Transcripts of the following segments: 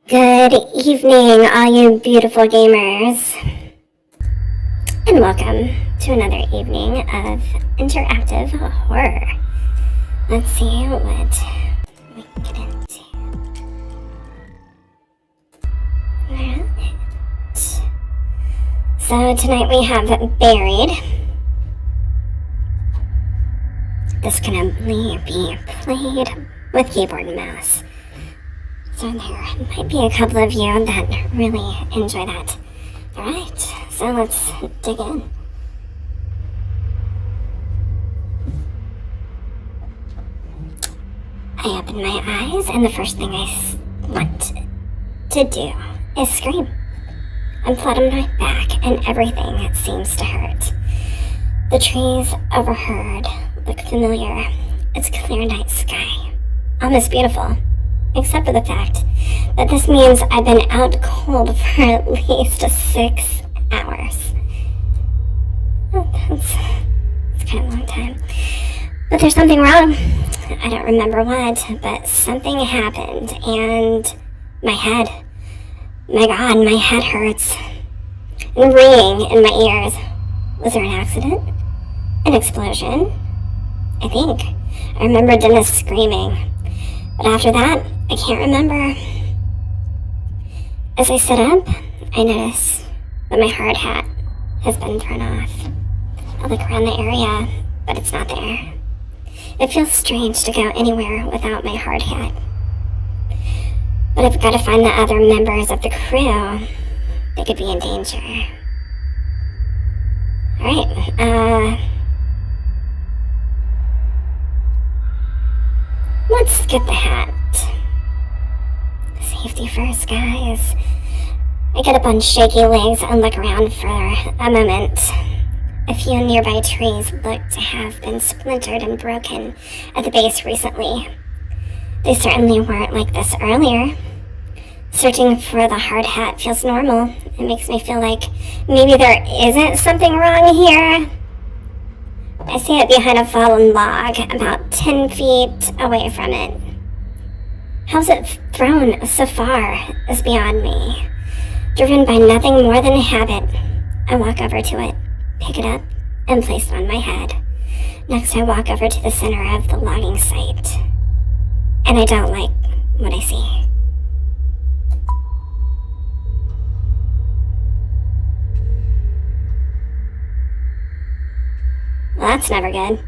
Good evening, all you beautiful gamers, and welcome to another evening of interactive horror. Let's see what we can get into. Alright. So tonight we have Buried. This can only be played with keyboard and mouse. So there might be a couple of you that really enjoy that. Alright, so let's dig in. I open my eyes and the first thing I want to do is scream. I'm flat on my back and everything seems to hurt. The trees overhead look familiar. It's clear night sky. Almost beautiful. Except for the fact that this means I've been out cold for at least 6 hours. That's kind of a long time. But there's something wrong. I don't remember what, but something happened, and my God, my head hurts. And ringing in my ears. Was there an accident? An explosion? I think. I remember Dennis screaming. But after that, I can't remember. As I sit up, I notice that my hard hat has been thrown off. I look around the area, but it's not there. It feels strange to go anywhere without my hard hat. But I've got to find the other members of the crew. They could be in danger. Alright, let's get the hat. Safety first, guys. I get up on shaky legs and look around for a moment. A few nearby trees look to have been splintered and broken at the base recently. They certainly weren't like this earlier. Searching for the hard hat feels normal. It makes me feel like maybe there isn't something wrong here. I see it behind a fallen log, about 10 feet away from it. How's it thrown so far is beyond me. Driven by nothing more than habit, I walk over to it, pick it up, and place it on my head. Next, I walk over to the center of the logging site. And I don't like what I see. Well, that's never good.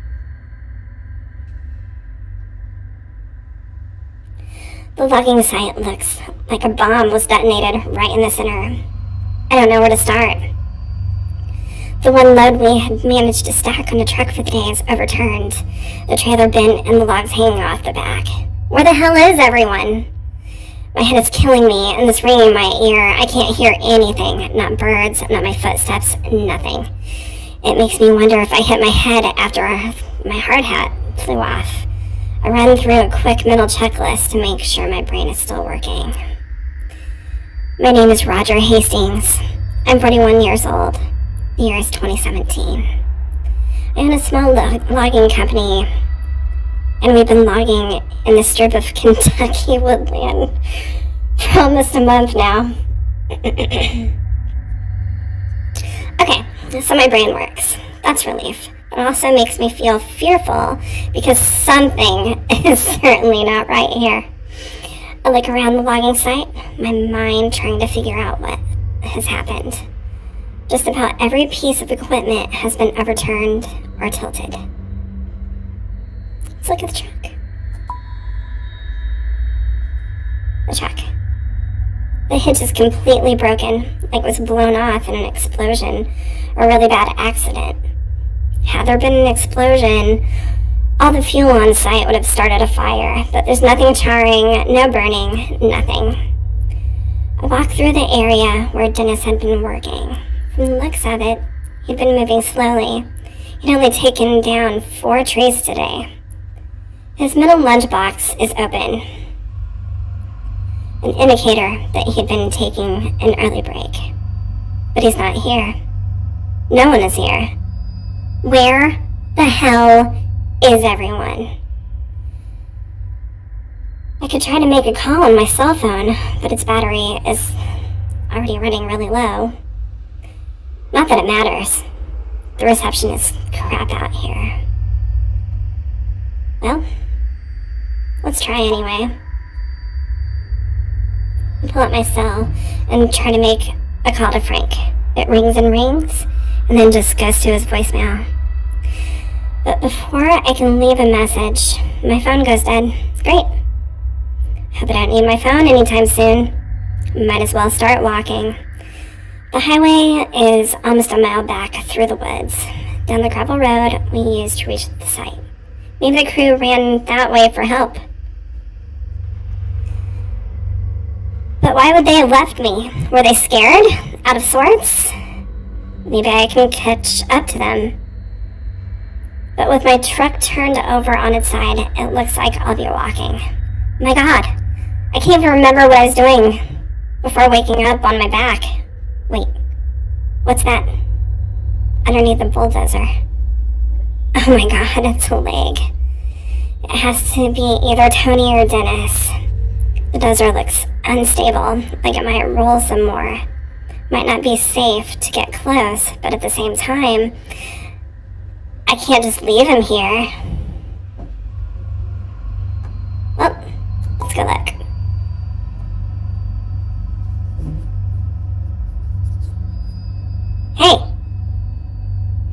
The logging site looks like a bomb was detonated right in the center. I don't know where to start. The one load we had managed to stack on the truck for the day is overturned. The trailer bin and the logs hanging off the back. Where the hell is everyone? My head is killing me and this ringing in my ear. I can't hear anything. Not birds, not my footsteps, nothing. It makes me wonder if I hit my head after my hard hat flew off. I run through a quick mental checklist to make sure my brain is still working. My name is Roger Hastings. I'm 41 years old. The year is 2017. I own a small logging company, and we've been logging in this strip of Kentucky woodland for almost a month now. Okay, so my brain works. That's relief. It also makes me feel fearful because something is certainly not right here. I look around the logging site, my mind trying to figure out what has happened. Just about every piece of equipment has been overturned or tilted. Let's look at the truck. The truck. The hitch is completely broken, like it was blown off in an explosion or a really bad accident. Had there been an explosion, all the fuel on site would have started a fire, but there's nothing charring, no burning, nothing. I walked through the area where Dennis had been working. From the looks of it, he'd been moving slowly. He'd only taken down 4 trees today. His middle lunchbox is open, an indicator that he'd been taking an early break. But he's not here. No one is here. Where the hell is everyone? I I could try to make a call on my cell phone, but its battery is already running really low. Not that it matters. The reception is crap out here. Well, let's try anyway. I pull up my cell and try to make a call to Frank. It rings and rings, and then just goes to his voicemail. But before I can leave a message, my phone goes dead. Great. Hope I don't need my phone anytime soon. Might as well start walking. The highway is almost a mile back through the woods, down the gravel road we used to reach the site. Maybe the crew ran that way for help. But why would they have left me? Were they scared? Out of sorts? Maybe I can catch up to them. But with my truck turned over on its side, it looks like I'll be walking. My God, I can't even remember what I was doing before waking up on my back. Wait, what's that? Underneath the bulldozer. Oh my God, it's a leg. It has to be either Tony or Dennis. The dozer looks unstable, like it might roll some more. Might not be safe to get close, but at the same time, I can't just leave him here. Well, let's go look. Hey!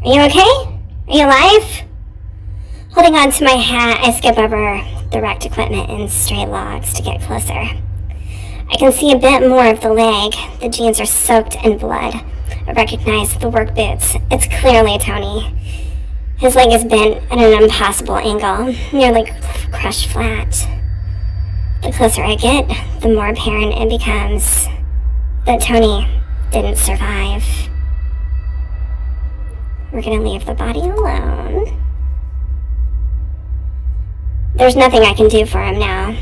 Are you okay? Are you alive? Holding on to my hat, I skip over the wrecked equipment and stray logs to get closer. I can see a bit more of the leg. The jeans are soaked in blood. I recognize the work boots. It's clearly Tony. His leg is bent at an impossible angle, nearly crushed flat. The closer I get, the more apparent it becomes that Tony didn't survive. We're gonna leave the body alone. There's nothing I can do for him now.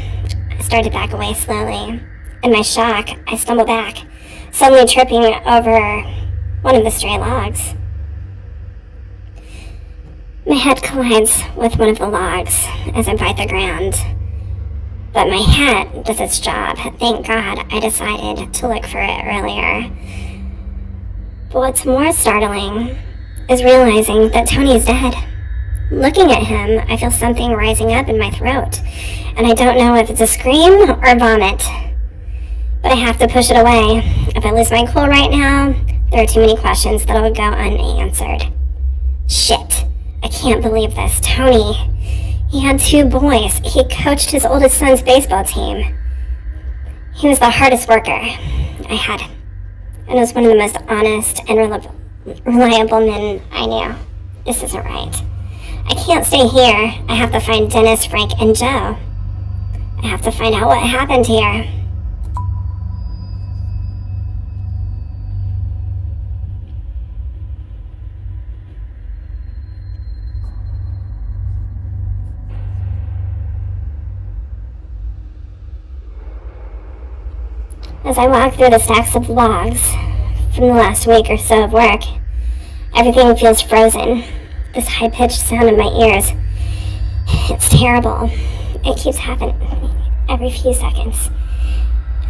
I start to back away slowly. In my shock, I stumble back, suddenly tripping over one of the stray logs. My head collides with one of the logs as I bite the ground. But my hat does its job. Thank God I decided to look for it earlier. But what's more startling is realizing that Tony is dead. Looking at him, I feel something rising up in my throat, and I don't know if it's a scream or vomit. But I have to push it away. If I lose my cool right now, there are too many questions that'll go unanswered. Shit, I can't believe this. Tony, he had 2 boys. He coached his oldest son's baseball team. He was the hardest worker I had, and was one of the most honest and reliable men I knew. This isn't right. I can't stay here. I have to find Dennis, Frank, and Joe. I have to find out what happened here. As I walk through the stacks of logs from the last week or so of work, everything feels frozen. This high-pitched sound in my ears, it's terrible. It keeps happening every few seconds.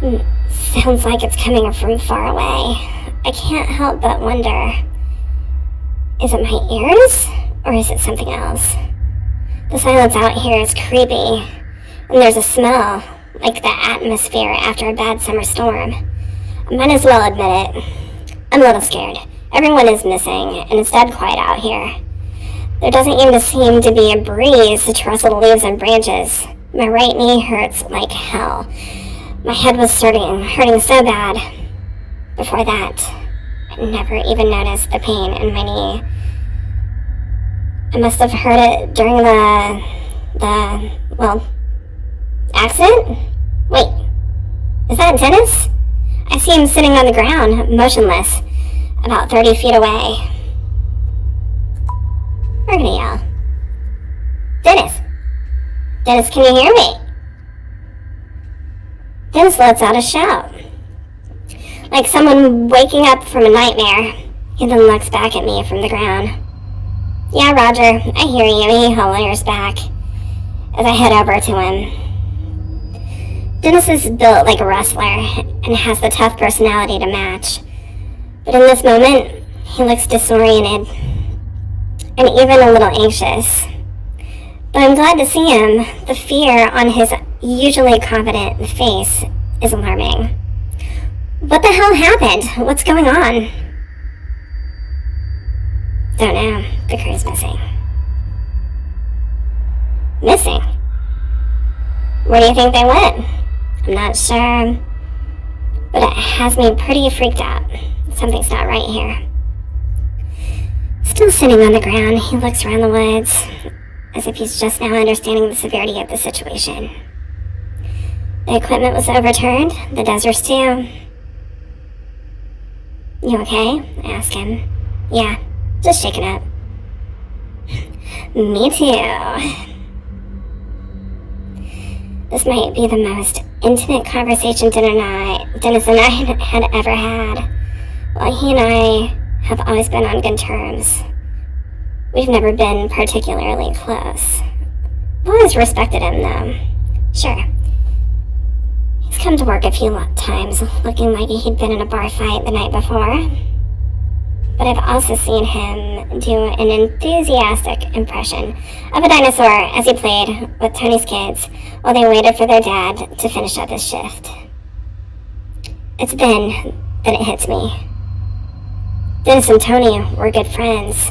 It sounds like it's coming from far away. I can't help but wonder, is it my ears, or is it something else? The silence out here is creepy, and there's a smell, like the atmosphere after a bad summer storm. I might as well admit it. I'm a little scared. Everyone is missing, and it's dead quiet out here. There doesn't even seem to be a breeze to rustle the leaves and branches. My right knee hurts like hell. My head was hurting so bad. Before that, I never even noticed the pain in my knee. I must have heard it during the accident? Wait, is that Dennis? I see him sitting on the ground, motionless, about 30 feet away. We're gonna yell. Dennis! Dennis, can you hear me? Dennis lets out a shout. Like someone waking up from a nightmare. He then looks back at me from the ground. Yeah, Roger, I hear you, he hollers back as I head over to him. Dennis is built like a wrestler and has the tough personality to match. But in this moment, he looks disoriented and even a little anxious. But I'm glad to see him. The fear on his usually confident face is alarming. What the hell happened? What's going on? Don't know. The crew's missing. Missing? Where do you think they went? I'm not sure, but it has me pretty freaked out. Something's not right here. Still sitting on the ground, he looks around the woods, as if he's just now understanding the severity of the situation. The equipment was overturned, the dozers too. You okay? I ask him. Yeah, just shaken up. Me too. This might be the most intimate conversation Dennis and I had ever had. While he and I have always been on good terms, we've never been particularly close. I've always respected him, though. Sure. He's come to work a few times, looking like he'd been in a bar fight the night before. But I've also seen him do an enthusiastic impression of a dinosaur as he played with Tony's kids while they waited for their dad to finish up his shift. It's then that it hits me. Dennis and Tony were good friends.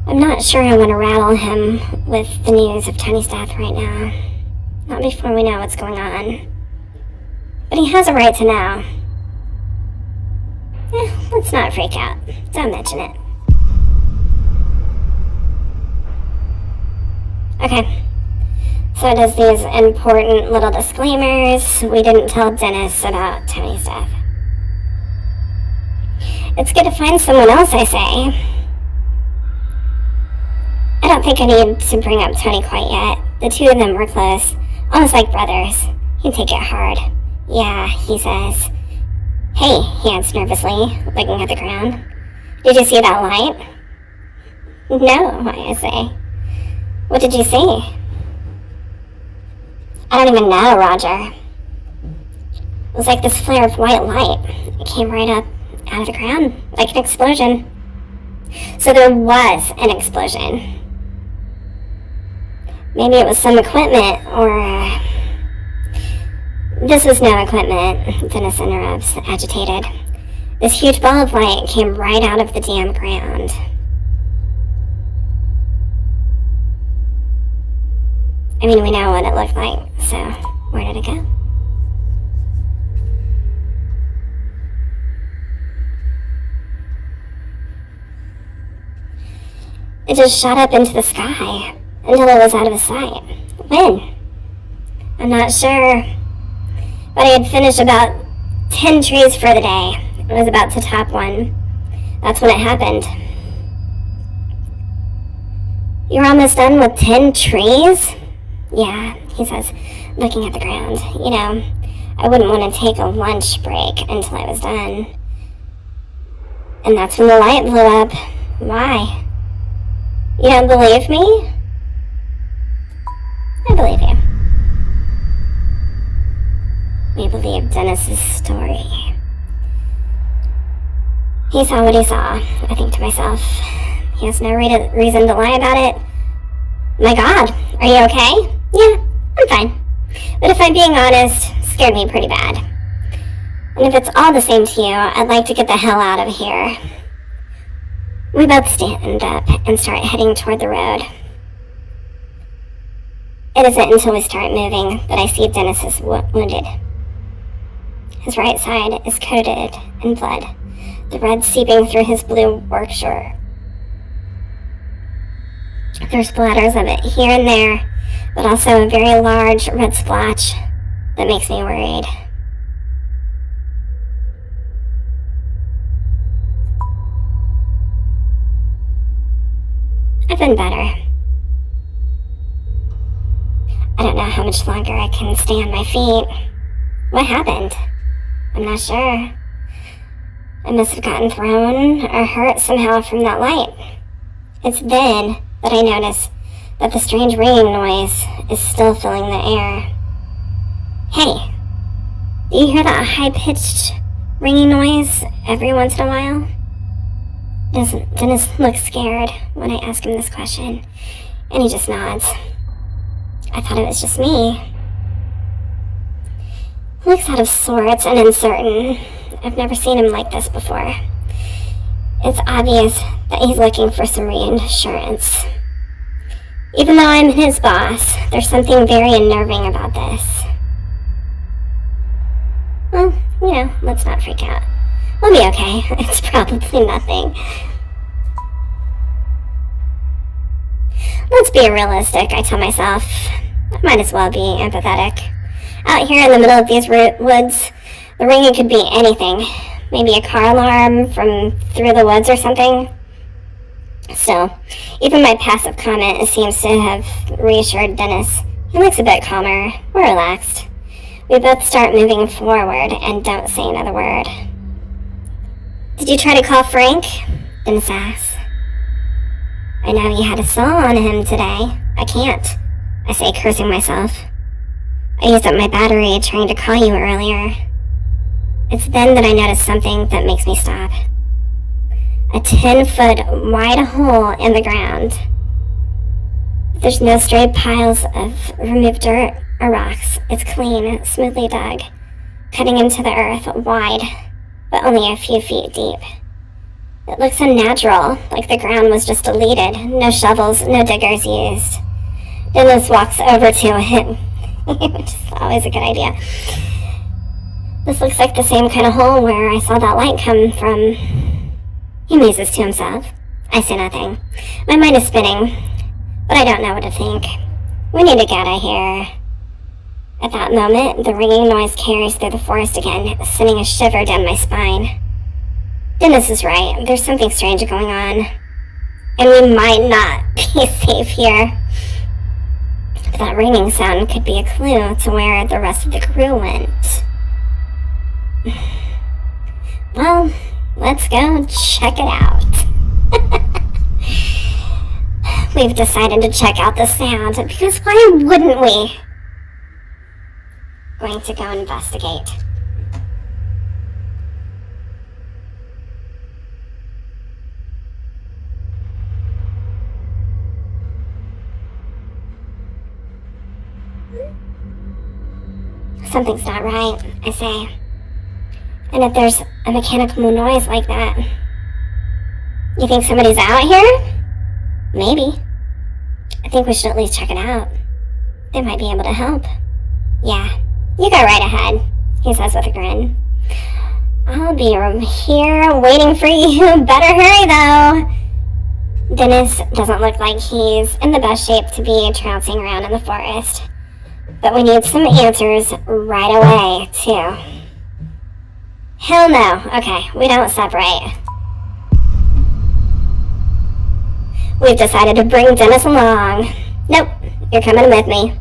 I'm not sure I want to rattle him with the news of Tony's death right now. Not before we know what's going on. But he has a right to know. Let's not freak out. Don't mention it. Okay. So it does these important little disclaimers. We didn't tell Dennis about Tony's death. It's good to find someone else, I say. I don't think I need to bring up Tony quite yet. The two of them were close, almost like brothers. He'd take it hard. Yeah, he says. Hey, he adds nervously, looking at the ground. Did you see that light? No, I say. What did you see? I don't even know, Roger. It was like this flare of white light. It came right up out of the ground, like an explosion. So there was an explosion. Maybe it was some equipment, or... This was no equipment, Dennis interrupts, agitated. This huge ball of light came right out of the damn ground. I mean, we know what it looked like, so where did it go? It just shot up into the sky until it was out of his sight. When? I'm not sure. But I had finished about 10 trees for the day. I was about to top one. That's when it happened. You're almost done with 10 trees? Yeah, he says, looking at the ground. You know, I wouldn't want to take a lunch break until I was done. And that's when the light blew up. Why? You don't believe me? I believe you. We believe Dennis's story. He saw what he saw, I think to myself. He has no reason to lie about it. My God, are you okay? Yeah, I'm fine. But if I'm being honest, it scared me pretty bad. And if it's all the same to you, I'd like to get the hell out of here. We both stand up and start heading toward the road. It isn't until we start moving that I see Dennis is wounded. His right side is coated in blood, the red seeping through his blue work shirt. There's splatters of it here and there, but also a very large red splotch that makes me worried. I've been better. I don't know how much longer I can stay on my feet. What happened? I'm not sure. I must have gotten thrown or hurt somehow from that light. It's then that I notice that the strange ringing noise is still filling the air. Hey, do you hear that high-pitched ringing noise every once in a while? Dennis looks scared when I ask him this question, and he just nods. I thought it was just me. He looks out of sorts and uncertain. I've never seen him like this before. It's obvious that he's looking for some reassurance. Even though I'm his boss, there's something very unnerving about this. Well, let's not freak out. We'll be okay. It's probably nothing. Let's be realistic, I tell myself. I might as well be empathetic. Out here in the middle of these woods, the ringing could be anything. Maybe a car alarm from through the woods or something. Still, even my passive comment seems to have reassured Dennis. He looks a bit calmer, more relaxed. We both start moving forward and don't say another word. Did you try to call Frank? Dennis asks. I know you had a saw on him today. I can't, I say, cursing myself. I used up my battery trying to call you earlier. It's then that I notice something that makes me stop. A 10-foot wide hole in the ground. There's no stray piles of removed dirt or rocks. It's clean, smoothly dug, cutting into the earth wide, but only a few feet deep. It looks unnatural, like the ground was just deleted. No shovels, no diggers used. Dennis walks over to him, which is always a good idea. This looks like the same kind of hole where I saw that light come from. He muses to himself. I say nothing. My mind is spinning, but I don't know what to think. We need to get out of here. At that moment, the ringing noise carries through the forest again, sending a shiver down my spine. Dennis is right. There's something strange going on. And we might not be safe here. That ringing sound could be a clue to where the rest of the crew went. Well, let's go check it out. We've decided to check out the sound, because why wouldn't we? Going to go investigate. Something's not right, I say. And if there's a mechanical noise like that, you think somebody's out here? Maybe. I think we should at least check it out. They might be able to help. Yeah, you go right ahead, he says with a grin. I'll be here waiting for you. Better hurry, though. Dennis doesn't look like he's in the best shape to be trouncing around in the forest. But we need some answers right away, too. Hell no. Okay, we don't separate. We've decided to bring Dennis along. Nope, you're coming with me.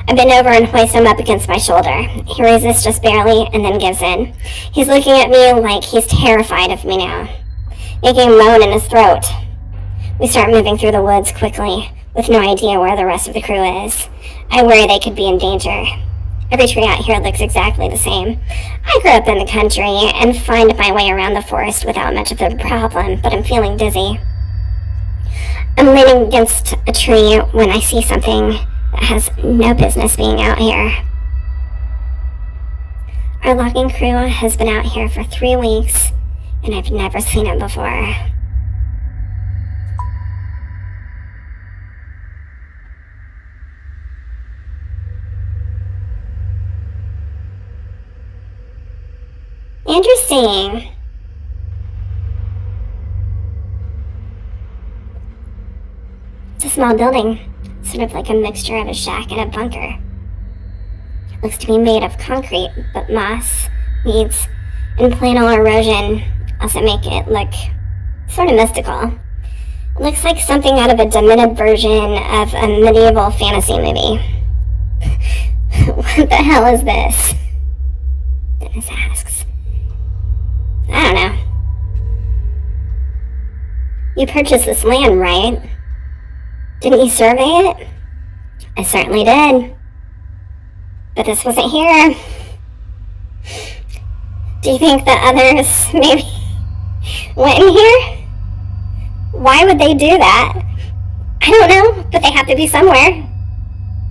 I bend over and hoist him up against my shoulder. He resists just barely and then gives in. He's looking at me like he's terrified of me now, making a moan in his throat. We start moving through the woods quickly, with no idea where the rest of the crew is. I worry they could be in danger. Every tree out here looks exactly the same. I grew up in the country and find my way around the forest without much of a problem, but I'm feeling dizzy. I'm leaning against a tree when I see something that has no business being out here. Our logging crew has been out here for 3 weeks, and I've never seen it before. Interesting. It's a small building, sort of like a mixture of a shack and a bunker. It looks to be made of concrete, but moss, weeds, and planal erosion also make it look sort of mystical. It looks like something out of a demented version of a medieval fantasy movie. What the hell is this? Dennis asks. I don't know. You purchased this land, right? Didn't you survey it? I certainly did. But this wasn't here. Do you think that others maybe went in here? Why would they do that? I don't know, but they have to be somewhere.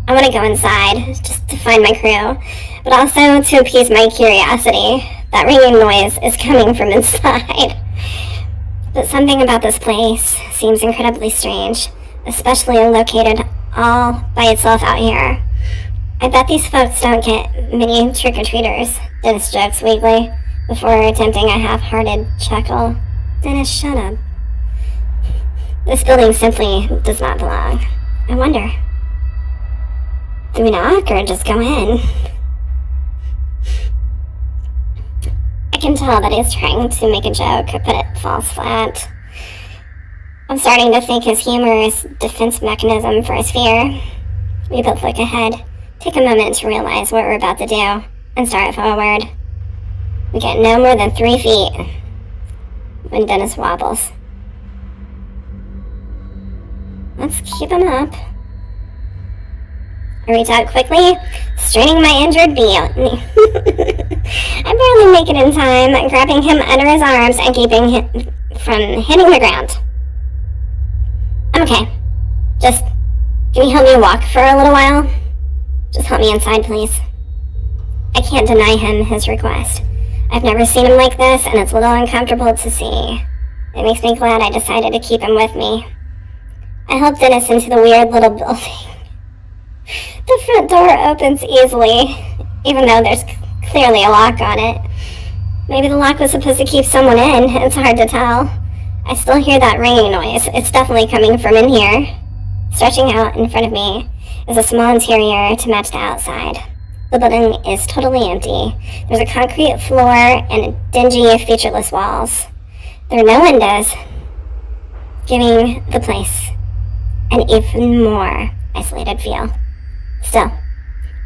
I want to go inside just to find my crew, but also to appease my curiosity. That ringing noise is coming from inside. But something about this place seems incredibly strange, especially located all by itself out here. I bet these folks don't get many trick-or-treaters, Dennis jokes weakly, before attempting a half-hearted chuckle. Dennis, shut up. This building simply does not belong. I wonder, do we knock or just go in? I can tell that he's trying to make a joke, but it falls flat. I'm starting to think his humor is a defense mechanism for his fear. We both look ahead, take a moment to realize what we're about to do, and start forward. We get no more than 3 feet when Dennis wobbles. Let's keep him up. I reach out quickly, straining my injured knee. I barely make it in time, grabbing him under his arms and keeping him from hitting the ground. I'm okay. Just, can you help me walk for a little while? Just help me inside, please. I can't deny him his request. I've never seen him like this, and it's a little uncomfortable to see. It makes me glad I decided to keep him with me. I help Dennis into the weird little building. The front door opens easily, even though there's clearly a lock on it. Maybe the lock was supposed to keep someone in. It's hard to tell. I still hear that ringing noise. It's definitely coming from in here. Stretching out in front of me is a small interior to match the outside. The building is totally empty. There's a concrete floor and dingy, featureless walls. There are no windows, giving the place an even more isolated feel. Still,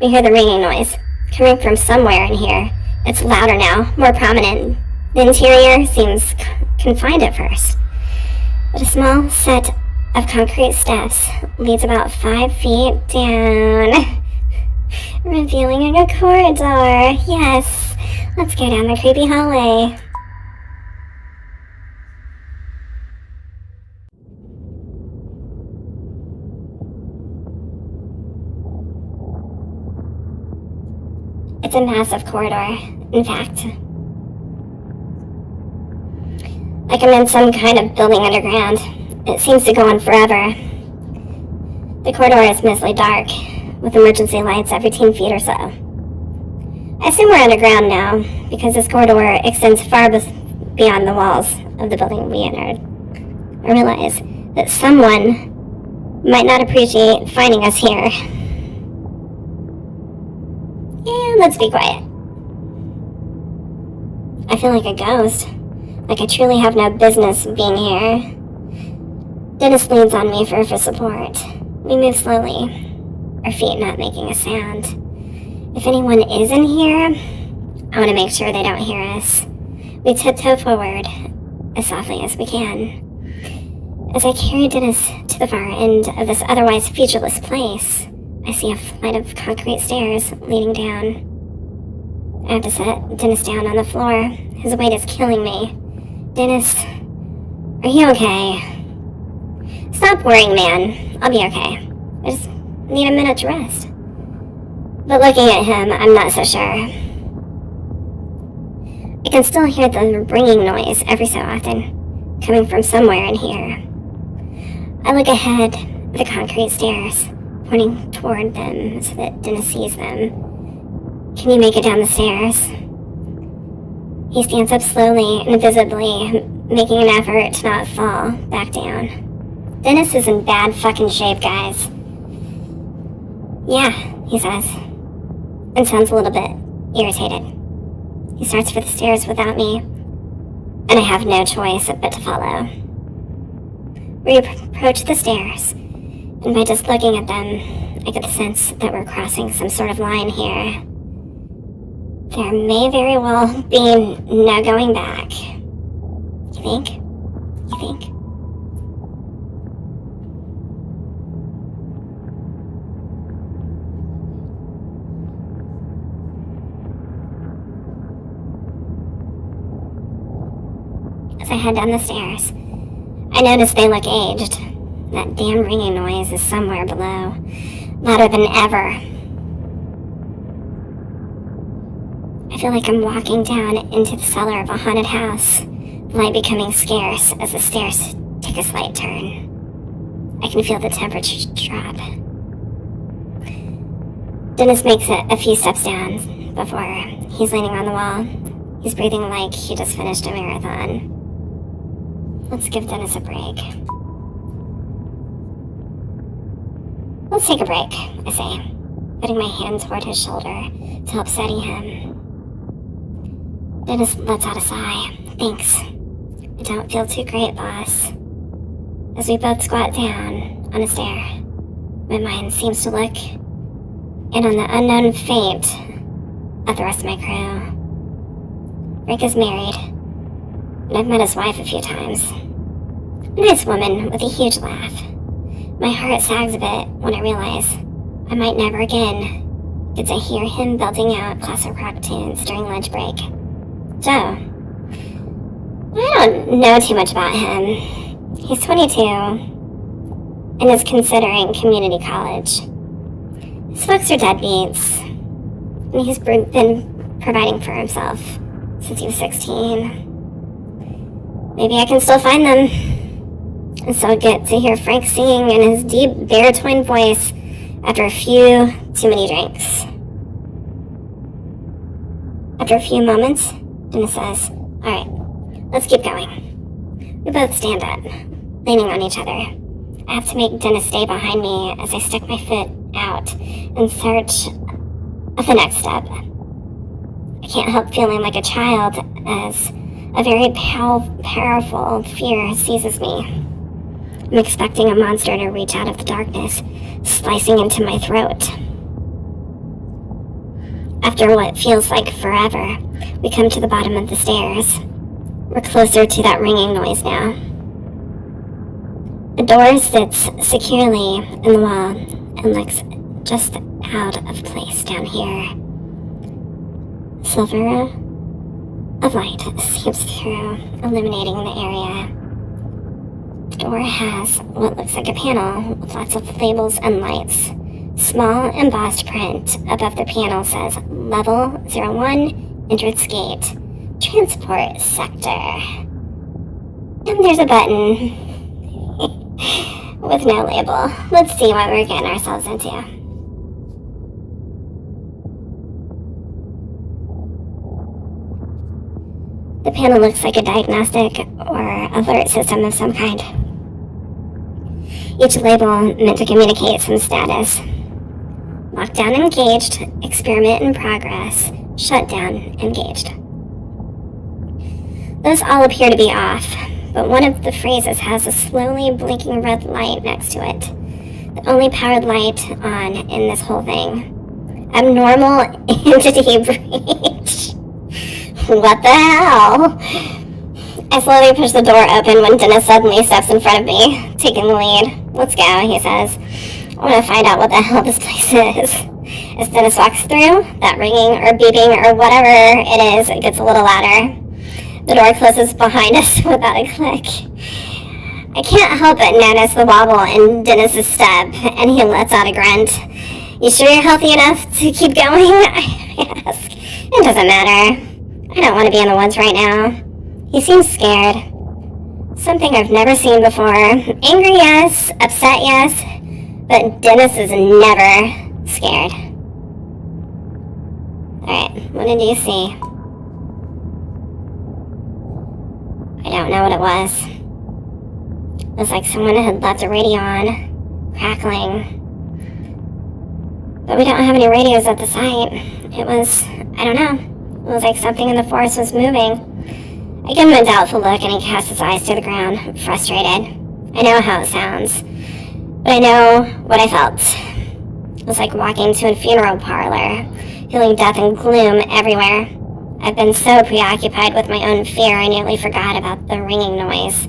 we hear the ringing noise coming from somewhere in here. It's louder now, more prominent. The interior seems confined at first, but a small set of concrete steps leads about 5 feet down, revealing a corridor. Yes, let's go down the creepy hallway. It's a massive corridor, in fact. Like I'm in some kind of building underground. It seems to go on forever. The corridor is mostly dark, with emergency lights every 10 feet or so. I assume we're underground now, because this corridor extends far beyond the walls of the building we entered. I realize that someone might not appreciate finding us here. And let's be quiet. I feel like a ghost. Like I truly have no business being here. Dennis leans on me for support. We move slowly, our feet not making a sound. If anyone is in here, I want to make sure they don't hear us. We tiptoe forward as softly as we can. As I carry Dennis to the far end of this otherwise featureless place, I see a flight of concrete stairs leading down. I have to set Dennis down on the floor. His weight is killing me. Dennis, are you okay? Stop worrying, man. I'll be okay. I just need a minute to rest. But looking at him, I'm not so sure. I can still hear the ringing noise every so often, coming from somewhere in here. I look ahead at the concrete stairs, pointing toward them so that Dennis sees them. Can you make it down the stairs? He stands up slowly and visibly, making an effort to not fall back down. Dennis is in bad fucking shape, guys. Yeah, he says, and sounds a little bit irritated. He starts for the stairs without me, and I have no choice but to follow. We approach the stairs, and by just looking at them, I get the sense that we're crossing some sort of line here. There may very well be no going back. You think? You think? as I head down the stairs. I notice they look aged. That damn ringing noise is somewhere below, louder than ever. I feel like I'm walking down into the cellar of a haunted house, the light becoming scarce as the stairs take a slight turn. I can feel the temperature drop. Dennis makes it a few steps down before he's leaning on the wall. He's breathing like he just finished a marathon. Let's give Dennis a break. Let's take a break, I say, putting my hand toward his shoulder to help steady him. Dennis lets out a sigh. Thanks. I don't feel too great, boss. As we both squat down on a stair, my mind seems to look in on the unknown fate of the rest of my crew. Rick is married, and I've met his wife a few times. A nice woman with a huge laugh. My heart sags a bit when I realize I might never again get to hear him belting out classic rock tunes during lunch break. Joe. I don't know too much about him. He's 22 and is considering community college. His folks are deadbeats, and he's been providing for himself since he was 16. Maybe I can still find them, and still get to hear Frank singing in his deep baritone voice after a few too many drinks. After a few moments, Dennis says, "Alright, let's keep going." We both stand up, leaning on each other. I have to make Dennis stay behind me as I stick my foot out in search of the next step. I can't help feeling like a child as a very powerful fear seizes me. I'm expecting a monster to reach out of the darkness, slicing into my throat. After what feels like forever, we come to the bottom of the stairs. We're closer to that ringing noise now. The door sits securely in the wall and looks just out of place down here. A sliver of light seeps through, illuminating the area. The door has what looks like a panel with lots of labels and lights. Small embossed print above the panel says Level 01, Entrance Gate, Transport Sector. And there's a button with no label. Let's see what we're getting ourselves into. The panel looks like a diagnostic or alert system of some kind. Each label meant to communicate some status. Lockdown engaged, experiment in progress, shutdown engaged. Those all appear to be off, but one of the phrases has a slowly blinking red light next to it. The only powered light on in this whole thing. Abnormal entity breach. What the hell? I slowly push the door open when Dennis suddenly steps in front of me, taking the lead. "Let's go," he says. "I want to find out what the hell this place is." As Dennis walks through, that ringing or beeping or whatever it is, it gets a little louder. The door closes behind us without a click. I can't help but notice the wobble in Dennis's step, and he lets out a grunt. "You sure you're healthy enough to keep going?" I ask. "It doesn't matter. I don't want to be in the woods right now." He seems scared. Something I've never seen before. Angry, yes. Upset, yes. But Dennis is never scared. Alright, what did you see? I don't know what it was. It was like someone had left a radio on, crackling. But we don't have any radios at the site. It was, I don't know. It was like something in the forest was moving. I give him a doubtful look and he casts his eyes to the ground, frustrated. I know how it sounds, but I know what I felt. It was like walking to a funeral parlor, feeling death and gloom everywhere. I've been so preoccupied with my own fear I nearly forgot about the ringing noise.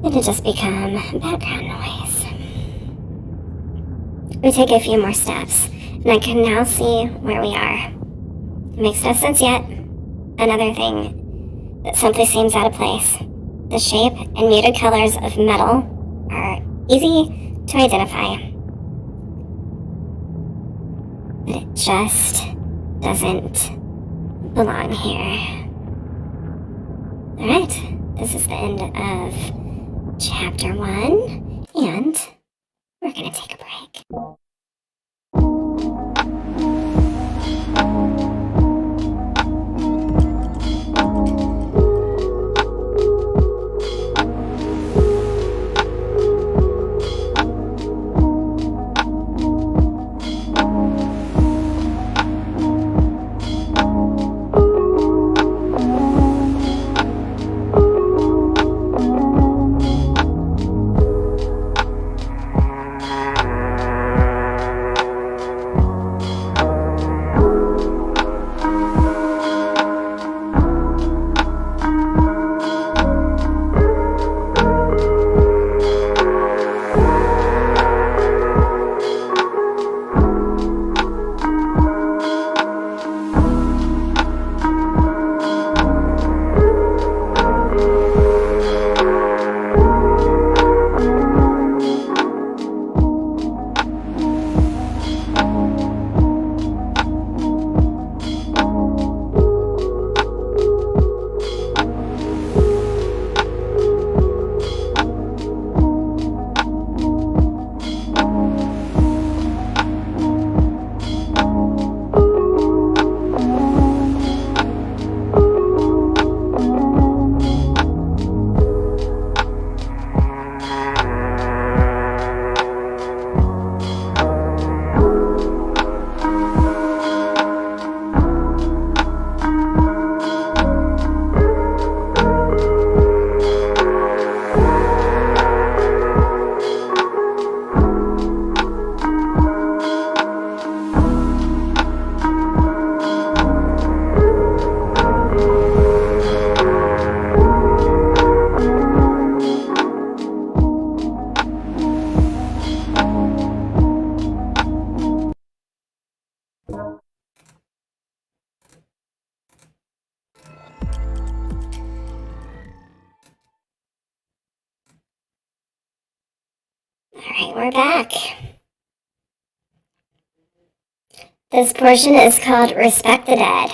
It had just become background noise. We take a few more steps, and I can now see where we are. It makes no sense yet. Another thing that simply seems out of place. The shape and muted colors of metal are easy to identify, but it just doesn't belong here. Alright, this is the end of chapter 1, and we're gonna take a break. Alright, we're back. This portion is called Respect the Dead.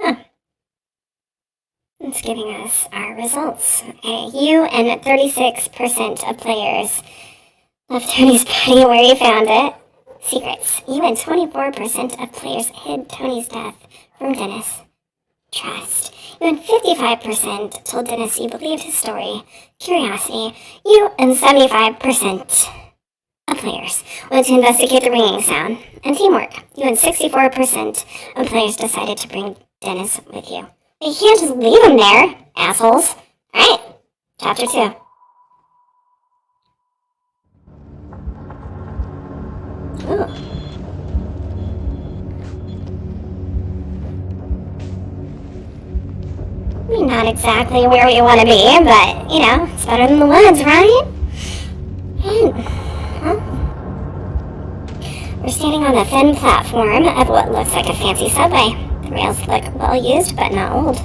Huh. It's giving us our results. Okay, you and 36% of players left Tony's body where you found it. Secrets. You and 24% of players hid Tony's death from Dennis. Trust. You and 55% told Dennis you believed his story. Curiosity. You and 75% of players went to investigate the ringing sound. And teamwork. You and 64% of players decided to bring Dennis with you. But you can't just leave him there, assholes. Alright, chapter 2. Ooh. Not exactly where we want to be, but, you know, it's better than the woods, right? We're standing on the thin platform of what looks like a fancy subway. The rails look well used, but not old.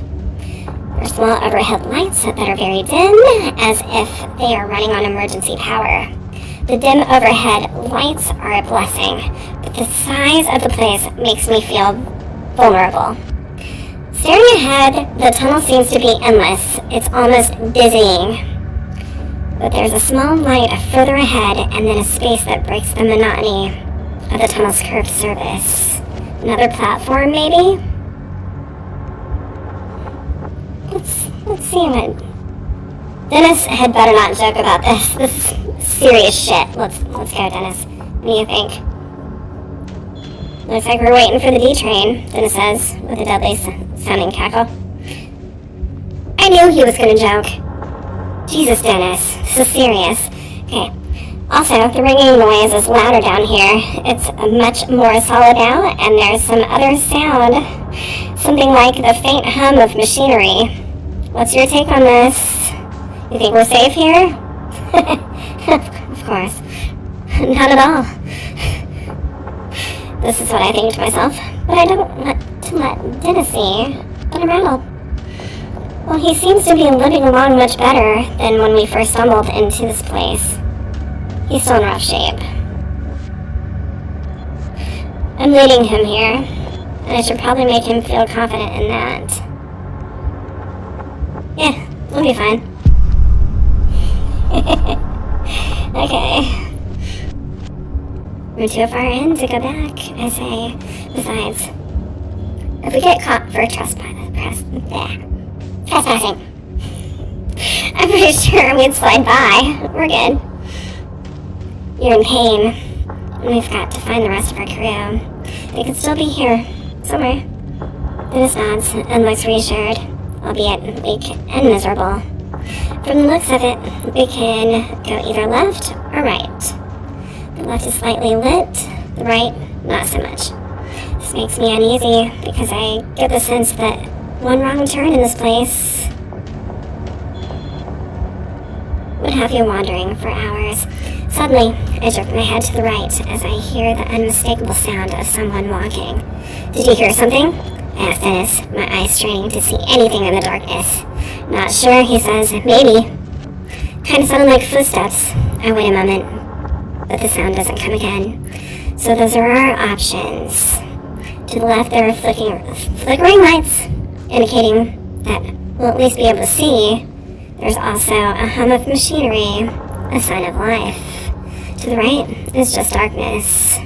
There's small overhead lights that are very dim, as if they are running on emergency power. The dim overhead lights are a blessing, but the size of the place makes me feel vulnerable. Staring ahead, the tunnel seems to be endless. It's almost dizzying. But there's a small light further ahead, and then a space that breaks the monotony of the tunnel's curved surface. Another platform, maybe? Let's see what... Dennis had better not joke about this. This is serious shit. Let's go, Dennis. What do you think? Looks like we're waiting for the D train, Dennis says, with a deadly sounding cackle. I knew he was gonna joke. Jesus, Dennis. So serious. Okay. Also, the ringing noise is louder down here. It's much more solid now, and there's some other sound. Something like the faint hum of machinery. What's your take on this? You think we're safe here? Of course. Not at all. This is what I think to myself, but I don't want to let Dennis see, but I'm rattled. Well, he seems to be living along much better than when we first stumbled into this place. He's still in rough shape. I'm leading him here, and I should probably make him feel confident in that. Yeah, we'll be fine. Okay. We're too far in to go back, I say. Besides, if we get caught for trespassing, I'm pretty sure we'd slide by. We're good. You're in pain, and we've got to find the rest of our crew. They could still be here, somewhere. Dennis nods and looks reassured, albeit weak and miserable. From the looks of it, we can go either left or right. The left is slightly lit, the right, not so much. This makes me uneasy because I get the sense that one wrong turn in this place would have you wandering for hours. Suddenly, I jerk my head to the right as I hear the unmistakable sound of someone walking. Did you hear something? I ask Dennis, my eyes straining to see anything in the darkness. Not sure, he says. Maybe. Kind of sounded like footsteps. I wait a moment, but the sound doesn't come again. So those are our options. To the left, there are flickering lights, indicating that we'll at least be able to see. There's also a hum of machinery, a sign of life. To the right is just darkness.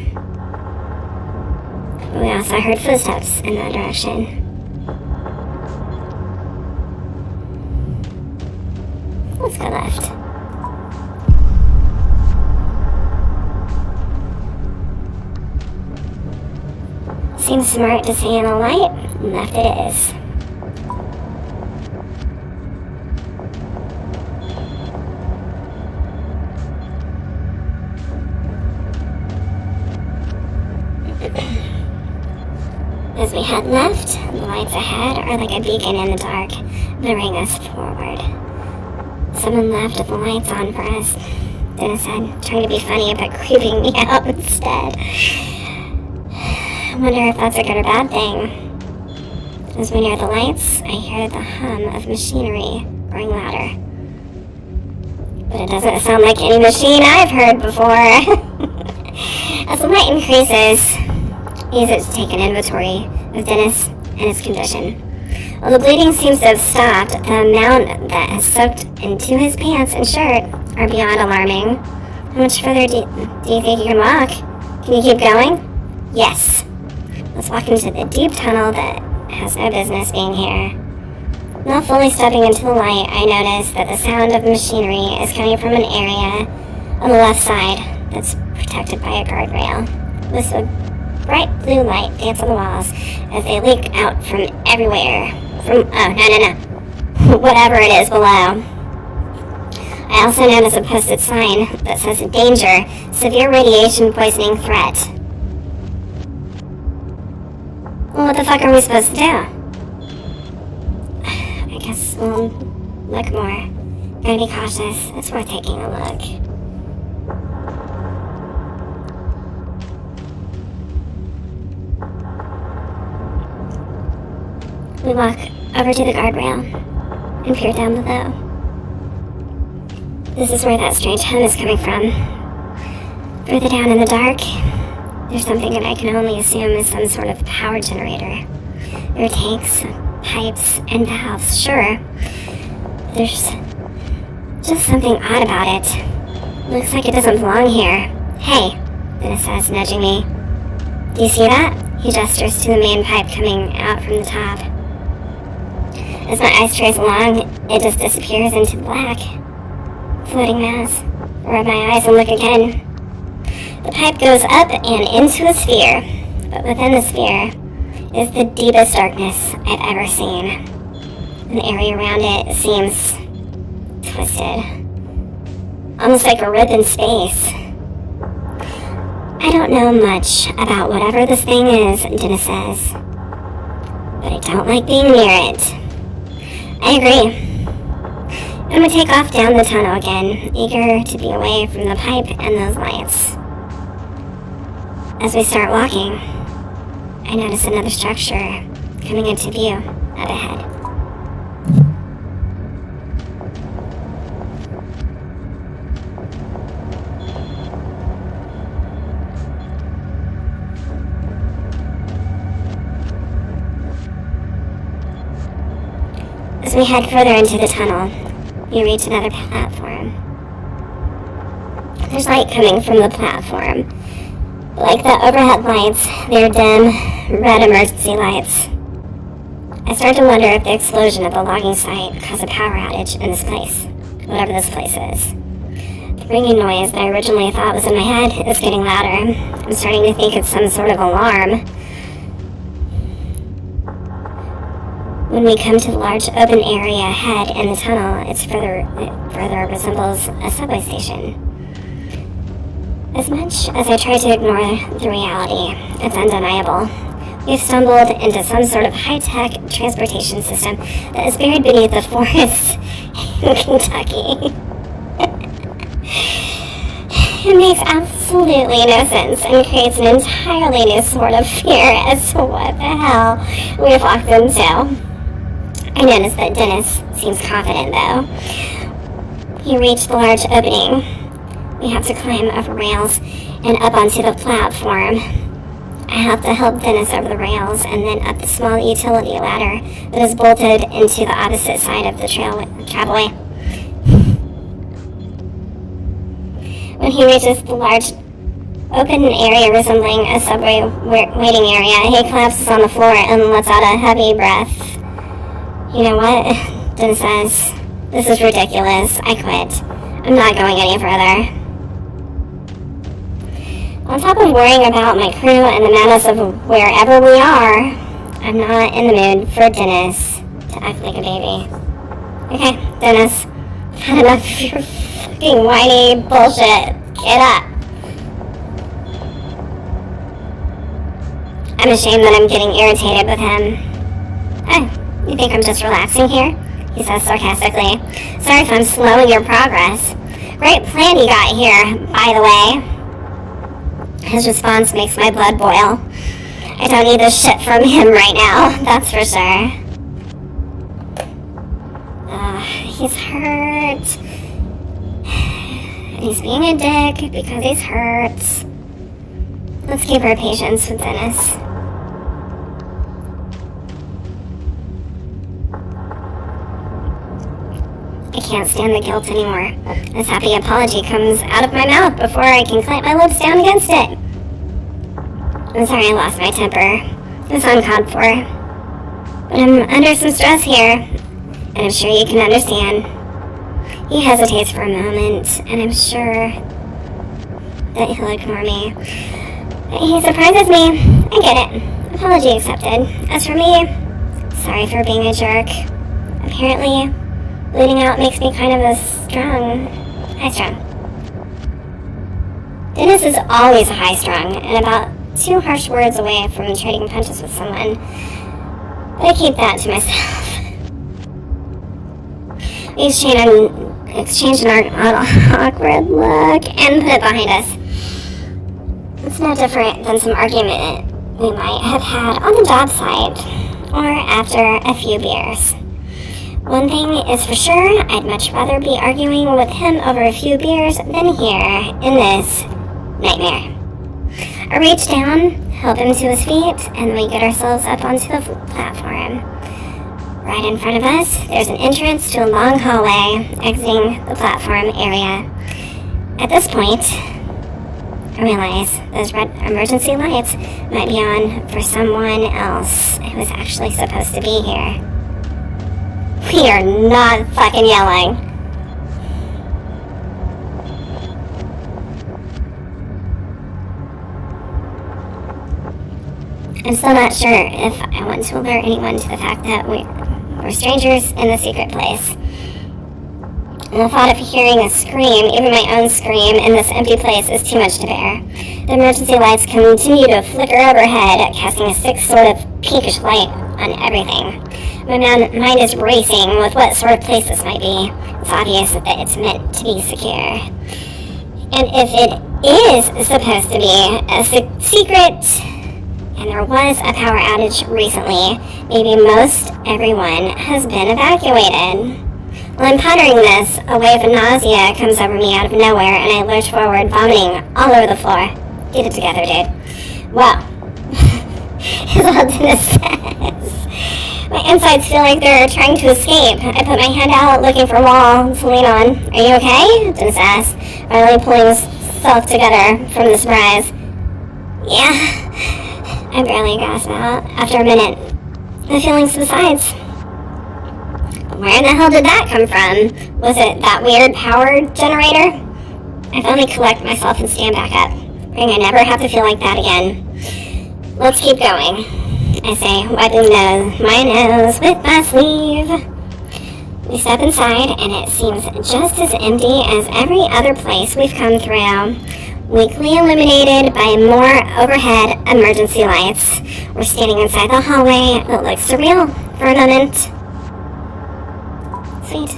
We also heard footsteps in that direction. Let's go left. Seems smart to stay in the light. Left it is. As we head left, the lights ahead are like a beacon in the dark, luring us forward. Someone left the lights on for us, Dennis said, trying to be funny but creeping me out instead. I wonder if that's a good or bad thing. As we near the lights, I hear the hum of machinery growing louder. But it doesn't sound like any machine I've heard before. As the light increases, he uses it to take an inventory of Dennis and his condition. While the bleeding seems to have stopped, the amount that has soaked into his pants and shirt are beyond alarming. How much further do you think you can walk? Can you keep going? Yes. Let's walk into the deep tunnel that has no business being here. Now fully stepping into the light, I notice that the sound of machinery is coming from an area on the left side that's protected by a guardrail. With a bright blue light dance on the walls as they leak out from everywhere. Whatever it is below. I also notice a posted sign that says danger, severe radiation poisoning threat. Well, what the fuck are we supposed to do? I guess we'll look more. Gotta be cautious. It's worth taking a look. We walk over to the guardrail and peer down below. This is where that strange hum is coming from. Further down in the dark, there's something that I can only assume is some sort of power generator. There are tanks, pipes, and valves, sure. There's just something odd about it. Looks like it doesn't belong here. Hey, Dennis says, nudging me. Do you see that? He gestures to the main pipe coming out from the top. As my eyes trace along, it just disappears into the black, floating mass. I rub my eyes and look again. The pipe goes up and into a sphere, but within the sphere is the deepest darkness I've ever seen. And the area around it seems twisted, almost like a rip in space. I don't know much about whatever this thing is, Dennis says, but I don't like being near it. I agree. And we take off down the tunnel again, eager to be away from the pipe and those lights. As we start walking, I notice another structure coming into view up ahead. As we head further into the tunnel, we reach another platform. There's light coming from the platform. Like the overhead lights, they're dim, red emergency lights. I start to wonder if the explosion at the logging site caused a power outage in this place, whatever this place is. The ringing noise that I originally thought was in my head is getting louder. I'm starting to think it's some sort of alarm. When we come to the large open area ahead in the tunnel, it further resembles a subway station. As much as I try to ignore the reality, it's undeniable. We've stumbled into some sort of high-tech transportation system that is buried beneath the forest in Kentucky. It makes absolutely no sense and creates an entirely new sort of fear as to what the hell we've walked into. I notice that Dennis seems confident, though. He reached the large opening. We have to climb over rails and up onto the platform. I have to help Dennis over the rails and then up the small utility ladder that is bolted into the opposite side of the travelway. When he reaches the large open area resembling a subway waiting area, he collapses on the floor and lets out a heavy breath. You know what? Dennis says, "This is ridiculous. I quit. I'm not going any further." On top of worrying about my crew and the madness of wherever we are, I'm not in the mood for Dennis to act like a baby. Okay, Dennis, I've had enough of your fucking whiny bullshit. Get up. I'm ashamed that I'm getting irritated with him. Hey. You think I'm just relaxing here? He says sarcastically. Sorry if I'm slowing your progress. Great plan you got here, by the way. His response makes my blood boil. I don't need this shit from him right now, that's for sure. He's hurt. And he's being a dick because he's hurt. Let's keep our patience with Dennis. I can't stand the guilt anymore. This happy apology comes out of my mouth before I can clamp my lips down against it. I'm sorry I lost my temper. It was uncalled for. But I'm under some stress here, and I'm sure you can understand. He hesitates for a moment, and I'm sure that he'll ignore me. He surprises me. I get it. Apology accepted. As for me, sorry for being a jerk. Apparently, bleeding out makes me kind of high-strung. Dennis is always high-strung and about 2 harsh words away from trading punches with someone. But I keep that to myself. We exchange an awkward look and put it behind us. It's no different than some argument we might have had on the job site or after a few beers. One thing is for sure, I'd much rather be arguing with him over a few beers than here in this nightmare. I reach down, help him to his feet, and we get ourselves up onto the platform. Right in front of us, there's an entrance to a long hallway exiting the platform area. At this point, I realize those red emergency lights might be on for someone else who is actually supposed to be here. We are not fucking yelling. I'm still not sure if I want to alert anyone to the fact that we're strangers in the secret place. And the thought of hearing a scream, even my own scream, in this empty place is too much to bear. The emergency lights continue to flicker overhead, casting a sick sort of pinkish light on everything. My mind is racing with what sort of place this might be. It's obvious that it's meant to be secure. And if it is supposed to be a secret and there was a power outage recently. Maybe most everyone has been evacuated. While I'm pondering this, a wave of nausea comes over me out of nowhere, and I lurch forward, vomiting all over the floor. Get it together, dude. Well, is all Dennis says. My insides feel like they're trying to escape. I put my hand out, looking for a wall to lean on. Are you okay? Dennis asks, finally pulling himself together from the surprise. Yeah, I barely gasp out. After a minute, the feeling subsides. Where the hell did that come from? Was it that weird power generator? I finally collect myself and stand back up, praying I never have to feel like that again. Let's keep going, I say, wiping my nose with my sleeve. We step inside, and it seems just as empty as every other place we've come through. Weakly illuminated by more overhead emergency lights. We're standing inside the hallway that looks surreal for a moment. Sweet.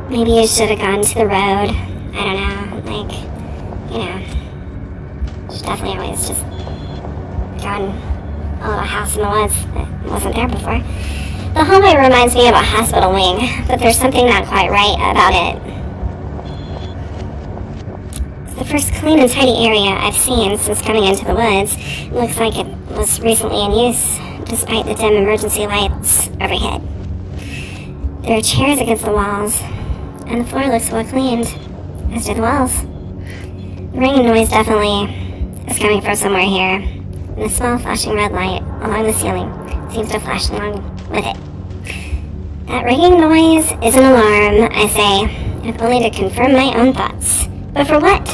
Maybe you should have gone to the road. I don't know, should definitely always just gone a little house in the woods that wasn't there before. The hallway reminds me of a hospital wing, but there's something not quite right about it. It's the first clean and tidy area I've seen since coming into the woods. It looks like it was recently in use, despite the dim emergency lights overhead. There are chairs against the walls, and the floor looks well cleaned, as do the walls. The ringing noise definitely is coming from somewhere here, and the small flashing red light along the ceiling seems to flash along with it. That ringing noise is an alarm, I say, if only to confirm my own thoughts. But for what?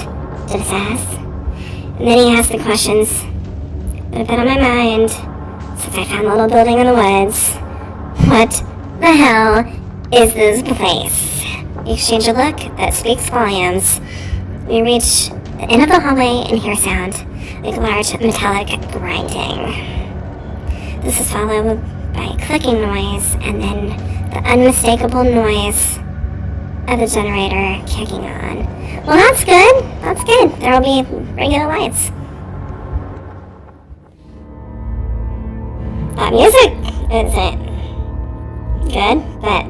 Dennis asks. And then he asks the questions that have been on my mind since I found the little building in the woods. What the hell is this place? We exchange a look that speaks volumes. We reach the end of the hallway and hear sound, like large metallic grinding. This is followed by a clicking noise, and then the unmistakable noise of the generator kicking on. Well, that's good. That's good. There will be regular lights. That music isn't good, but,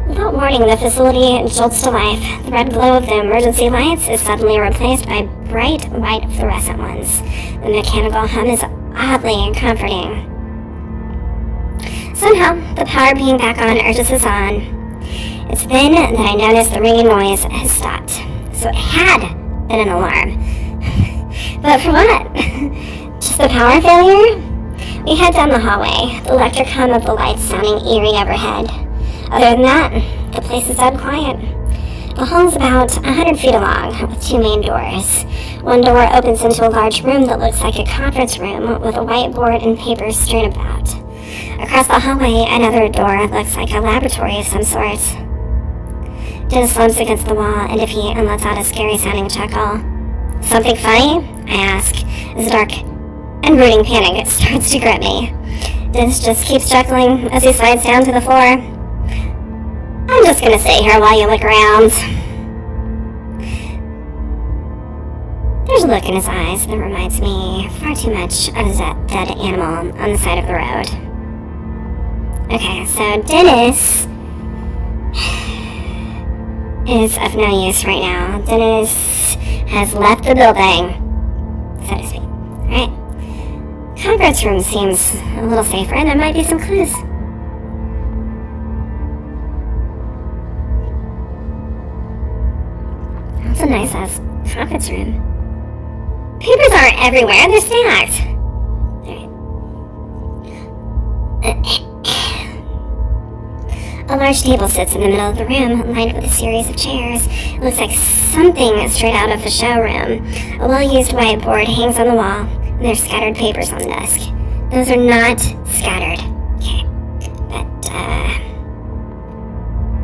without warning, the facility jolts to life. The red glow of the emergency lights is suddenly replaced by bright white fluorescent ones. The mechanical hum is oddly comforting. Somehow, the power being back on urges us on. It's then that I notice the ringing noise has stopped. So it had been an alarm. But for what? Just the power failure? We head down the hallway, the electric hum of the lights sounding eerie overhead. Other than that, the place is dead quiet. The hall is about 100 feet long, with two main doors. One door opens into a large room that looks like a conference room, with a whiteboard and papers strewn about. Across the hallway, another door looks like a laboratory of some sort. Dennis slumps against the wall into feet and lets out a scary-sounding chuckle. Something funny? I ask, as a dark and brooding panic starts to grip me. Dennis just keeps chuckling as he slides down to the floor. I'm just gonna sit here while you look around. There's a look in his eyes that reminds me far too much of a dead animal on the side of the road. Okay, so Dennis is of no use right now. Dennis has left the building, so to speak. Alright. Conference room seems a little safer, and there might be some clues. That's a nice ass conference room. Papers aren't everywhere, they're stacked. Alright. A large table sits in the middle of the room, lined with a series of chairs. It looks like something straight out of the showroom. A well-used whiteboard hangs on the wall, and there's scattered papers on the desk. Those are not scattered. Okay. But,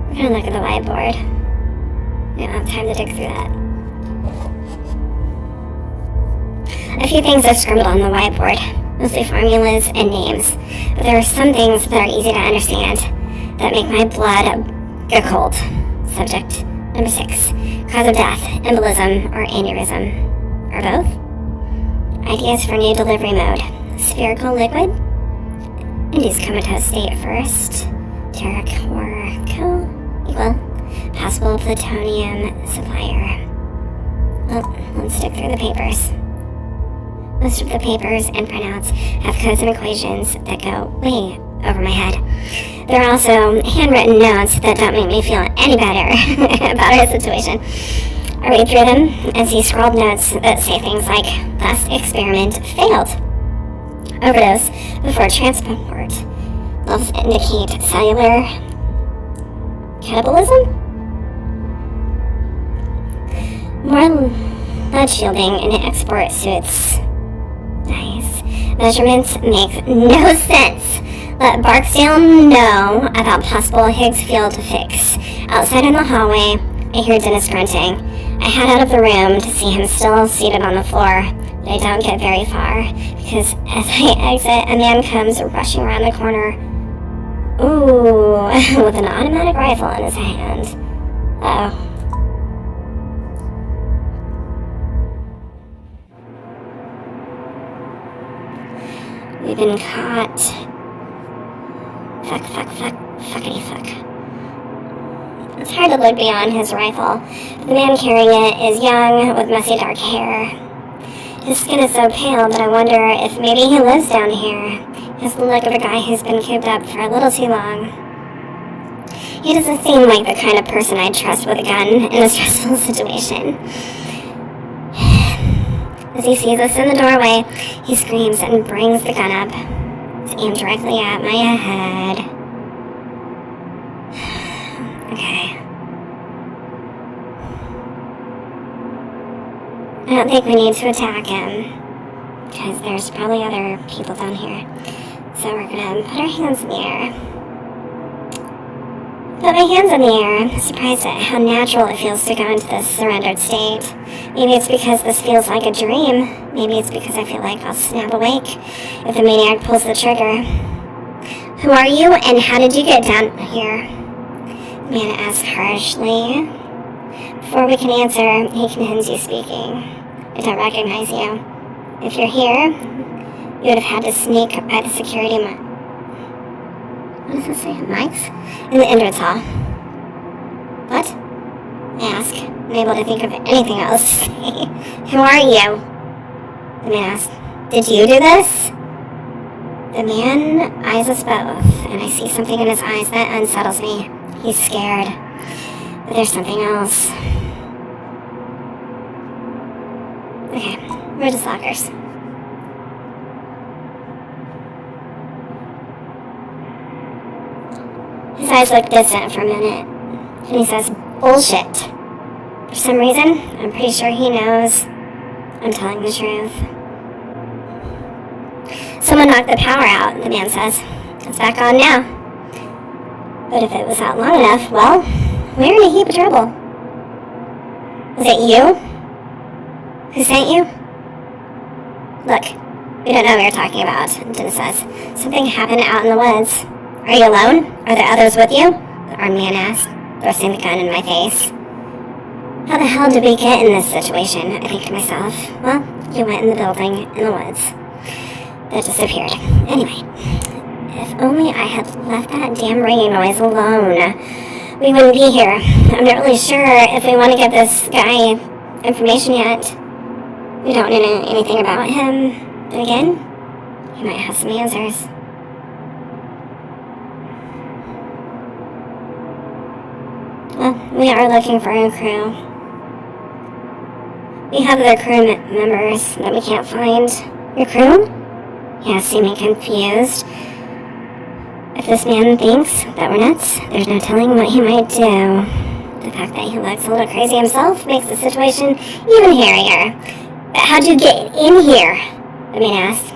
we're gonna look at the whiteboard. We don't have time to dig through that. A few things are scribbled on the whiteboard, mostly formulas and names, but there are some things that are easy to understand that make my blood go cold. Subject, Number 6. Cause of death, embolism, or aneurysm. Or both? Ideas for new delivery mode. Spherical liquid? Induced comatose state first. Terracorco equal. Possible plutonium supplier. Well, let's stick through the papers. Most of the papers and printouts have codes and equations that go way over my head. There are also handwritten notes that don't make me feel any better about our situation. I read through them and see scrawled notes that say things like, last experiment failed. Overdose before transport. Levels indicate cellular catabolism? More lead shielding in export suits. Nice. Measurements make no sense. Let Barksdale know about possible Higgs field fix. Outside in the hallway, I hear Dennis grunting. I head out of the room to see him still seated on the floor, but I don't get very far, because as I exit, a man comes rushing around the corner. Ooh, with an automatic rifle in his hand. Uh-oh. We've been caught. Fuckity fuck. It's hard to look beyond his rifle. The man carrying it is young, with messy dark hair. His skin is so pale that I wonder if maybe he lives down here. He has the look of a guy who's been cooped up for a little too long. He doesn't seem like the kind of person I'd trust with a gun in a stressful situation. As he sees us in the doorway, he screams and brings the gun up. It's aimed directly at my head. Okay. I don't think we need to attack him, because there's probably other people down here. So we're gonna put our hands in the air. Put my hands in the air, surprised at how natural it feels to go into this surrendered state. Maybe it's because this feels like a dream. Maybe it's because I feel like I'll snap awake if the maniac pulls the trigger. Who are you, and how did you get down here? The man asks harshly. Before we can answer, he continues speaking. I don't recognize you. If you're here, you would have had to sneak by the security what does it say? Mics? In the entrance hall. What? I ask, unable to think of anything else to say. Who are you? The man asks, did you do this? The man eyes us both, and I see something in his eyes that unsettles me. He's scared. But there's something else. Okay, we're just lockers. His eyes look distant for a minute, and he says, bullshit. For some reason, I'm pretty sure he knows I'm telling the truth. Someone knocked the power out, the man says. It's back on now. But if it was out long enough, well, we're in a heap of trouble. Was it you? Who sent you? Look, we don't know what you're talking about, Dennis says. Something happened out in the woods. Are you alone? Are there others with you? The armed man asked, thrusting the gun in my face. How the hell did we get in this situation? I think to myself. Well, you went in the building in the woods. That disappeared. Anyway, if only I had left that damn ringing noise alone, we wouldn't be here. I'm not really sure if we want to get this guy information yet. We don't know anything about him. But again, he might have some answers. Well, we are looking for a crew. We have other crew members that we can't find. Your crew? He asks, seeming confused. If this man thinks that we're nuts, there's no telling what he might do. The fact that he looks a little crazy himself makes the situation even hairier. But how'd you get in here? The man asked.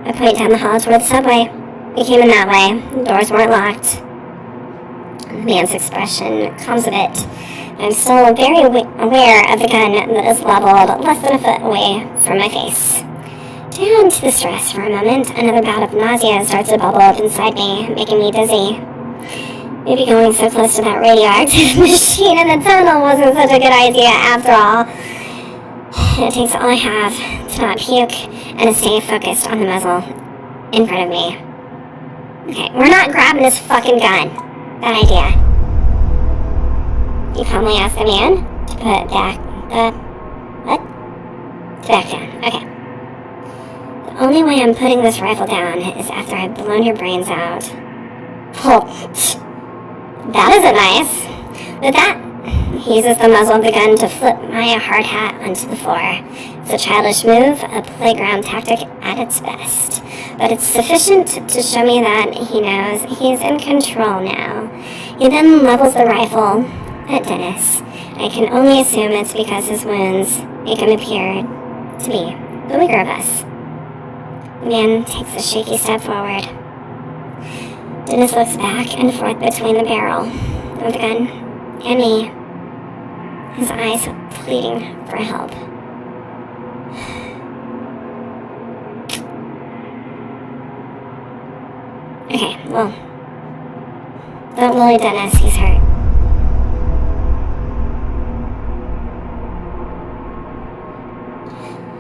I point down the hall toward the subway. We came in that way. The doors weren't locked. The man's expression calms a bit. I'm still very aware of the gun that is leveled less than a foot away from my face. Down to the stress for a moment, another bout of nausea starts to bubble up inside me, making me dizzy. Maybe going so close to that radioactive machine in the tunnel wasn't such a good idea after all. It takes all I have to not puke and to stay focused on the muzzle in front of me. Okay, we're not grabbing this fucking gun. Bad idea. You calmly ask the man to put back the... what? To back down. Okay. The only way I'm putting this rifle down is after I've blown your brains out. Oh, that isn't nice. With that, he uses the muzzle of the gun to flip my hard hat onto the floor. It's a childish move, a playground tactic at its best. But it's sufficient to show me that he knows he's in control now. He then levels the rifle at Dennis. I can only assume it's because his wounds make him appear to be the weaker of us. The man takes a shaky step forward. Dennis looks back and forth between the barrel of the gun and me, his eyes pleading for help. Okay, well, don't worry, Dennis, he's hurt.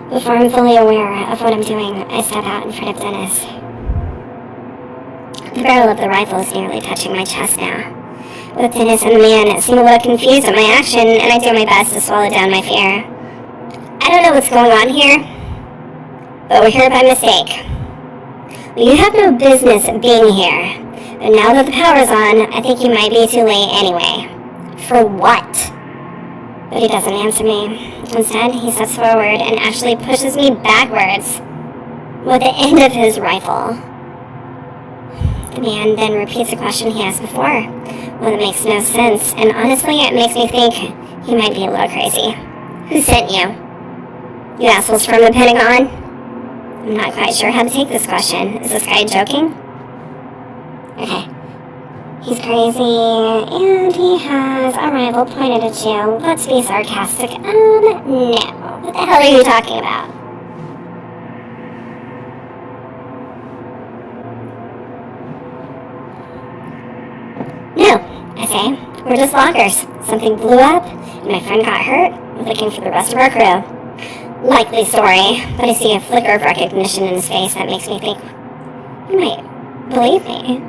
Before I'm fully aware of what I'm doing, I step out in front of Dennis. The barrel of the rifle is nearly touching my chest now. Both Dennis and the man seem a little confused at my action, and I do my best to swallow down my fear. I don't know what's going on here, but we're here by mistake. You have no business being here, but now that the power's on, I think you might be too late anyway. For what? But he doesn't answer me. Instead, he steps forward and actually pushes me backwards with the end of his rifle. The man then repeats a question he asked before, one that makes no sense, and honestly, it makes me think he might be a little crazy. Who sent you? You assholes from the Pentagon? I'm not quite sure how to take this question. Is this guy joking? Okay. He's crazy, and he has a rifle pointed at you. Let's be sarcastic. No. What the hell are you talking about? No, I say. We're just loggers. Something blew up, and my friend got hurt. We're looking for the rest of our crew. Likely story, but I see a flicker of recognition in his face that makes me think he might believe me.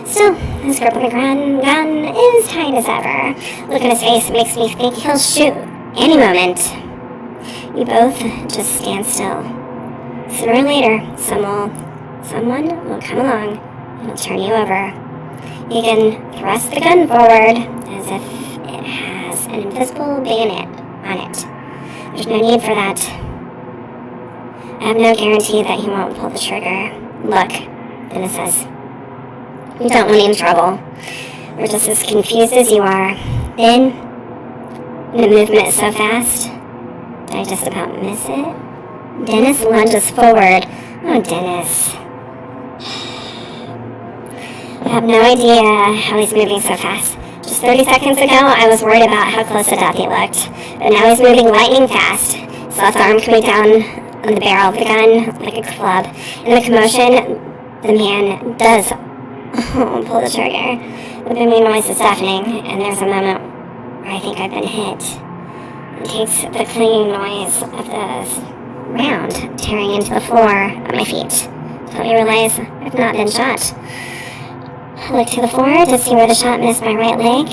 Still, his grip on the gun is tight as ever. Look at his face makes me think he'll shoot any moment. We both just stand still. Sooner or later, someone will come along and will turn you over. You can thrust the gun forward as if it has an invisible bayonet on it. There's no need for that. I have no guarantee that he won't pull the trigger. Look, Dennis says. We don't want any trouble. We're just as confused as you are. Then, the movement is so fast, did I just about miss it? Dennis lunges forward. Oh, Dennis. I have no idea how he's moving so fast. Just 30 seconds ago, I was worried about how close to death he looked. But now he's moving lightning fast. His left arm coming down on the barrel of the gun like a club. In the commotion, the man does pull the trigger. The booming noise is deafening, and there's a moment where I think I've been hit. It takes the clanging noise of the round tearing into the floor at my feet to help me realize I've not been shot. I look to the floor to see where the shot missed my right leg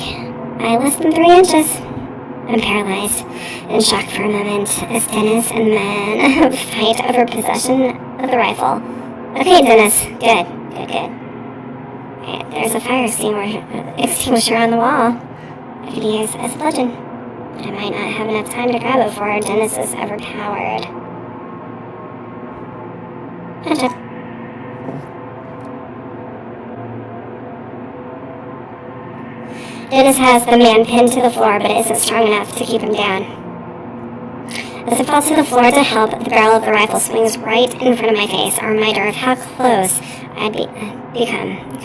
by less than 3 inches. I'm paralyzed, in shock for a moment, as Dennis and the man fight over possession of the rifle. Okay, Dennis. Good. Right, there's a fire extinguisher on the wall. I could use as a bludgeon. But I might not have enough time to grab it before Dennis is overpowered. Gotcha. Dennis has the man pinned to the floor, but isn't strong enough to keep him down. As I fall to the floor to help, the barrel of the rifle swings right in front of my face, a reminder of how close I'd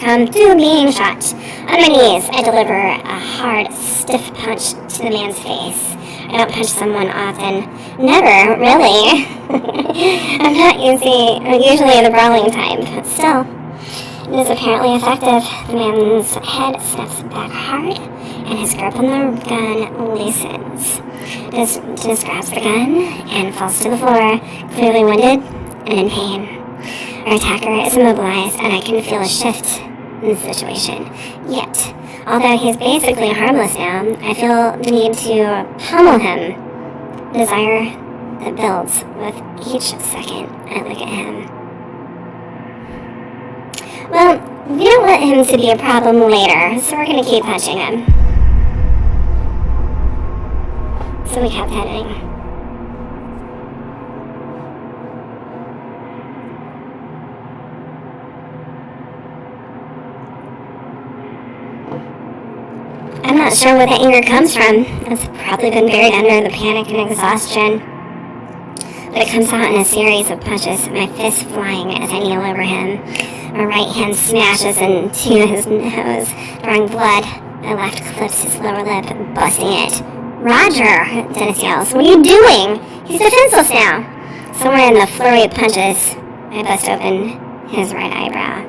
come to being shot. On my knees, I deliver a hard, stiff punch to the man's face. I don't punch someone often. Never, really. I'm not usually the brawling type, but still. It is apparently effective. The man's head snaps back hard, and his grip on the gun loosens. Dennis grabs the gun and falls to the floor, clearly winded and in pain. Our attacker is immobilized, and I can feel a shift in the situation. Yet, although he's basically harmless now, I feel the need to pummel him. Desire that builds with each second I look at him. Well, we don't want him to be a problem later, so we're gonna keep punching him. So we kept heading. I'm not sure where the anger comes from. It's probably been buried under the panic and exhaustion. But it comes out in a series of punches, my fist flying as I kneel over him. My right hand smashes into his nose, drawing blood. My left clips his lower lip, busting it. Roger, Dennis yells. What are you doing? He's defenseless now. Somewhere in the flurry of punches, I bust open his right eyebrow.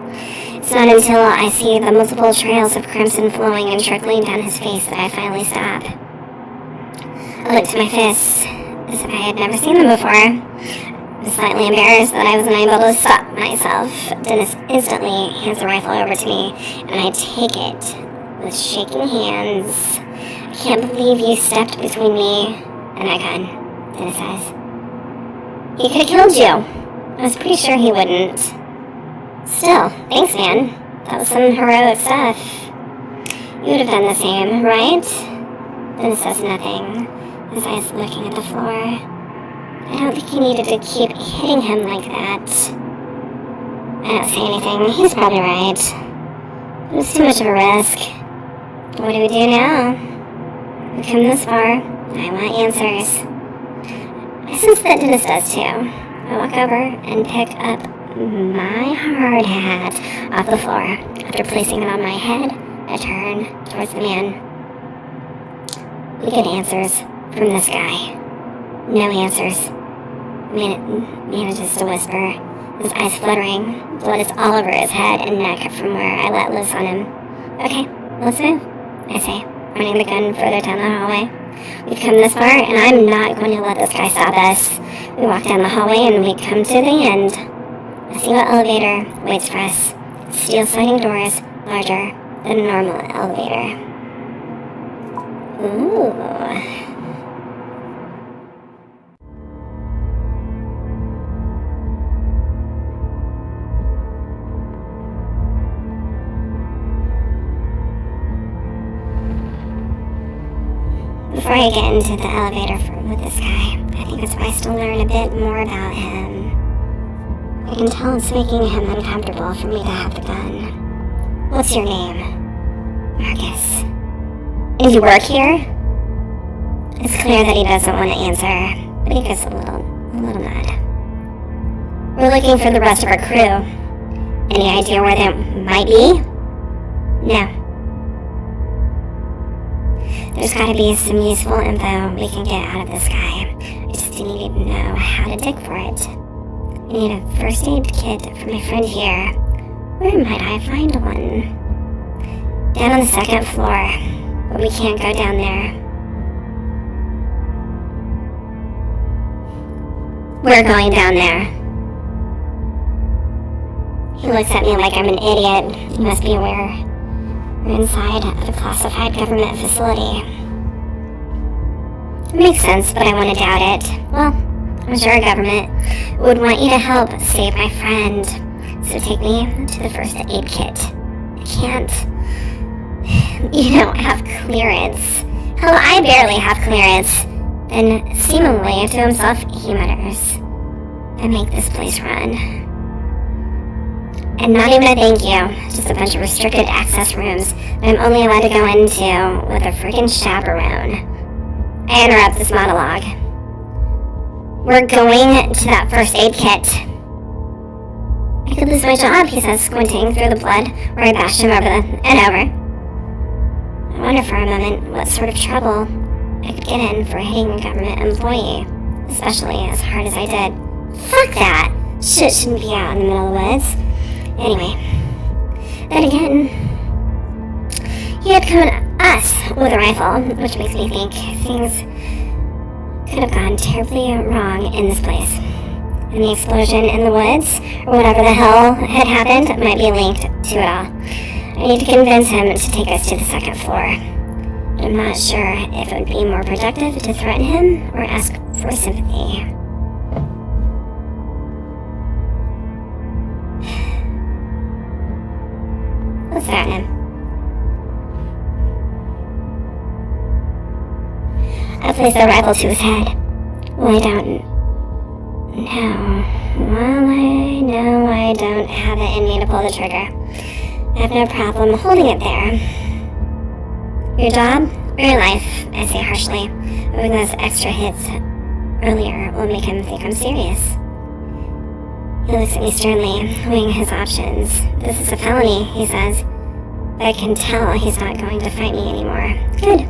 It's not until I see the multiple trails of crimson flowing and trickling down his face that I finally stop. I looked to my fists as if I had never seen them before. I was slightly embarrassed that I was unable to stop myself. Dennis instantly hands the rifle over to me, and I take it with shaking hands. I can't believe you stepped between me and my gun, Dennis says. He could have killed you. I was pretty sure he wouldn't. Still, thanks, man. That was some heroic stuff. You would have done the same, right? Dennis says nothing, his eyes looking at the floor. I don't think he needed to keep hitting him like that. I don't say anything. He's probably right. It was too much of a risk. What do we do now? We've come this far. I want answers. I sense that Dennis does too. I walk over and pick up my hard hat off the floor. After placing it on my head, I turn towards the man. We get answers from this guy. No answers. Manages to whisper, his eyes fluttering. Blood is all over his head and neck from where I let loose on him. Okay, let's move, I say, pointing the gun further down the hallway. We've come this far, and I'm not going to let this guy stop us. We walk down the hallway, and we come to the end. A single elevator waits for us. Steel sliding doors, larger than a normal elevator. Ooh. Before I get into the elevator with this guy, I think it's wise to learn a bit more about him. I can tell it's making him uncomfortable for me to have the gun. What's your name? Marcus. And you work here? It's clear that he doesn't want to answer, but he gets a little nod. We're looking for the rest of our crew. Any idea where they might be? No. There's gotta be some useful info we can get out of this guy. I just need to know how to dig for it. I need a first aid kit for my friend here. Where might I find one? Down on the second floor, but we can't go down there. We're going down there. He looks at me like I'm an idiot. He must be aware. We're inside of a classified government facility. It makes sense, but I want to doubt it. Well, I'm sure a government would want you to help save my friend. So take me to the first aid kit. I can't. You don't have clearance. Hell, I barely have clearance. Then, seemingly to himself, he mutters, I make this place run. And not even a thank you, just a bunch of restricted access rooms that I'm only allowed to go into with a freaking chaperone. I interrupt this monologue. We're going to that first aid kit. I could lose my job, he says, squinting through the blood where I bashed him over and over. I wonder for a moment what sort of trouble I could get in for hitting a government employee, especially as hard as I did. Fuck that! Shit shouldn't be out in the middle of the woods. Anyway, Then again, he had come at us with a rifle, which makes me think things could have gone terribly wrong in this place. And the explosion in the woods, or whatever the hell had happened, might be linked to it all. I need to convince him to take us to the second floor. But I'm not sure if it would be more productive to threaten him or ask for sympathy. Let's threaten him. I placed the rifle to his head. Well, I don't know. Well, I know I don't have it in me to pull the trigger. I have no problem holding it there. Your job or your life, I say harshly. Moving those extra hits earlier will make him think I'm serious. He looks at me sternly, weighing his options. This is a felony, he says. But I can tell he's not going to fight me anymore. Good.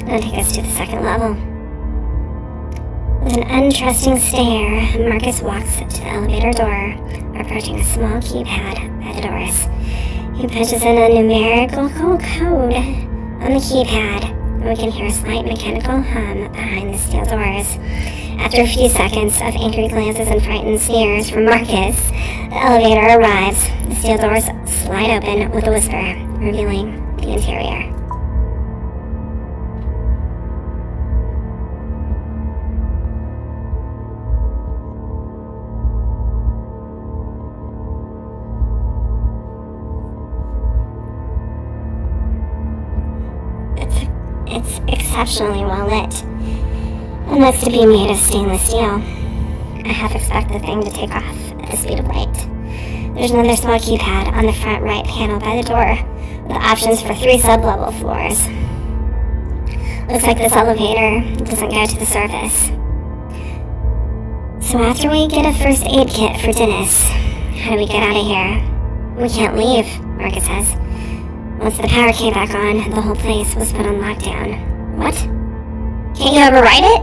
That'll take us to the second level. With an untrusting stare, Marcus walks to the elevator door, approaching a small keypad by the doors. He punches in a numerical code on the keypad, and we can hear a slight mechanical hum behind the steel doors. After a few seconds of angry glances and frightened sneers from Marcus, the elevator arrives. The steel doors slide open with a whisper, revealing the interior. It's exceptionally well lit, and looks to be made of stainless steel. I half expect the thing to take off at the speed of light. There's another small keypad on the front right panel by the door, with options for 3 sub-level floors. Looks like this elevator doesn't go to the surface. So after we get a first aid kit for Dennis, how do we get out of here? We can't leave, Marcus says. Once the power came back on, the whole place was put on lockdown. What? Can't you override it?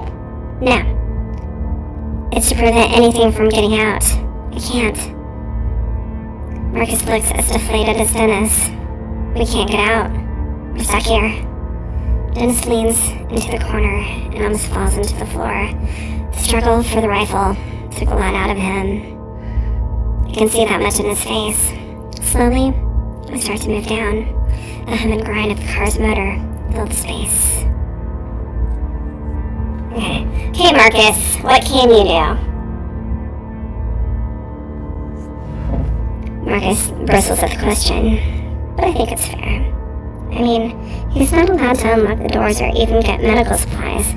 No. It's to prevent anything from getting out. I can't. Marcus looks as deflated as Dennis. We can't get out. We're stuck here. Dennis leans into the corner and almost falls into the floor. The struggle for the rifle took a lot out of him. I can see that much in his face. Slowly, we start to move down. The hum and grind of the car's motor filled the space. Okay, Marcus, what can you do? Marcus bristles at the question, but I think it's fair. I mean, he's not allowed to unlock the doors or even get medical supplies.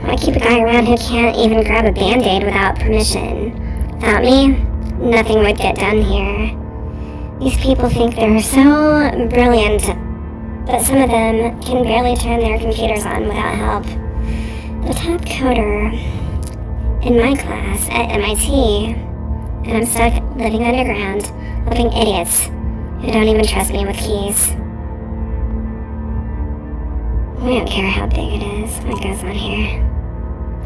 Why keep a guy around who can't even grab a Band-Aid without permission? Without me, nothing would get done here. These people think they're so brilliant, but some of them can barely turn their computers on without help. The top coder in my class at MIT, and I'm stuck living underground, helping idiots who don't even trust me with keys. We don't care how big it is, what goes on here.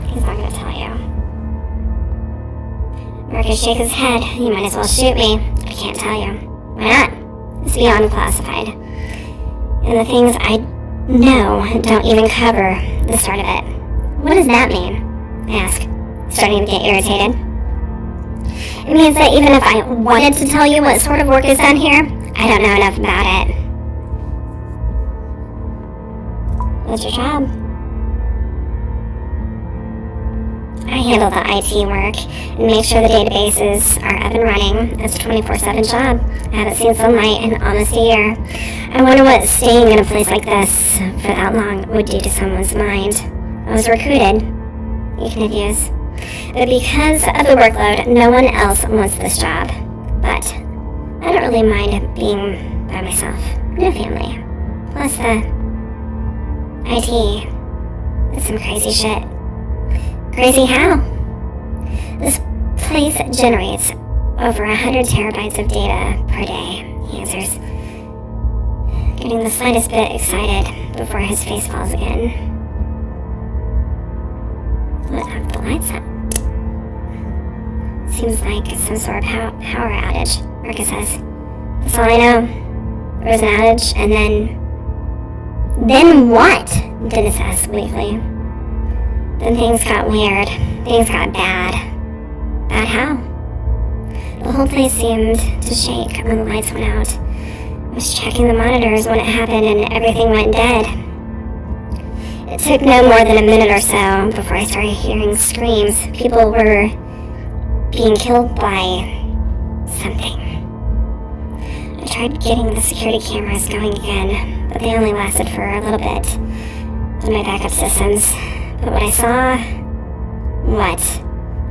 He's not gonna tell you. Marcus shakes his head. You might as well shoot me. I can't tell you. Why not? It's beyond classified. And the things I know don't even cover the start of it. What does that mean? I ask, starting to get irritated. It means that even if I wanted to tell you what sort of work is done here, I don't know enough about it. What's your job? I handle the IT work and make sure the databases are up and running. It's a 24/7 job. I haven't seen sunlight in almost a year. I wonder what staying in a place like this for that long would do to someone's mind. I was recruited, he continues, but because of the workload, no one else wants this job. But I don't really mind being by myself. No family. Plus the IT. It's some crazy shit. Crazy how? This place generates over 100 terabytes of data per day, he answers, getting the slightest bit excited before his face falls again. What knocked the lights out? Seems like some sort of power outage, Marcus says. That's all I know. There was an outage, and then what? Dennis asked weakly. Then things got weird. Things got bad. Bad how? The whole place seemed to shake when the lights went out. I was checking the monitors when it happened, and everything went dead. It took no more than a minute or so before I started hearing screams. People were being killed by something. I tried getting the security cameras going again, but they only lasted for a little bit on my backup systems. But what I saw... What?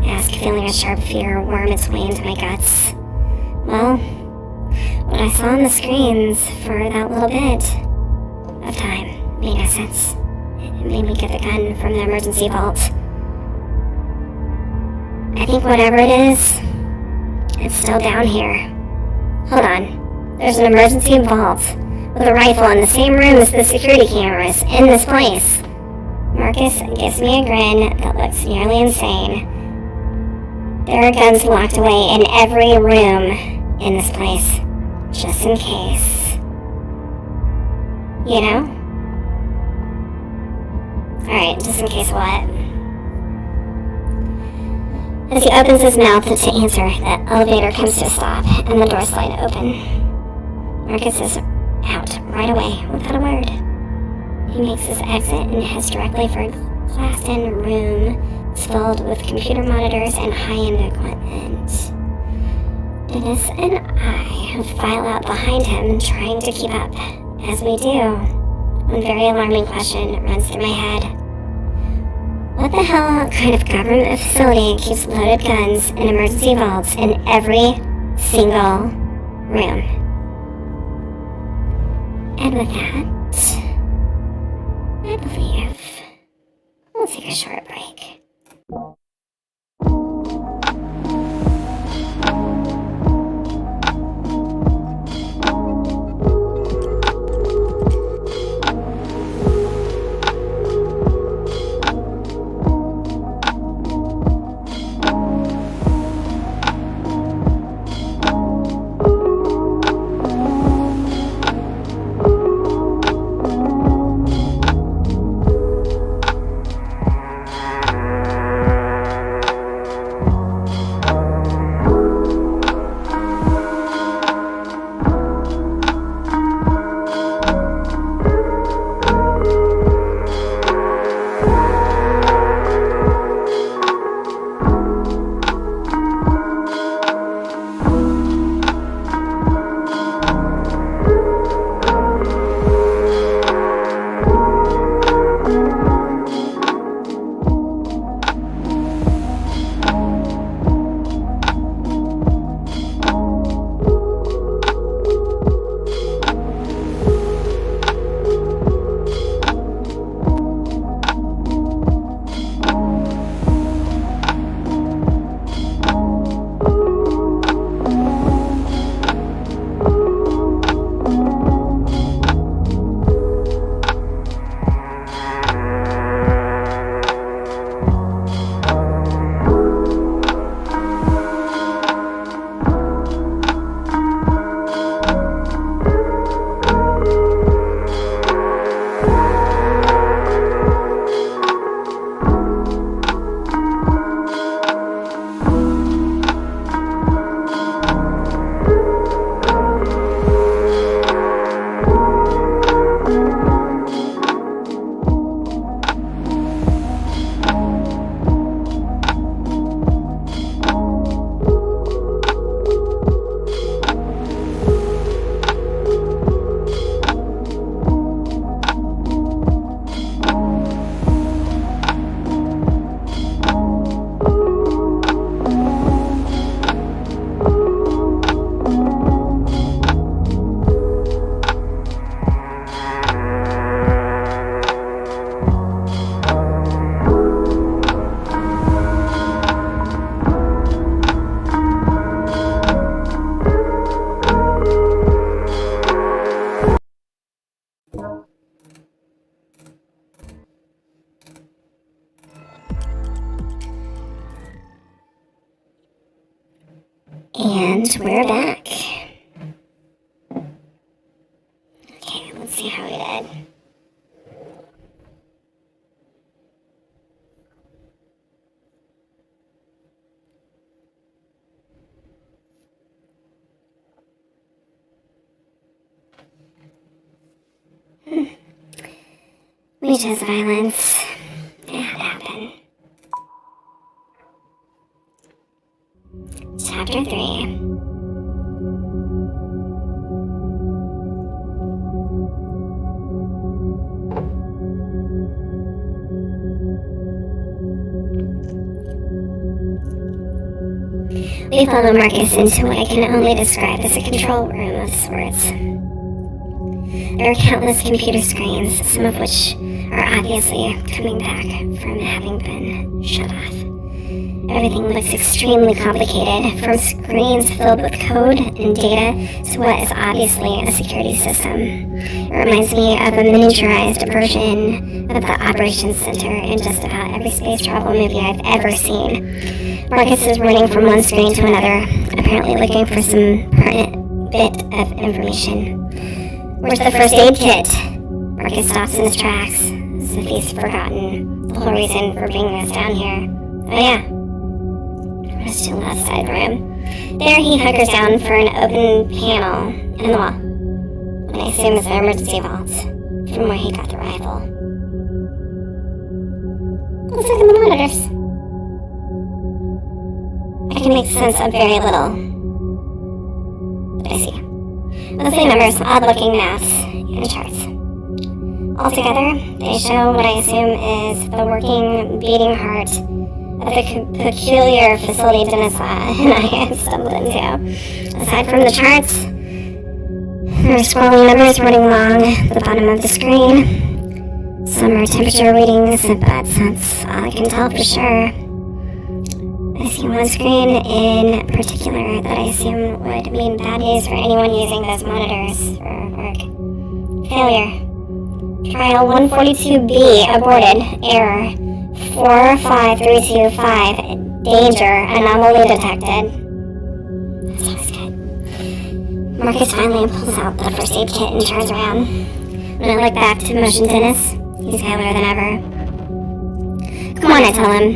I asked, feeling a sharp fear worm its way into my guts. Well, what I saw on the screens for that little bit of time made no sense. It made me get the gun from the emergency vault. I think whatever it is, it's still down here. Hold on. There's an emergency vault with a rifle in the same room as the security cameras in this place. Marcus gives me a grin that looks nearly insane. There are guns locked away in every room in this place, just in case. You know? Alright, just in case what? As he opens his mouth to answer, the elevator comes to a stop, and the doors slide open. Marcus is out right away, without a word. He makes his exit and heads directly for a glassed-in room filled with computer monitors and high-end equipment. Dennis and I file out behind him, trying to keep up. As we do, one very alarming question runs through my head. What the hell kind of government facility keeps loaded guns and emergency vaults in every single room? And with that, I believe we'll take a short break. And we're back. We chose violence. It had to happen. Chapter 3. We follow Marcus into what I can only describe as a control room of sorts. There are countless computer screens, some of which are obviously coming back from having been shut off. Everything looks extremely complicated, from screens filled with code and data to what is obviously a security system. It reminds me of a miniaturized version of the Operations Center in just about every space travel movie I've ever seen. Marcus is running from one screen to another, apparently looking for some pertinent bit of information. Where's the first aid kit? Marcus stops in his tracks, as if he's forgotten the whole reason for bringing us down here. Oh yeah. Just to the left side of the room. There he hunkers down for an open panel in the wall. And I assume it's an emergency vault from where he got the rifle. Let's look at the monitors. I can make sense of very little. But I see. Mostly numbers, odd-looking maps, and charts. Altogether, they show what I assume is the working, beating heart of the peculiar facility Dennis and I stumbled into. Aside from the charts, there are scrolling numbers running along the bottom of the screen. Some are temperature readings, but that's all I can tell for sure. I see one screen in particular that I assume would mean bad news for anyone using those monitors for work. Failure. Trial 142B aborted. Error 45325. Danger. Anomaly detected. That's always good. Marcus finally pulls out the first aid kit and turns around. When I look back to motion Dennis, he's paler than ever. Come on, I tell him.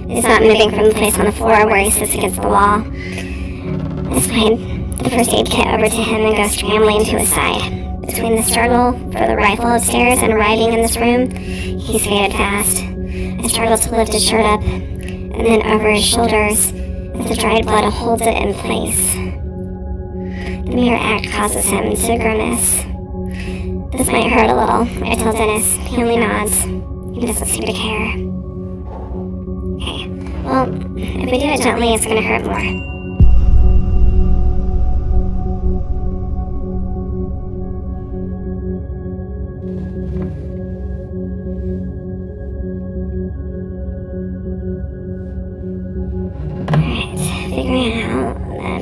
He's not moving from the place on the floor where he sits against the wall. I slide the first aid kit over to him and go scrambling to his side. Between the struggle for the rifle upstairs and arriving in this room, he's faded fast. I struggle to lift his shirt up, and then over his shoulders, as the dried blood holds it in place. The mere act causes him to grimace. This might hurt a little, I tell Dennis. He only nods. He doesn't seem to care. Okay, well, if we do it gently, it's gonna hurt more.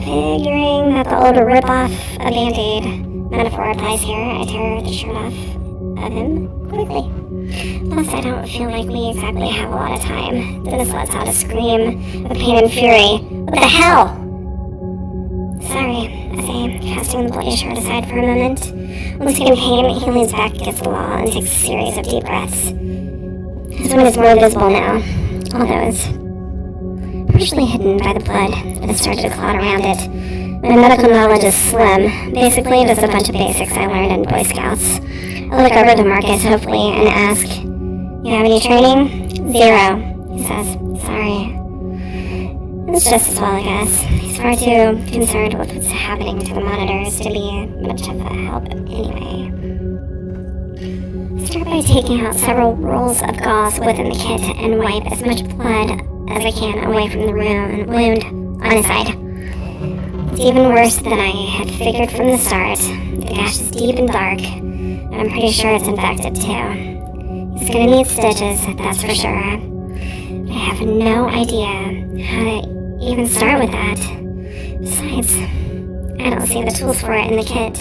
Figuring that the old rip-off a Band-Aid metaphor applies here, I tear the shirt off of him quickly. Plus, I don't feel like we exactly have a lot of time. Dennis lets out a scream of pain and fury. What the hell? Sorry, I say, casting the bloody shirt aside for a moment. Once in pain, he leans back against the wall and takes a series of deep breaths. His wound is more visible now, although it's partially hidden by the blood that has started to clot around it. My medical knowledge is slim, basically just a bunch of basics I learned in Boy Scouts. I look over to Marcus, hopefully, and ask, "You have any training?" "Zero," he says. "Sorry." It's just as well, I guess. He's far too concerned with what's happening to the monitors to be much of a help anyway. I start by taking out several rolls of gauze within the kit and wipe as much blood as I can away from the wound on his side. It's even worse than I had figured from the start. The gash is deep and dark, and I'm pretty sure it's infected too. He's gonna need stitches, that's for sure. I have no idea how to even start with that. Besides, I don't see the tools for it in the kit.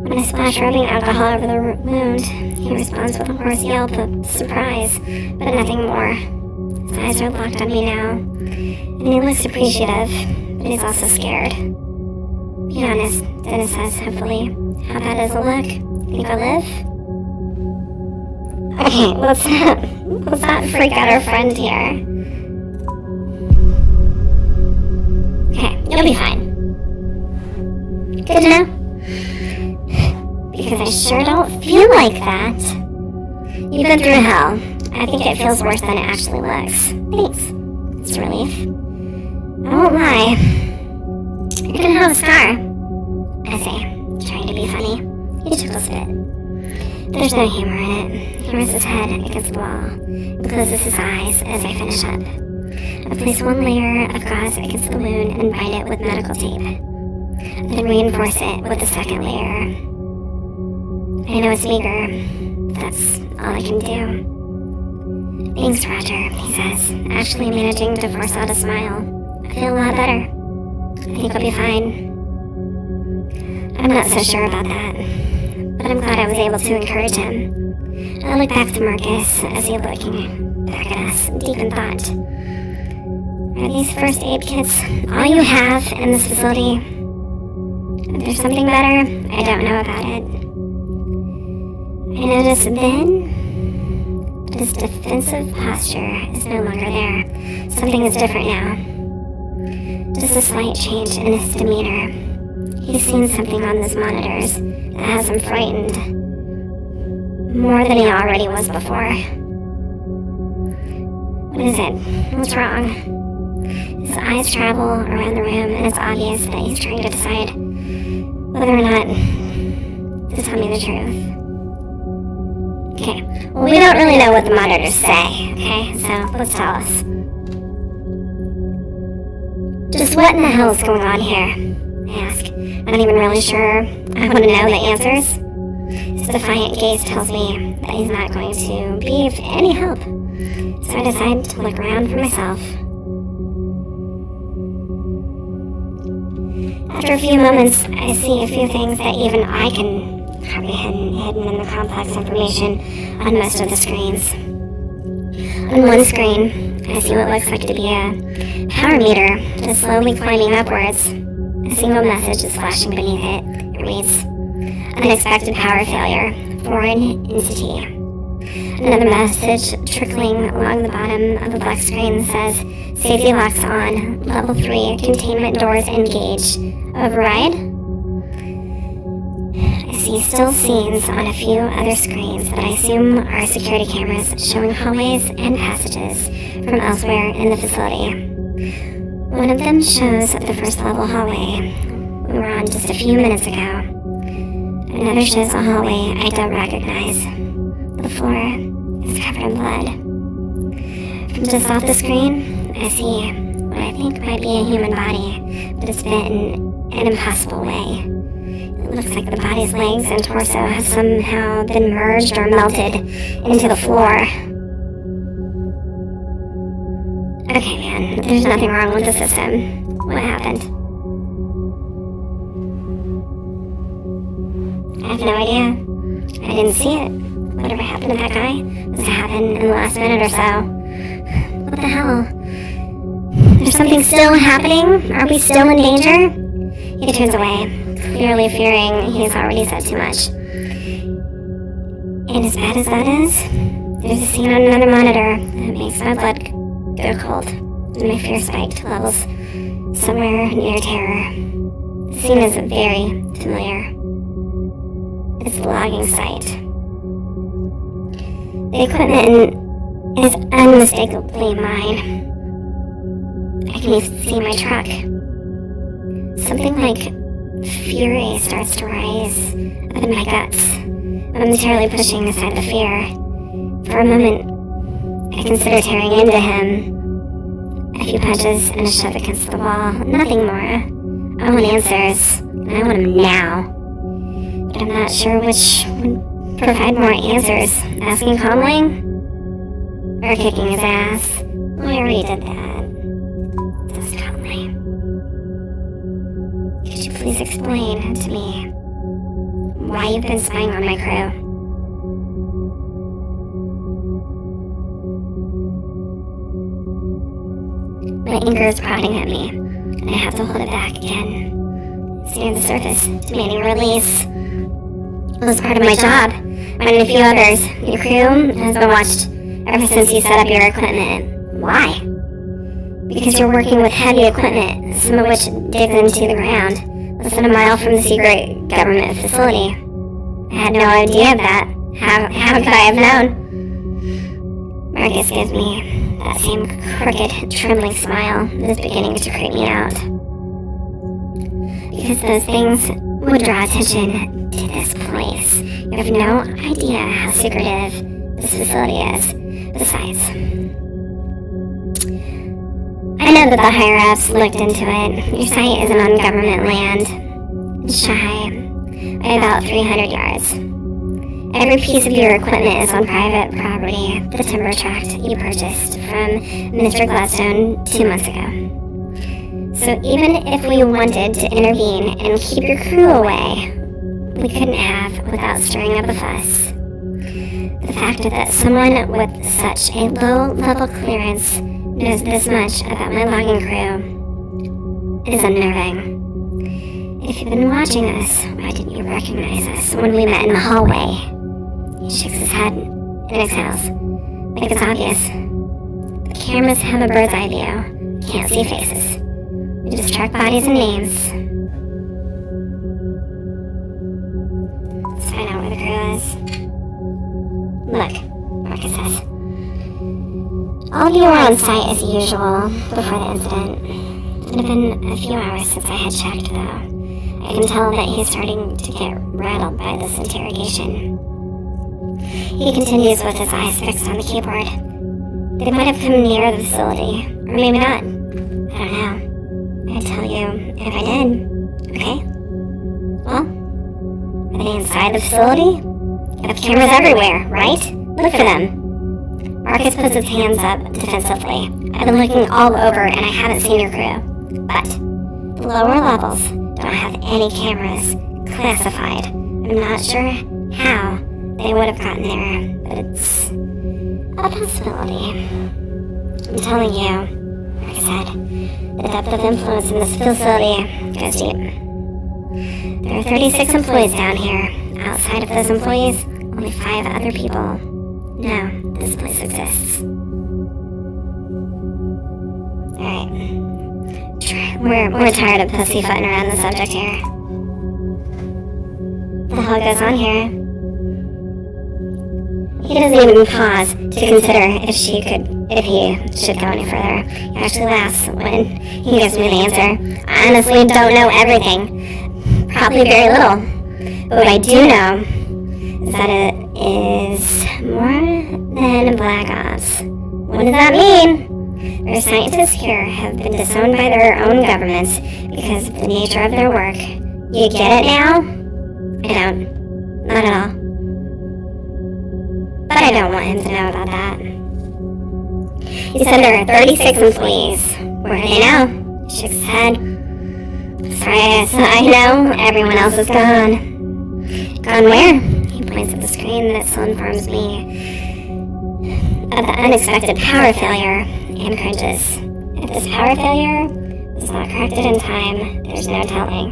When I splash rubbing alcohol over the wound, he responds with a hoarse yelp of surprise, but nothing more. His eyes are locked on me now, and he looks appreciative, but he's also scared. Be honest, Dennis says, hopefully. How bad does it look? Think I'll live? Okay, let's not freak out our friend here. Okay, you'll be fine. Good to know. Because I sure don't feel like that. You've been through hell. I think it feels worse than it actually looks. Thanks. It's a relief. I won't lie. You're gonna have a scar. I say, trying to be funny. He chuckles a bit. There's no humor in it. He rests his head against the wall and closes his eyes as I finish up. I place one layer of gauze against the wound and bind it with medical tape. I then reinforce it with a second layer. I know it's meager, but that's all I can do. Thanks, Roger, he says, actually managing to force out a smile. I feel a lot better. I think I'll be fine. I'm not so sure about that, but I'm glad I was able to encourage him. I look back to Marcus as he's looking back at us, deep in thought. Are these first aid kits all you have in this facility? If there's something better, I don't know about it. I notice then, his defensive posture is no longer there. Something is different now. Just a slight change in his demeanor. He's seen something on those monitors that has him frightened more than he already was before. What is it? What's wrong? His eyes travel around the room, and it's obvious that he's trying to decide whether or not to tell me the truth. Okay, well, we don't really know what the monitors say, okay? So, let's tell us. Just what in the hell is going on here? I ask. Not even really sure. I want to know the answers. His defiant gaze tells me that he's not going to be of any help. So I decide to look around for myself. After a few moments, I see a few things that even I can comprehend hidden in the complex information on most of the screens. On one screen, I see what looks like to be a power meter that is slowly climbing upwards. A single message is flashing beneath it. It reads, "Unexpected power failure. Foreign entity." Another message trickling along the bottom of the black screen says, "Safety locks on. Level 3. Containment doors engaged. Override?" I see still scenes on a few other screens that I assume are security cameras showing hallways and passages from elsewhere in the facility. One of them shows the first level hallway we were on just a few minutes ago. Another shows a hallway I don't recognize. The floor is covered in blood. From just off the screen, I see what I think might be a human body, but it's bent in an impossible way. It looks like the body's legs and torso have somehow been merged or melted into the floor. Okay, man, there's nothing wrong with the system. What happened? I have no idea. I didn't see it. Whatever happened to that guy must have happened in the last minute or so. What the hell? There's something still happening? Are we still in danger? He turns away, clearly fearing he's already said too much. And as bad as that is, there's a scene on another monitor that makes my blood go cold, and my fear spiked to levels somewhere near terror. The scene is very familiar. It's the logging site. The equipment is unmistakably mine. I can even see my truck. Something like fury starts to rise up in my guts, momentarily pushing aside the fear. For a moment, I consider tearing into him. A few punches and a shove against the wall. Nothing more. I want answers, and I want them now. But I'm not sure which would provide more answers. Asking calmly? Or kicking his ass? We already did that. Just calmly. Could you please explain to me why you've been spying on my crew? My anger is prodding at me, and I have to hold it back again. It's near the surface, demanding release. It was part of my job. Mine and a few others. Your crew has been watched ever since you set up your equipment. Why? Because you're working with heavy equipment, some of which digs into the ground, less than a mile from the secret government facility. I had no idea of that. How could I have known? Marcus gives me that same crooked, trembling smile that is beginning to creep me out. Because those things would draw attention to this place. You have no idea how secretive this facility is. Besides, I know that the higher-ups looked into it. Your site isn't on government land. Shy by about 300 yards. Every piece of your equipment is on private property. The timber tract you purchased from Mr. Gladstone 2 months ago. So even if we wanted to intervene and keep your crew away, we couldn't have without stirring up a fuss. The fact that someone with such a low-level clearance knows this much about my logging crew is unnerving. If you've been watching us, why didn't you recognize us when we met in the hallway? He shakes his head and exhales, like it's obvious. The cameras have a bird's eye view. Can't see faces. We just track bodies and names. Let's find out where the crew is. Look, Marcus says. All of you were on site as usual before the incident. It had been a few hours since I had checked, though. I can tell that he's starting to get rattled by this interrogation. He continues with his eyes fixed on the keyboard. They might have come near the facility, or maybe not. I don't know. I'd tell you if I did. Okay? Well, are they inside the facility? You have cameras everywhere, right? Look for them. Marcus puts his hands up defensively. I've been looking all over and I haven't seen your crew. But the lower levels don't have any cameras classified. I'm not sure how they would have gotten there, but it's a possibility. I'm telling you, like I said, the depth of influence in this facility goes deep. There are 36 employees down here. Outside of those employees, only 5 other people know this place exists. Alright. We're tired of pussyfooting around the subject here. What the hell goes on here? He doesn't even pause to consider if he should go any further. He actually laughs when he gives me the answer. I honestly don't know everything. Probably very little. But what I do know is that it is more than black ops. What does that mean? Their scientists here have been disowned by their own governments because of the nature of their work. You get it now? I don't. Not at all. But I don't want him to know about that. He said there are 36 employees. Where do they know? He shakes his head. Sorry, I know. Everyone else is gone. Gone where? He points at the screen that still informs me of the unexpected power failure and cringes. If this power failure was not corrected in time, there's no telling.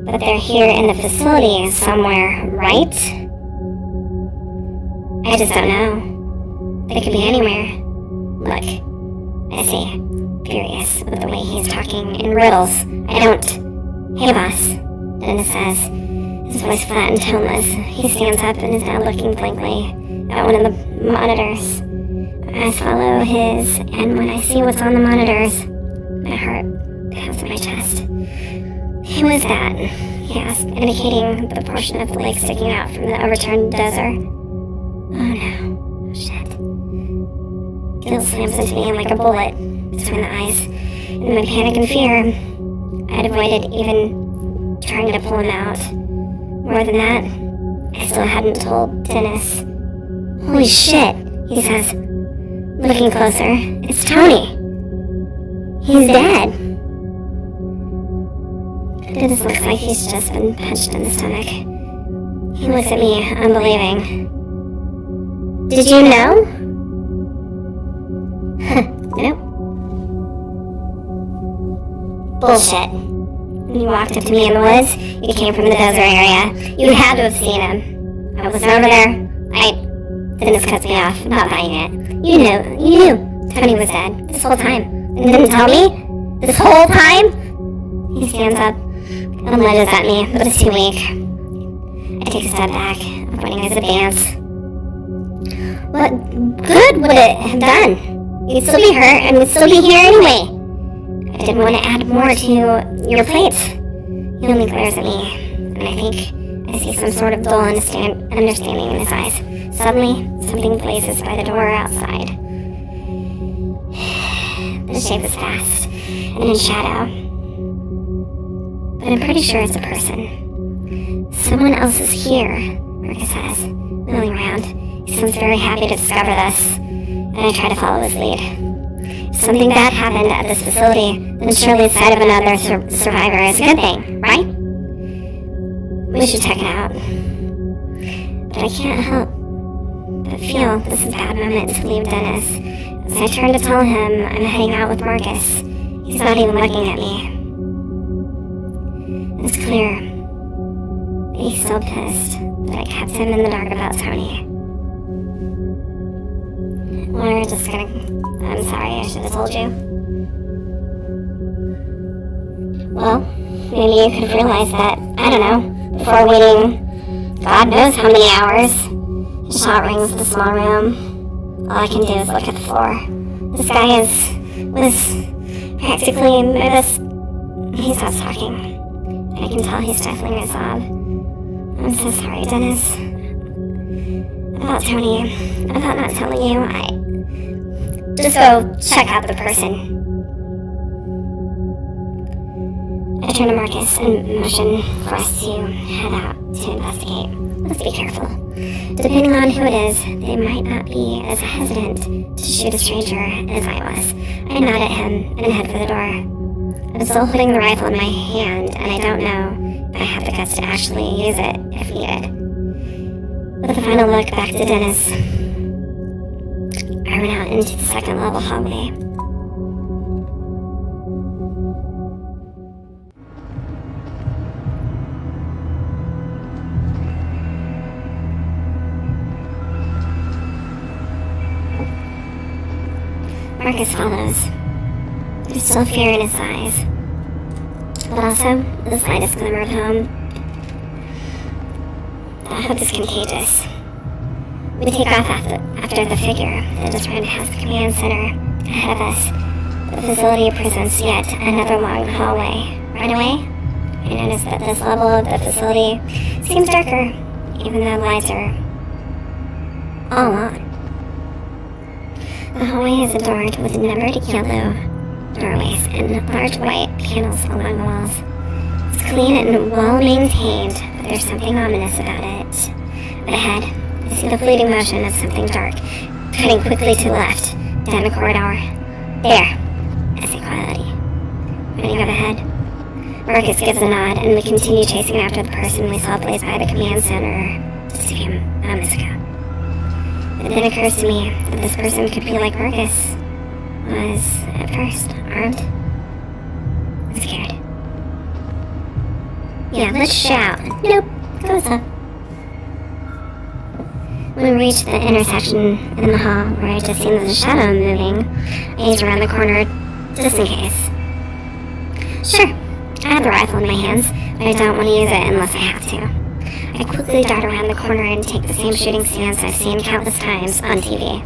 But they're here in the facility somewhere, right? I just don't know. They could be anywhere. Look, I see. Furious with the way he's talking in riddles. I don't. Hey, boss, Dennis says, his voice flat and toneless. He stands up and is now looking blankly at one of the monitors. My eyes follow his, and when I see what's on the monitors, my heart pounds in my chest. Who is that? He asked, indicating the portion of the lake sticking out from the overturned dozer. Oh no. Shit. Guilt slams into me like a bullet between the eyes. In my panic and fear, I'd avoided even trying to pull him out. More than that, I still hadn't told Dennis. Holy shit, he says, looking closer. It's Tony. He's dead. Dennis looks like he's just been punched in the stomach. He looks at me, unbelieving. Did you know? Nope. Bullshit. When you walked up to me in the woods, you came from the desert area. You had to have seen him. I wasn't over there. Dennis cuts me off, not buying it. You knew. Tony was dead this whole time. And didn't tell me? This whole time? He stands up and lunges at me, but it's too weak. I take a step back, avoiding his advance. What good would it have done? You'd still be hurt and we'd still be here anyway. I didn't want to add more to your plate. He only glares at me, and I think I see some sort of dull understanding in his eyes. Suddenly, something blazes by the door outside. The shape is fast and in shadow, but I'm pretty sure it's a person. Someone else is here, Marcus says, milling around. He seems very happy to discover this, and I try to follow his lead. If something bad happened at this facility, then surely the sight of another survivor is a good thing, right? We should check it out. But I can't help but feel this is a bad moment to leave Dennis. As I turn to tell him I'm heading out with Marcus, he's not even looking at me. It's clear that he's still pissed that I kept him in the dark about Tony. We're just gonna... I'm sorry, I should have told you. Well, maybe you could have realized that, I don't know, before waiting God knows how many hours. The shot rings the small room. All I can do is look at the floor. This guy was practically nervous. He stops talking. I can tell he's stifling a sob. I'm so sorry, Dennis. About Tony. About not telling you. Just go check out the person. I turn to Marcus and motion for us to head out to investigate. Let's be careful. Depending on who it is, they might not be as hesitant to shoot a stranger as I was. I nod at him and head for the door. I'm still holding the rifle in my hand, and I don't know if I have the guts to actually use it if needed. With a final look back to Dennis, I ran out into the second level hallway. Marcus follows. There's still fear in his eyes, but also the slightest glimmer of hope. That hope is contagious. We take off after the figure that is right past the command center ahead of us. The facility presents yet another long hallway. Right away, I notice that this level of the facility seems darker, even though the lights are all on. The hallway is adorned with numbered yellow doorways and large white panels along the walls. It's clean and well maintained, but there's something ominous about it. Ahead, I see the fleeting motion of something dark, cutting quickly to the left, down the corridor. There, I say quietly. Running up ahead, Marcus gives a nod, and we continue chasing after the person we saw blaze by the command center just a few moments ago. It then occurs to me that this person could be like Marcus was at first, armed and scared. Yeah, let's shout. Nope, goes up. When we reach the intersection in the hall where I just seen the shadow moving, I gaze around the corner just in case. Sure, I have the rifle in my hands, but I don't want to use it unless I have to. I quickly dart around the corner and take the same shooting stance I've seen countless times on TV.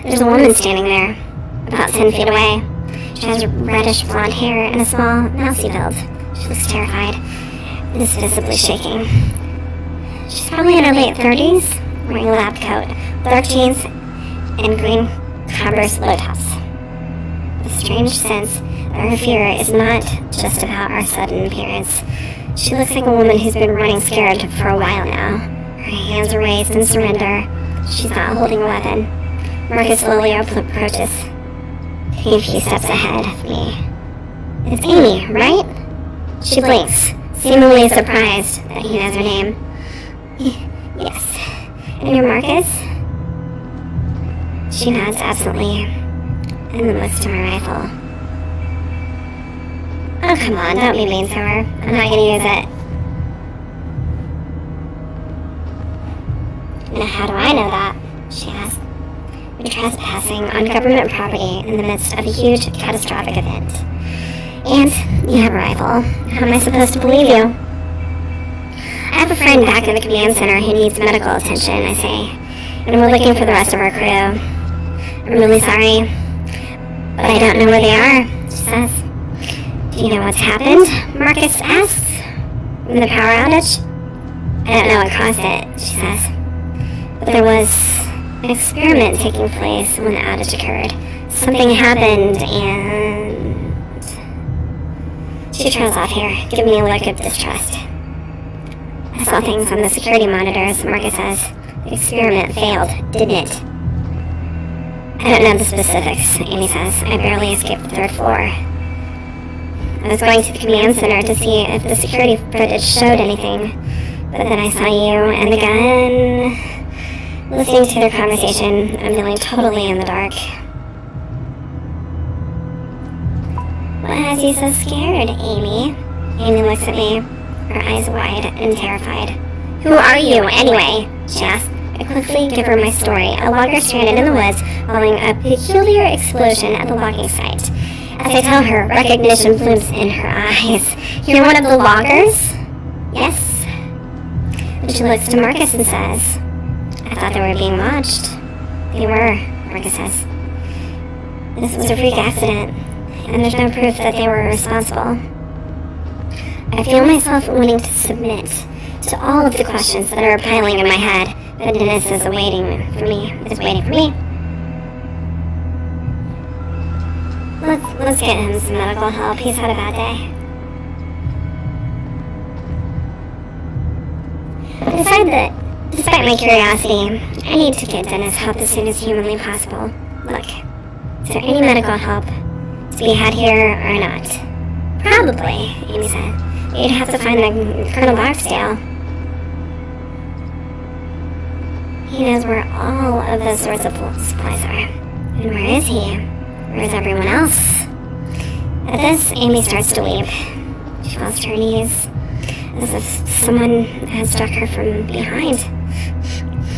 There's a woman standing there, about 10 feet away. She has reddish blonde hair and a small, mousy build. She looks terrified and is visibly shaking. She's probably in her late 30s, wearing a lab coat, dark jeans, and green Converse low tops. The strange sense that her fear is not just about our sudden appearance. She looks like a woman who's been running scared for a while now. Her hands are raised in surrender. She's not holding a weapon. Marcus slowly approaches, taking a few steps ahead of me. It's Amy, right? She blinks, seemingly surprised that he knows her name. Yes. And you're Marcus? She nods absently, and then looks to my rifle. Oh, come on, don't be mean to her. I'm not gonna use it. Now, how do I know that? She asked. We're trespassing on government property in the midst of a huge, catastrophic event. And you have a rifle. How am I supposed to believe you? I have a friend back at the command center who needs medical attention, I say. and we're looking for the rest of our crew. I'm really sorry, but I don't know where they are, she says. Do you know what's happened? Marcus asks. In the power outage? I don't know what caused it, she says. But there was an experiment taking place when the outage occurred. Something happened and... She trails off here, giving me a look of distrust. I saw things on the security monitors, Marcus says. The experiment failed, didn't it? I don't know the specifics, Amy says. I barely escaped the third floor. I was going to the command center to see if the security footage showed anything, but then I saw you and the gun. Listening to their conversation, I'm feeling totally in the dark. What has you so scared, Amy? Amy looks at me, her eyes wide and terrified. Who are you, anyway? She asks. I quickly give her my story. A logger stranded in the woods following a peculiar explosion at the logging site. As I tell her, recognition blooms in her eyes. You're one of the loggers? Yes. And she looks to Marcus and says, I thought they were being watched. They were, Marcus says. This was a freak accident, and there's no proof that they were responsible. I feel myself wanting to submit to all of the questions that are piling in my head, but Dennis is waiting for me. Let's get him some medical help. He's had a bad day. I decide that, despite my curiosity, I need to get Dennis help as soon as humanly possible. Look, is there any medical help to be had here or not? Probably, Amy said. You'd have to find the Colonel Barksdale. He knows where all of those sorts of supplies are. And where is he? Where is everyone else? At this, Amy starts to weep. She falls to her knees, as if someone had struck her from behind.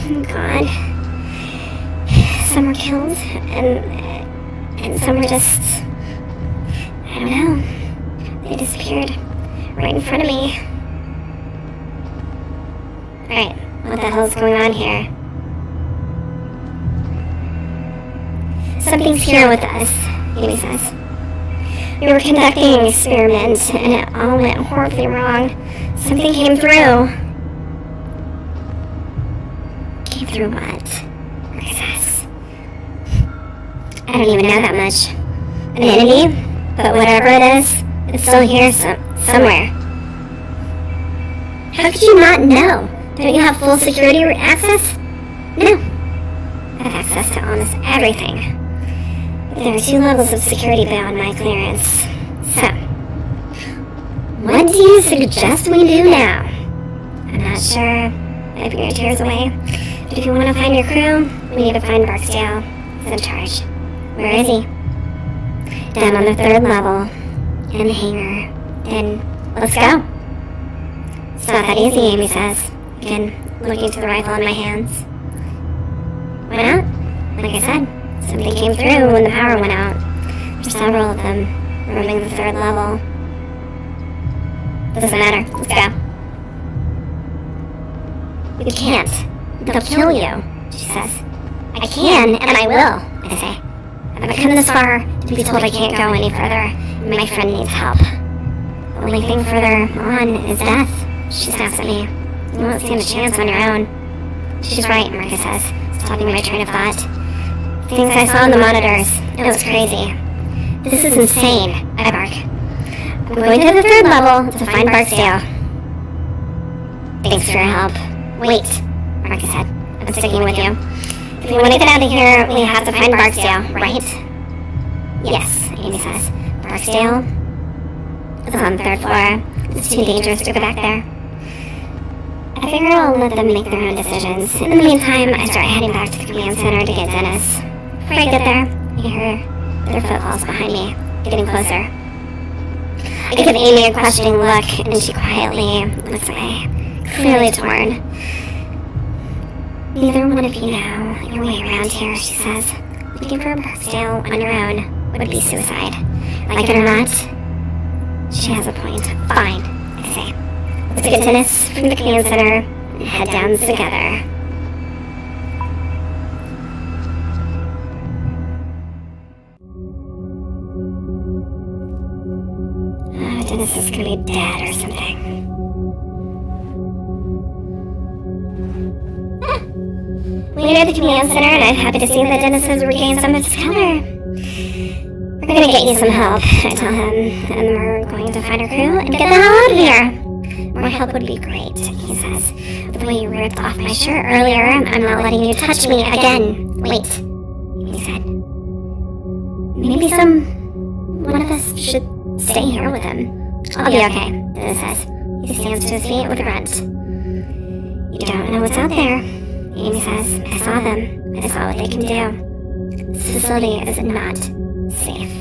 Oh, God. Some were killed, and some were just... I don't know. They disappeared right in front of me. Alright, what the hell's going on here? Something's here with us, Amy says. We were conducting an experiment, and it all went horribly wrong. Something came through. Came through what? Marcus says. I don't even know that much. An enemy? But whatever it is, it's still here somewhere. How could you not know? Don't you have full security access? No. I have access to almost everything. There are 2 levels of security beyond my clearance. So, what do you suggest we do now? I'm not sure. Wiping your tears away. But if you want to find your crew, we need to find Barksdale. He's in charge. Where is he? Down on the 3rd level. In the hangar. Then, let's go. It's not that easy, Amy says. Again, looking to the rifle in my hands. Why not? Like I said, something came through when the power went out. There's several of them roaming the 3rd level. Doesn't matter. Let's go. You can't. They'll kill you, she says. I can, and I will, I say. I've come this far to be told I can't go any further. My friend needs help. The only thing further on is death, she snaps at me. You won't stand a chance on your own. She's right, Marcus says, stopping my train of thought. Things I saw on the monitors, it was crazy. This is insane, I bark. I'm going to the 3rd level to find Barksdale. Thanks for your help. Wait, Marcus said. I'm sticking with you. If you want to get out of here, we have to find Barksdale, right? Yes, Amy says. Barksdale is on the 3rd floor. It's too dangerous to go back there. I figure I'll let them make their own decisions. In the meantime, I start heading back to the command center to get Dennis. Before I get there, I hear their footfalls behind me, getting closer. I give Amy a questioning look, and she quietly looks away, clearly torn. Neither one of you know your way around here, she says. Looking for Barksdale on your own would be suicide. Like it or not, she has a point. Fine, I say. Let's get Dennis from the command center and head down together. Genesis could be dead or something. We entered the command center, and I'm happy to see that Dennis has regained some of his color. We're gonna get you some help, I tell him, and we're going to find our crew and get the hell out of here. More help would be great, he says. With the way you ripped off my shirt earlier, I'm not letting you touch me again. Wait, he said. Maybe one of us should stay here with him. I'll be okay, Dennis says. He stands to his feet with a grunt. You don't know what's out there, Amy says. I saw them. I saw what they can do. This facility is not safe.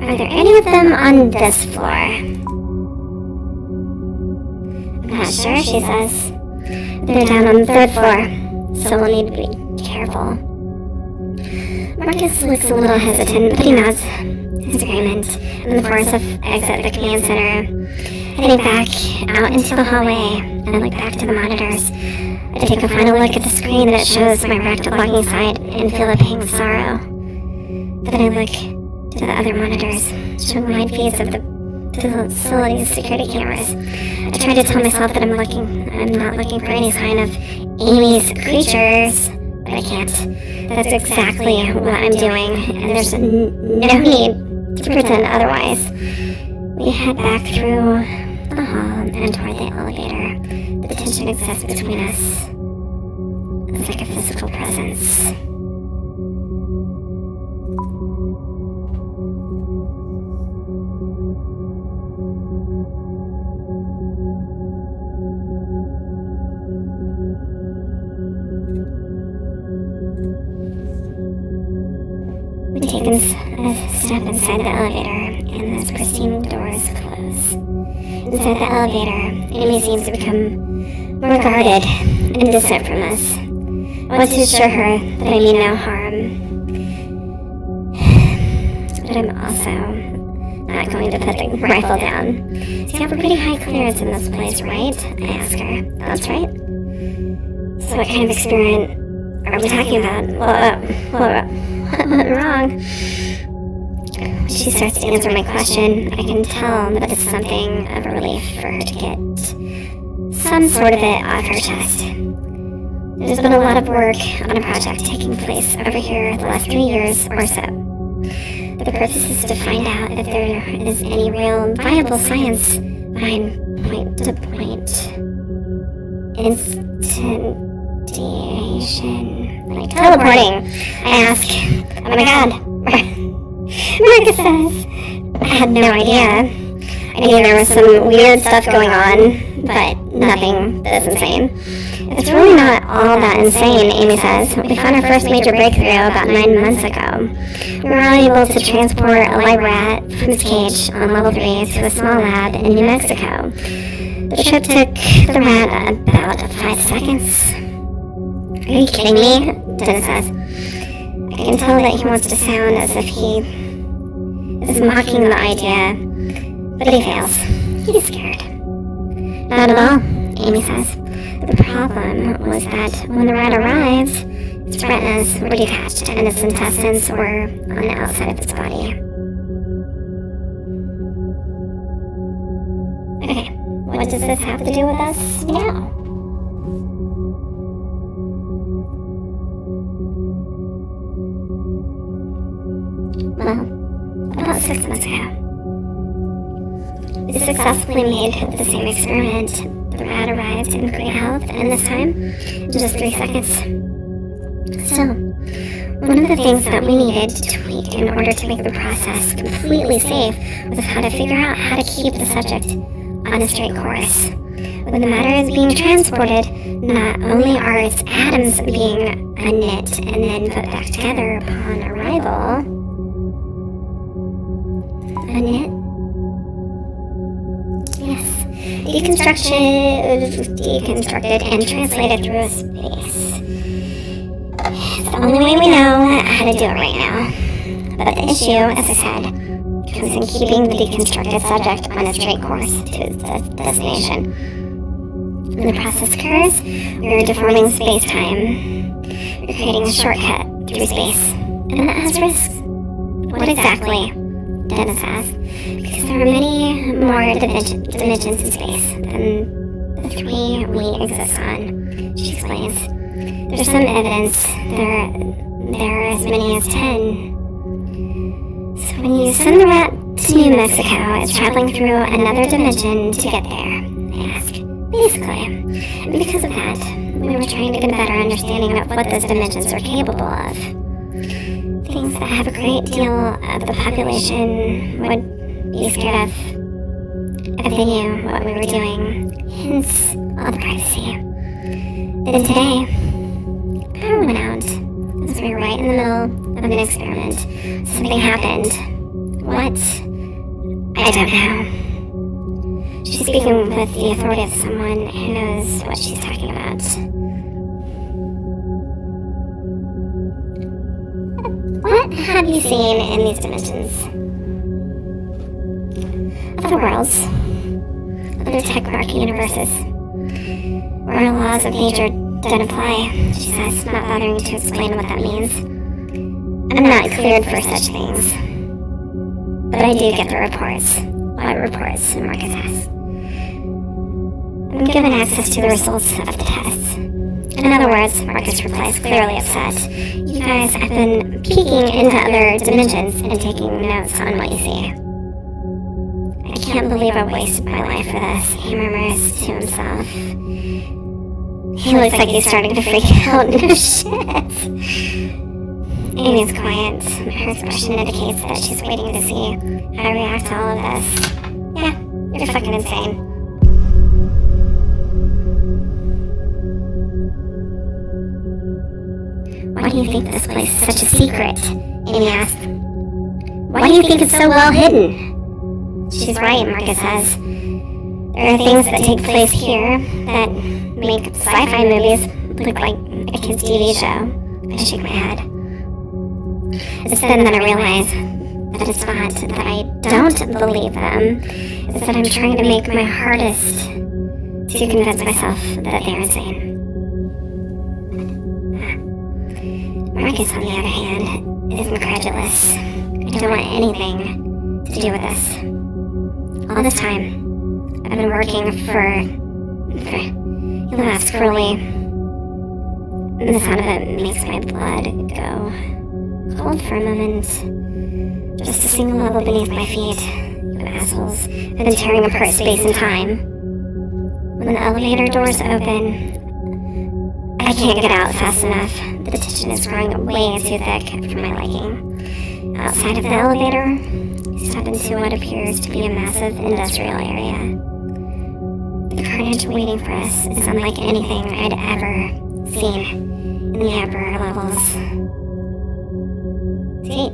Are there any of them on this floor? I'm not sure, she says. They're down on the 3rd floor, so we'll need to be careful. Marcus looks a little hesitant, but he nods his agreement, and the four of us exit the command center, heading back out into the hallway, and I look back to the monitors. I take a final look at the screen that shows my wrecked logging site and feel a pang of sorrow. Then I look to the other monitors, showing live feeds of the facility's security cameras. I try to tell myself that I'm not looking for any sign of Amy's creatures, but I can't. That's exactly what I'm doing, and there's no need to pretend otherwise. We head back through the hall and toward the elevator. The tension exists between us. It's like a physical presence. We take a step inside the elevator, and those pristine doors close. Inside the elevator, Amy seems to become more guarded and distant from us. I want to assure her that I mean no harm. But I'm also not going to put the rifle down. So you have a pretty high clearance in this place, right? I ask her. That's right. So what kind of experiment are we talking about? What wrong? She starts to answer my question. I can tell that it's something of a relief for her to get some sort of it off her chest. There's been a lot of work on a project taking place over here the last 3 years or so. But the purpose is to find out if there is any real viable science behind point-to-point instantiation. Like teleporting. I ask, oh my god. Marcus says, I had no idea. I knew there was some weird stuff going on, but nothing this insane. It's really not all that insane, Amy says. We found our first major breakthrough about 9 months ago. We were able to transport a live rat from its cage on level 3 to a small lab in New Mexico. The trip took the rat about 5 seconds. Are you kidding me? Dennis says. I can tell that he wants to sound as if he is mocking the idea, but he fails. He's scared. Not at all, Amy says. The problem was that when the rat arrived, its retinas were detached and its intestines were on the outside of its body. Okay, what does this have to do with us now? Well, about 6 months ago, we successfully made the same experiment. The rat arrived in great health, and this time, in just 3 seconds. So, one of the things that we needed to tweak in order to make the process completely safe was how to figure out how to keep the subject on a straight course. When the matter is being transported, not only are its atoms being unknit and then put back together upon arrival, unknit? Yes. Deconstructed and translated through space. It's the only way we know how to do it right now. But the issue, as I said, comes in keeping the deconstructed subject on a straight course to its destination. When the process occurs, we are deforming space-time. We're creating a shortcut through space. And that has risks. What exactly? Dennis asks. Because there are many more dimensions in space than the 3 we exist on, she explains. There's some evidence there are as many as 10. So when you send the rat to New Mexico, it's traveling through another dimension to get there, they ask. Basically. And because of that, we were trying to get a better understanding of what those dimensions are capable of. Things that have a great deal of the population would be scared of if they knew what we were doing, hence all the privacy. Then today, power went out as we were right in the middle of an experiment. Something happened. What? I don't know. She's speaking with the authority of someone who knows what she's talking about. What have you seen in these dimensions? Other worlds, other tech-arc universes, where laws of nature don't apply, she says, not bothering to explain what that means. I'm not cleared for such things, but I do get the reports. What reports? Marcus asks. I'm given access to the results of the tests. In other words, Marcus replies, clearly upset. You guys have been peeking into other dimensions and taking notes on what you see. I can't believe I wasted my life for this, he murmurs to himself. He looks like he's starting to freak out. No shit. Amy's quiet. Her expression indicates that she's waiting to see how I react to all of this. Yeah, you're fucking insane. Why do you think this place is such a secret? Amy asks. Why do you think it's so well hidden? She's right, Marcus says. There are things that take place here that make sci-fi movies look like a kid's TV show. I shake my head. It's then that I realize that it's not that I don't believe them. It's that I'm trying to make my hardest to convince myself that they're insane. Marcus, on the other hand, is incredulous. I don't want anything to do with this. All this time, I've been working for he laughs cruelly. And the sound of it makes my blood go cold for a moment. Just a single level beneath my feet. You assholes have been tearing apart space and time. When the elevator doors open, I can't get out fast enough. The tension is growing way too thick for my liking. Outside of the elevator, we step into what appears to be a massive industrial area. The carnage waiting for us is unlike anything I'd ever seen in the upper levels. See?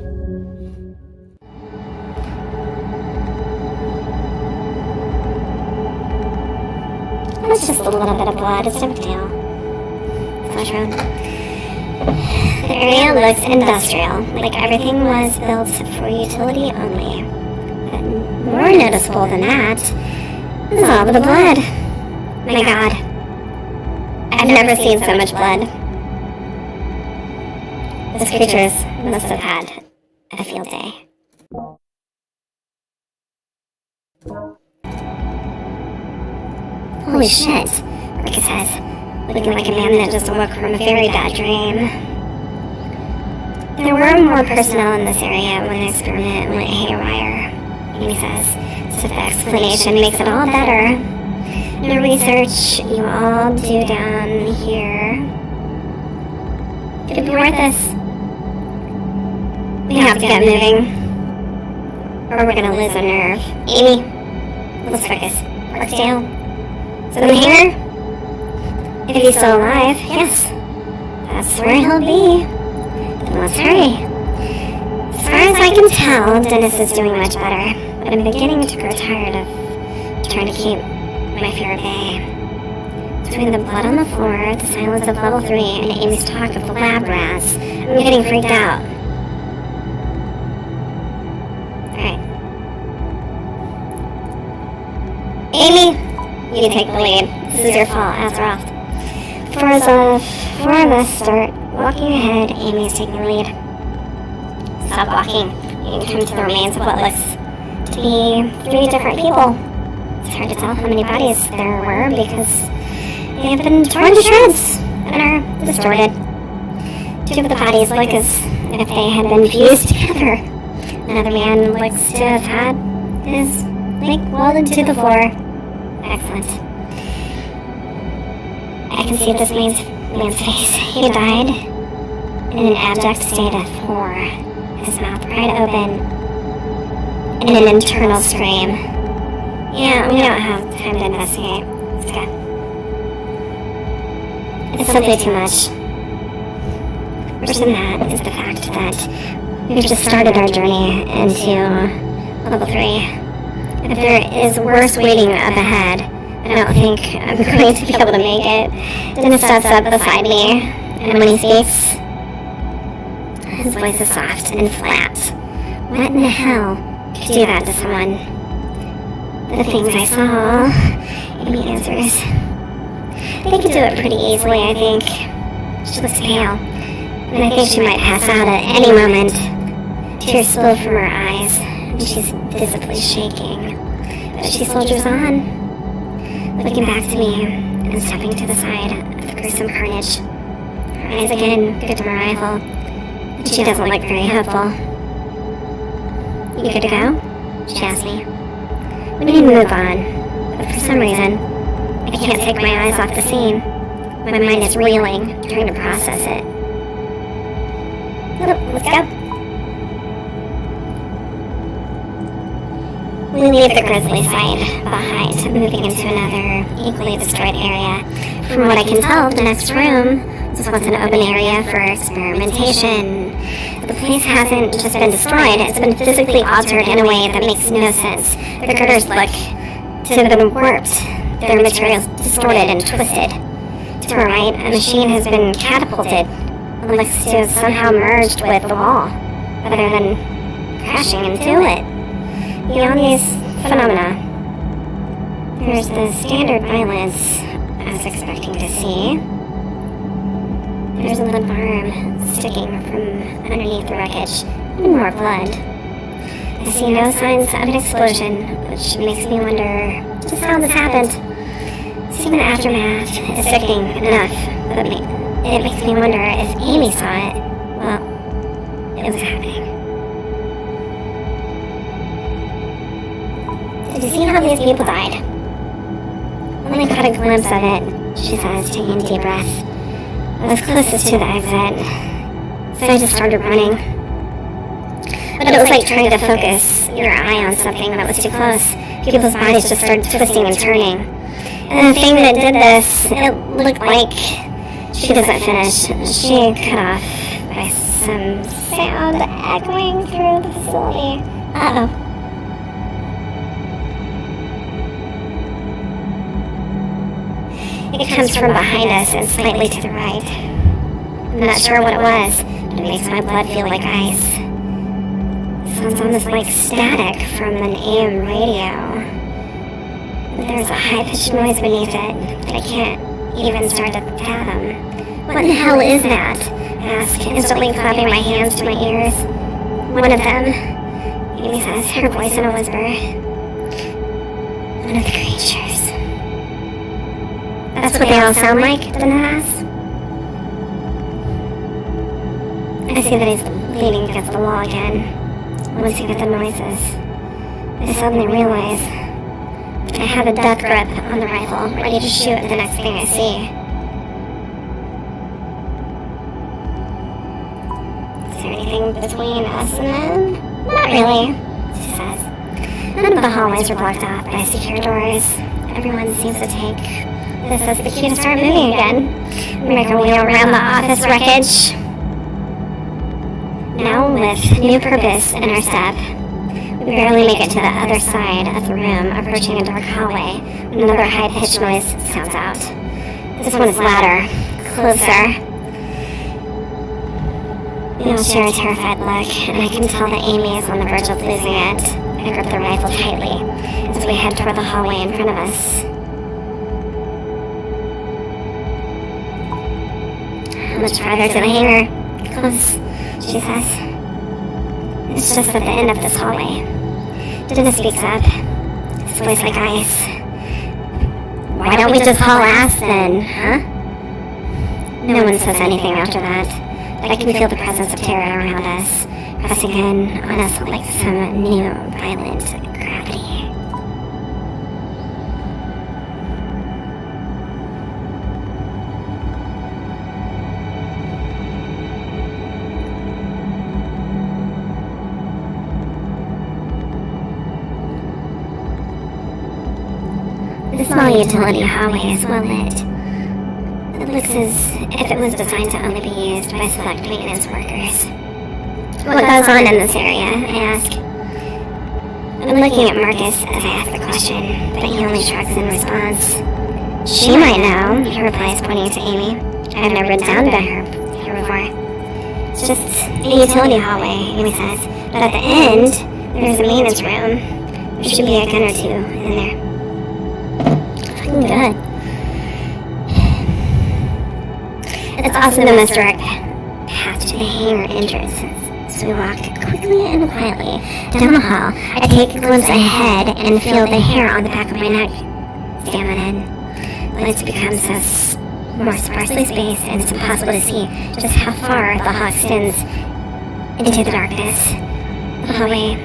That's just a little bit of blood, it's no big deal. Flash around. The area looks industrial, like everything was built for utility only. But more noticeable than that is all the blood. My God. I've never seen so much blood. Those creatures must have had a field day. Holy shit, Marcus says, looking like a man that just woke from a very bad dream. There were more personnel in this area when the experiment went haywire, Amy says. So the explanation makes it all better. The research you all do down here, it'd be worth this. We have to get moving, or we're gonna lose our nerve. Amy, let's focus. Barksdale, is in the hangar? If he's still alive, yes. That's where he'll be. Then let's hurry. As far as I can tell, Dennis is doing much better, but I'm beginning to grow tired of trying to keep my fear at bay. Between the blood on the floor, the silence of level 3, and Amy's talk of the lab rats, I'm getting freaked out. Alright. Amy, you take the lead. This is your fault, after all. Four of us start walking ahead, Amy's taking the lead. Stop walking. You can come to the remains of what looks to be 3 different people. It's hard to tell how many bodies there were because they have been torn to shreds and are distorted. 2 of the bodies look as if they had been fused together. Another man looks to have had his leg welded to the floor. Excellent. I can see this man's face. He died in an abject state of horror, his mouth wide open, in an internal scream. Yeah, we don't have time to investigate. Let's go. It's simply too much. Worse than that is the fact that we've just started our journey into level 3. If there is worse waiting up ahead, I don't think I'm going to be able to make it. Dennis steps up beside me, and when he speaks, his voice is soft and flat. What in the hell could do that to someone? The things I saw, Amy answers. They could do it pretty easily, I think. She looks pale, and I think she might pass out at any moment. Tears spill from her eyes, and she's visibly shaking. But she soldiers on, looking back to me and stepping to the side of the gruesome carnage. Her eyes again go to my rifle, but she doesn't look very hopeful. You good to go? She asks me. We need to move on, but for some reason, I can't take my eyes off the scene. My mind is reeling, trying to process it. Let's go. We leave the grisly site behind, moving into another equally destroyed area. From what I can tell, the next room was once an open area for experimentation. The place hasn't just been destroyed, it's been physically altered in a way that makes no sense. The girders look to have been warped, their materials distorted and twisted. To our right, a machine has been catapulted. It looks to have somehow merged with the wall, rather than crashing into it. Beyond these phenomena, there's the standard violence I was expecting to see. There's a limp arm sticking from underneath the wreckage, and more blood. I see no signs of an explosion, which makes me wonder just how this happened. Seeing the aftermath is sickening enough, but it makes me wonder if Amy saw it. Well, it was happening. Did you see how these people died? I only caught a glimpse of it, she says, taking a deep breath. I was closest to the exit, so I just started running. But it was like trying to focus your eye on something that was too close. People's bodies just started twisting and turning. And the thing that did this, it looked like she doesn't finish. She cut off by some sound echoing through the facility. Uh-oh. It comes from behind us and slightly to the right. I'm not sure what it was, but it makes my blood feel like ice. It sounds almost like static from an AM radio. There's a high-pitched noise beneath it that I can't even start to fathom. What in the hell is that? I ask, instantly clapping my hands to my ears. One of them, Amy says, her voice in a whisper. One of the creatures. That's what they all sound like, Dennis asks. I see that he's leaning against the wall again, wincing at the noises. I suddenly realize I have a death grip on the rifle, ready to shoot at the next thing I see. Is there anything between us and them? Not really, she says. None of the hallways are blocked off by secure doors. Everyone seems to take this as the cue to start moving again. We make our way around the office wreckage. Now with new purpose in our step, we barely make it to the other side of the room, approaching a dark hallway when another high-pitched noise sounds out. This one is louder, closer. We all share a terrified look, and I can tell that Amy is on the verge of losing it. I grip the rifle tightly as we head toward the hallway in front of us. How much farther to the hangar? Close, she says. It's just at the end of this hallway. Dennis speaks up, his voice like ice. Why don't we just haul ass then, huh? No one says anything after that, but I can feel the presence of terror around us, pressing in on us like some new violent gravity. The small utility hallway is well lit. It looks as if it was designed to only be used by select maintenance workers. What goes on in this area? I ask. I'm looking at Marcus as I ask the question, but he only shrugs in response. She might know, he replies, pointing to Amy. I've never been down to her here before. It's just a utility hallway, Amy says. But at the end, there's a maintenance room. There should be a gun or two in there. Good. It's also the most direct path to the hangar entrance. So we walk quickly and quietly down the hall. I take a glimpse ahead and feel the hair on the back of my neck stand on end. Lights become so more sparsely spaced, and it's impossible to see just how far the hall extends into the darkness. The hallway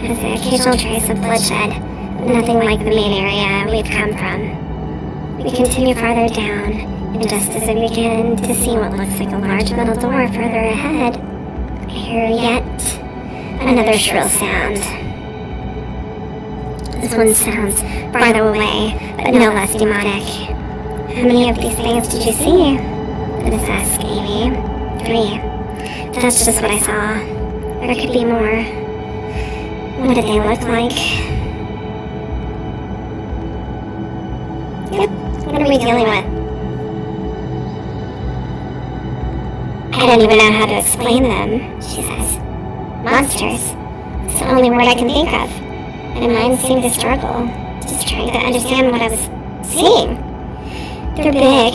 has an occasional trace of bloodshed. Nothing like the main area we've come from. We continue farther down, and just as we begin to see what looks like a large metal door further ahead, I hear yet another shrill sound. This one sounds farther away, but no less demonic. How many of these things did you see? Dennis asked Amy. 3. That's just what I saw. There could be more. What did they look like? Yep, what are we dealing with? I don't even know how to explain them, she says. Monsters. It's the only word I can think of. My mind seemed to struggle, just trying to understand what I was seeing. They're big,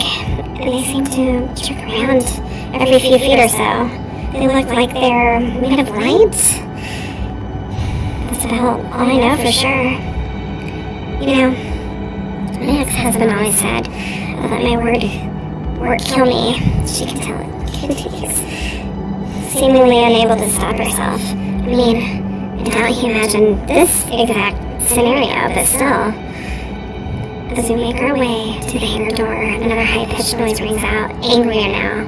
and they seem to jerk around every few feet or so. They look like they're made of light. That's about all I know for sure. You know, my ex-husband always said, let my word kill me. She continues, seemingly unable to stop herself. I mean, I doubt he imagined this exact scenario, but still. As we make our way to the hangar door, another high-pitched noise rings out, angrier now.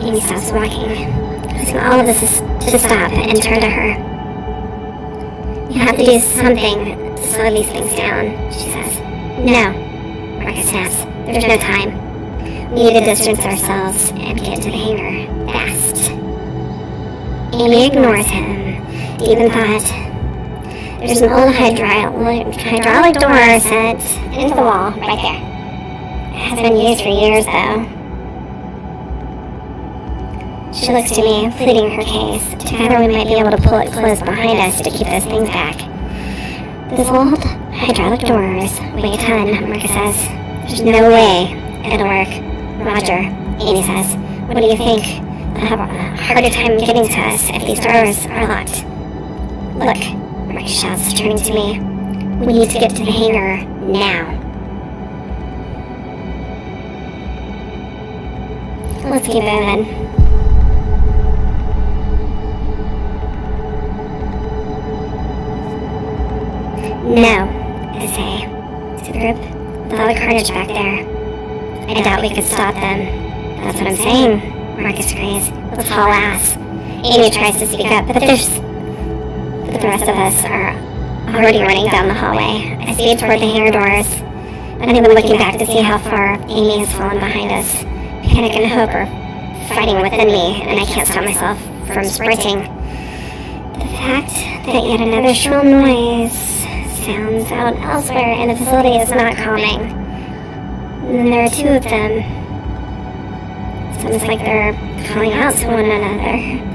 Amy stops walking, causing all of us to stop and turn to her. You have to do something to slow these things down, she says. No, Marcus snaps. There's no time. We need to distance ourselves and get to the hangar fast. Amy ignores him, deep in thought. There's an old hydraulic door set into the wall right there. It has been used for years, though. She looks to me, pleading her case. Together we might be able to pull it closed behind us to keep those things back. Those old hydraulic doors weigh a ton, Marcus says. There's no way it'll work. Roger, Amy says. What do you think? I'll have a harder time getting to us if these doors are locked. Look, Marcus shouts, turning to me. We need to get to the hangar now. Let's keep moving. No, I say to the group, with all the carnage back there. I doubt we could stop them. That's what I'm saying, Marcus agrees. Let's haul ass. Amy tries to speak up, but the rest of us are already running down the hallway. I speed toward the hangar doors, not even looking back to see how far Amy has fallen behind us. Panic and hope are fighting within me, and I can't stop myself from sprinting. The fact that yet another shrill noise sounds out elsewhere in the facility is not calming. And there are 2 of them. It's almost like they're calling out to one another.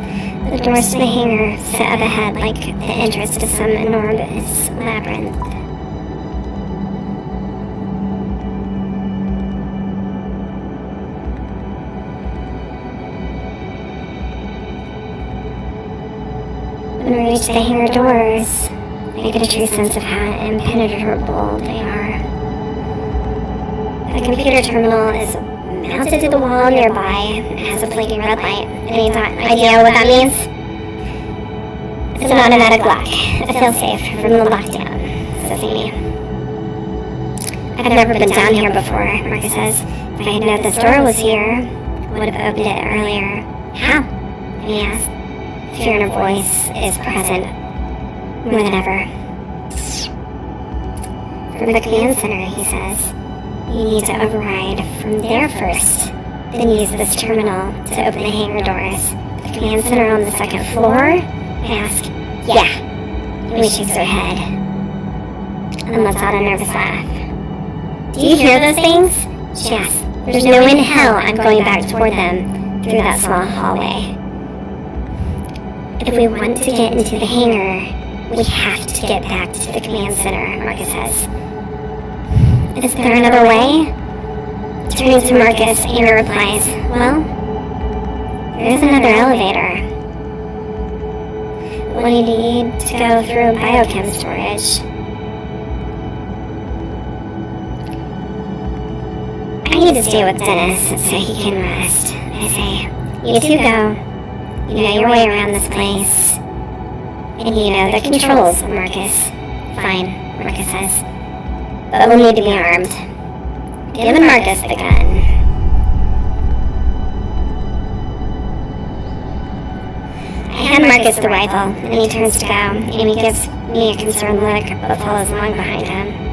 The doors to the hangar sit up ahead like the entrance to some enormous labyrinth. When we reach the hangar doors, I get a true sense of how impenetrable they are. The computer terminal is mounted to the wall nearby and has a blinking red light. Any idea what that means? It's an automatic lock. A failsafe from the lockdown, says Amy. I've never been down here before, Marcus says. If I had known this door was here, I would have opened it earlier. How? Amy asks. Fear in her voice is present more than ever. From the command center, he says. You need to override from there first, then use this terminal to open the hangar doors. The command center on the second floor? I ask. Yeah. Amy shakes her head and lets out a nervous laugh. Do you hear those things? She asks. There's no way in hell I'm going back toward them through that small hallway. If we want to get into the hangar, we have to get back to the command center, Marcus says. Is there another way? Turning to Marcus, Amy replies, well, there is another elevator. We'll need to go through biochem storage. I need to stay with Dennis so he can rest. I say, you two go. You know your way around this place. And you know the controls, Marcus. Fine, Marcus says. But we'll need to be armed. Giving Marcus the gun. I hand Marcus the rifle, and he turns to go. Amy gives me a concerned look, but follows along behind him.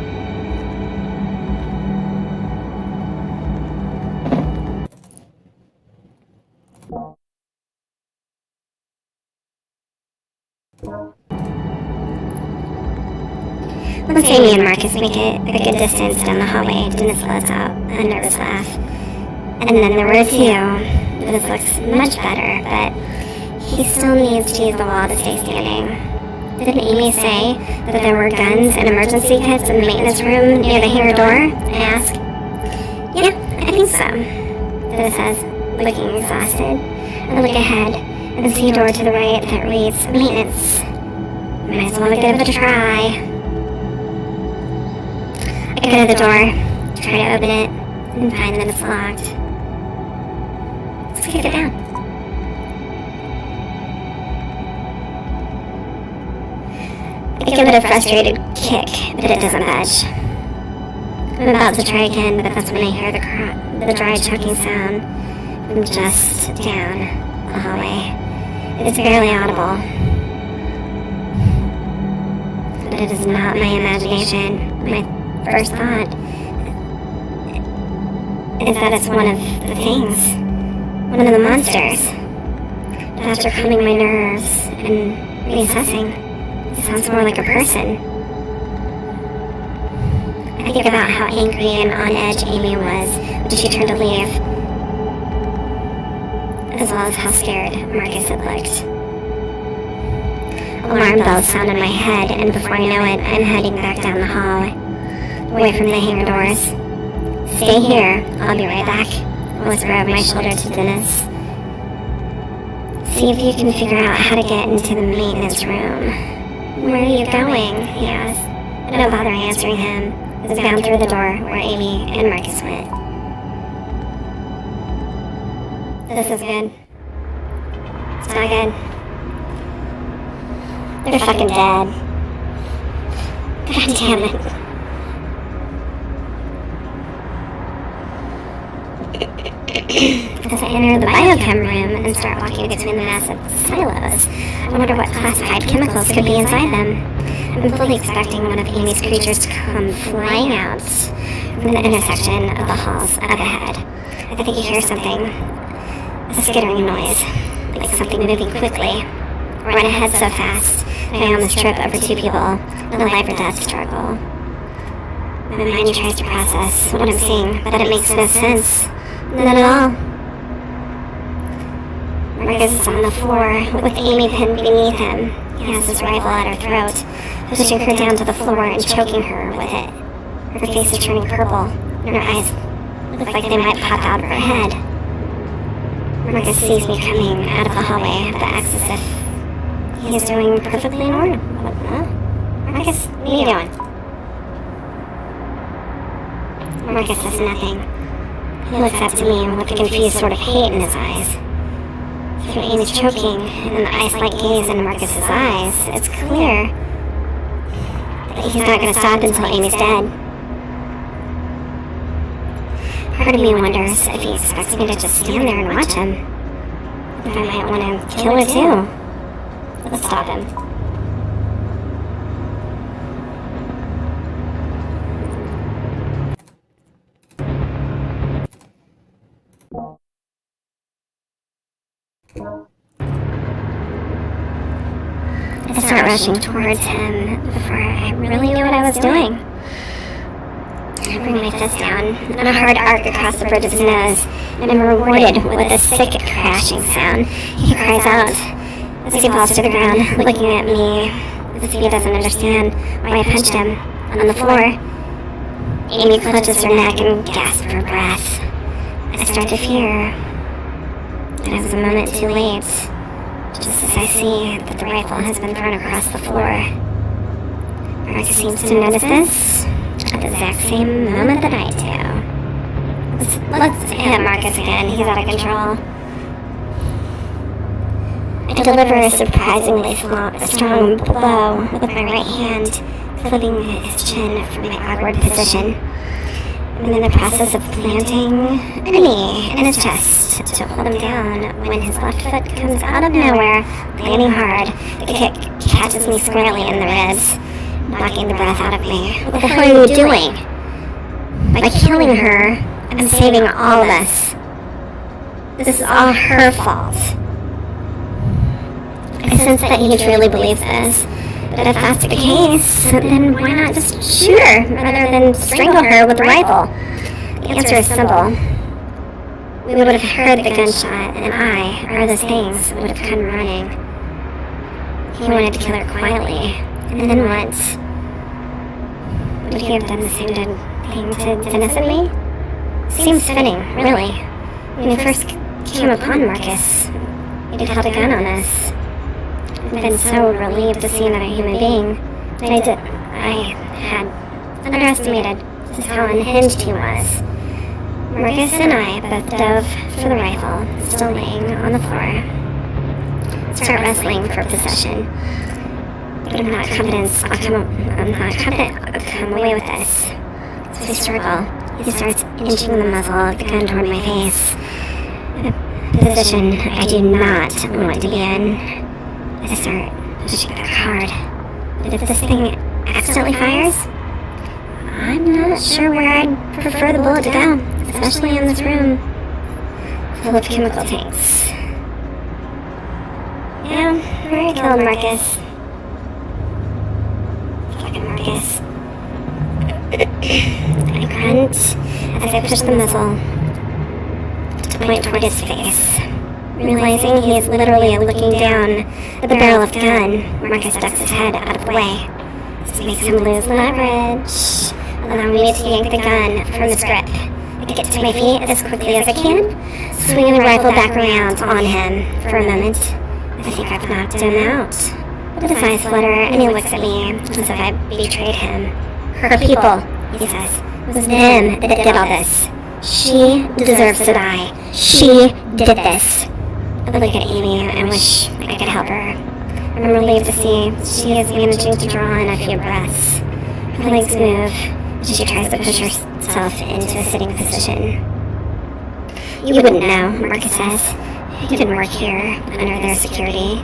Once Amy and Marcus make it a good distance down the hallway, Dennis lets out a nervous laugh. And then there were two. This looks much better, but he still needs to use the wall to stay standing. Didn't Amy say that there were guns and emergency kits in the maintenance room near the hangar door? I ask. Yeah, I think so, Dennis says, looking exhausted. I look ahead and see a door to the right that reads maintenance. Might as well give it a try. I go to the door, try to open it, and find that it's locked. Let's kick it down. I give it a frustrated kick, but it doesn't budge. I'm about to try again, but that's when I hear the dry choking sound from just down the hallway. It's barely audible, but it is not my imagination. My first thought is that it's one of the things, one of the monsters. But after calming my nerves and reassessing, it sounds more like a person. I think about how angry and on edge Amy was when she turned to leave, as well as how scared Marcus had looked. Alarm bells sound in my head, and before I know it, I'm heading back down the hall, away from the hangar doors. Stay here, I'll be right back, I whisper over my shoulder to Dennis. See if you can figure out how to get into the maintenance room. Where are you going? He asks. I don't bother answering him, as I bound through the door where Amy and Marcus went. This is good. It's not good. They're fucking dead. God damn it. As I enter the biochem room and start walking between the massive silos, I wonder what classified chemicals could be inside them. I'm fully expecting one of Amy's creatures to come flying out from the intersection of the halls up ahead. I think you hear something. A skittering noise, like something moving quickly. Run ahead so fast, I almost trip over two people in a life or death struggle. My mind tries to process what I'm seeing, but it makes no sense. None at all. Marcus is on the floor, with Amy pinned beneath him. He has his rifle at her throat, pushing her down to the floor and choking her with it. Her face is turning purple, and her eyes look like they might pop out of her head. Marcus sees me coming out of the hallway, but acts as if He's doing perfectly normal. Marcus, what are you doing? Marcus says nothing. He looks up to me with a confused sort of hate in his eyes. Through Amy's choking and the ice-like gaze in Marcus's eyes, it's clear that he's not going to stop until Amy's dead. Part of me wonders if he expects me to just stand there and watch him. If I might want to kill her too. Let's stop him. I start rushing towards him before I really knew what I was doing. I bring my fist down, and a hard arc across the bridge of his nose, and I'm rewarded with a sick crashing sound. He cries out as he falls to the ground, looking at me as if he doesn't understand why I punched him on the floor. Amy clutches her neck and gasps for breath. I start to fear that I was a moment too late, just as I see that the rifle has been thrown across the floor. Marcus seems to notice this at the exact same moment that I do. Let's hit Marcus again. He's out of control. I deliver a surprisingly strong blow with my right hand, clipping his chin from my awkward position. I'm in the process of planting a knee in his chest to hold him down when his left foot comes out of nowhere, landing hard. The kick catches me squarely in the ribs, knocking the breath out of me. What the hell are you doing? By killing her, I'm saving all of us. This is all her fault. I sense that he truly believes this. But if that's the case, then why not just shoot her rather than strangle her with a rifle? The answer is simple. We would have heard the gunshot, and I, or those things, would have come running. He wanted to kill her quietly, and then what? Would he have done the same thing to Dennis and me? Seems fitting, really. When we first came upon Marcus, he'd held a gun on us. I've been so relieved to see another human being. I had underestimated just how unhinged he was. Marcus and I both dove for the rifle, still laying on the floor. Start wrestling for possession. But I'm not confident I'll come away with this. So we struggle. He starts inching the muzzle of the gun toward my face. A position I do not want to be in. I start pushing back hard. But if this thing accidentally fires, I'm not sure where I'd prefer the bullet to go, especially in this room full of chemical tanks. Yeah, I already killed Marcus. Fucking Marcus. I grunt as I push the muzzle to point toward his face. Realizing he is literally looking down at the barrel of the gun, Marcus ducks his head out of the way. This makes him lose leverage, allowing me to yank the gun from his grip. I get to my feet as quickly as I can, swinging the rifle back around on him. For a moment, I think I've knocked him out. But his eyes flutter and he looks at me as if I betrayed him. Her people, he says. It was them that did all this. She deserves to die. She did this. I look at Amy and wish I could help her. I'm relieved to see she is managing to draw in a few breaths. Her legs move as she tries to push herself into a sitting position. You wouldn't know, Marcus says. You didn't work here under their security.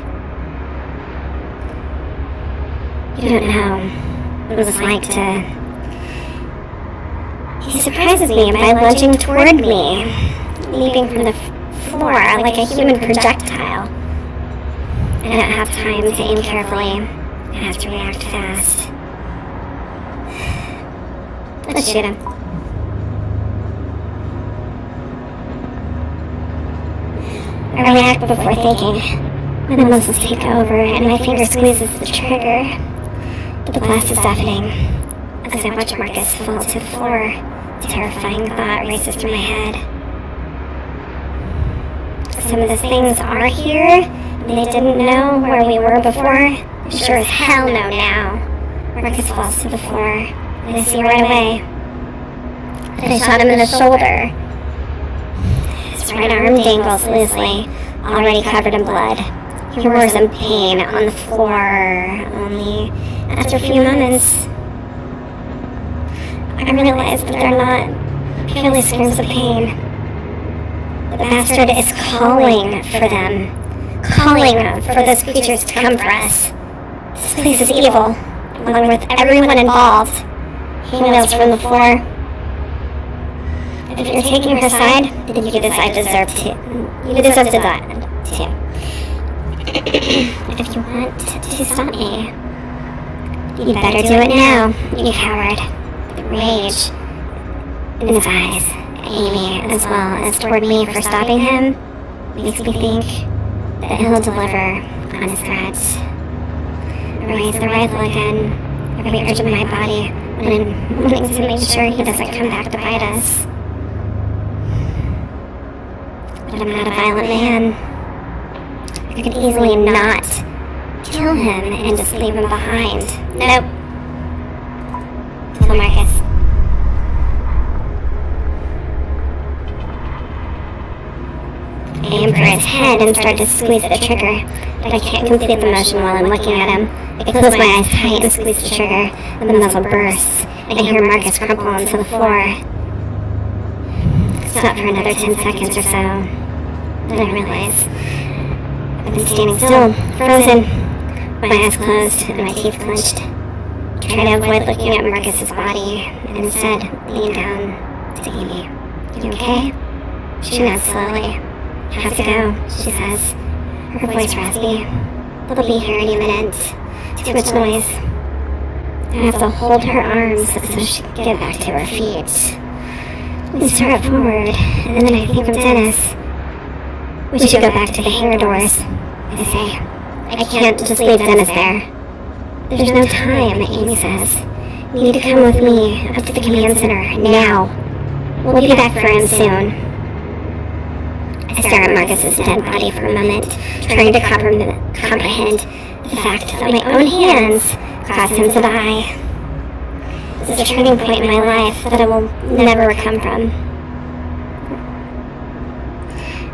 You don't know what it was like to... He surprises me by lunging toward me, leaping from the floor like a human projectile. I don't have time to aim carefully. I have to react fast. Let's shoot him. I react before thinking. My muscles take over and my finger squeezes the trigger. But the blast is deafening. As I watch Marcus fall to the floor, a terrifying thought races through my head. some of the things are here, and they didn't know where we were before, they sure as hell know now. Marcus falls to the floor, and I see right away that I shot him in the shoulder. His right arm dangles loosely, already covered in blood. He roars in pain on the floor, only after a few moments, I realize that they're not purely screams of pain. The bastard is calling for them, calling for those creatures to come for us. This place is evil, along with everyone involved. He wails from the floor. If you're taking her side, then you deserve to die, too. If you want to stop me, you'd better do it now, you coward. The rage in his eyes, Amy, as well as toward me for stopping him, makes me think that he'll deliver on his threats. I raise the rifle again, every urge of my body, wanting to make sure he doesn't come back to bite us. But I'm not a violent man. I could easily not kill him and just leave him behind. Nope. Kill Marcus. I aim for his head and start to squeeze the trigger, but I can't complete the motion while I'm looking at him. I close my eyes tight and squeeze the trigger, and the muzzle bursts, and I hear Marcus crumple onto the floor. Stop for another 10 seconds or so. Then I realize I've been standing still, frozen, my eyes closed and my teeth clenched. Try to avoid looking at Marcus's body, and instead lean down to Amy. You okay? She nods slowly. Have to go, she says, her voice raspy. They'll be here any minute. Too much noise. I have to hold her arms so she can get back to her feet. We start forward, and then I think of Dennis. We should go back to the hangar doors, I say. I can't just leave Dennis there. There's no time, Amy says. You need to come with me up to the command center, now. We'll be back for him soon. I stare at Marcus's dead body for a moment, trying to comprehend the fact that my own hands caused him to die. This is a turning point in my life that I will never come from.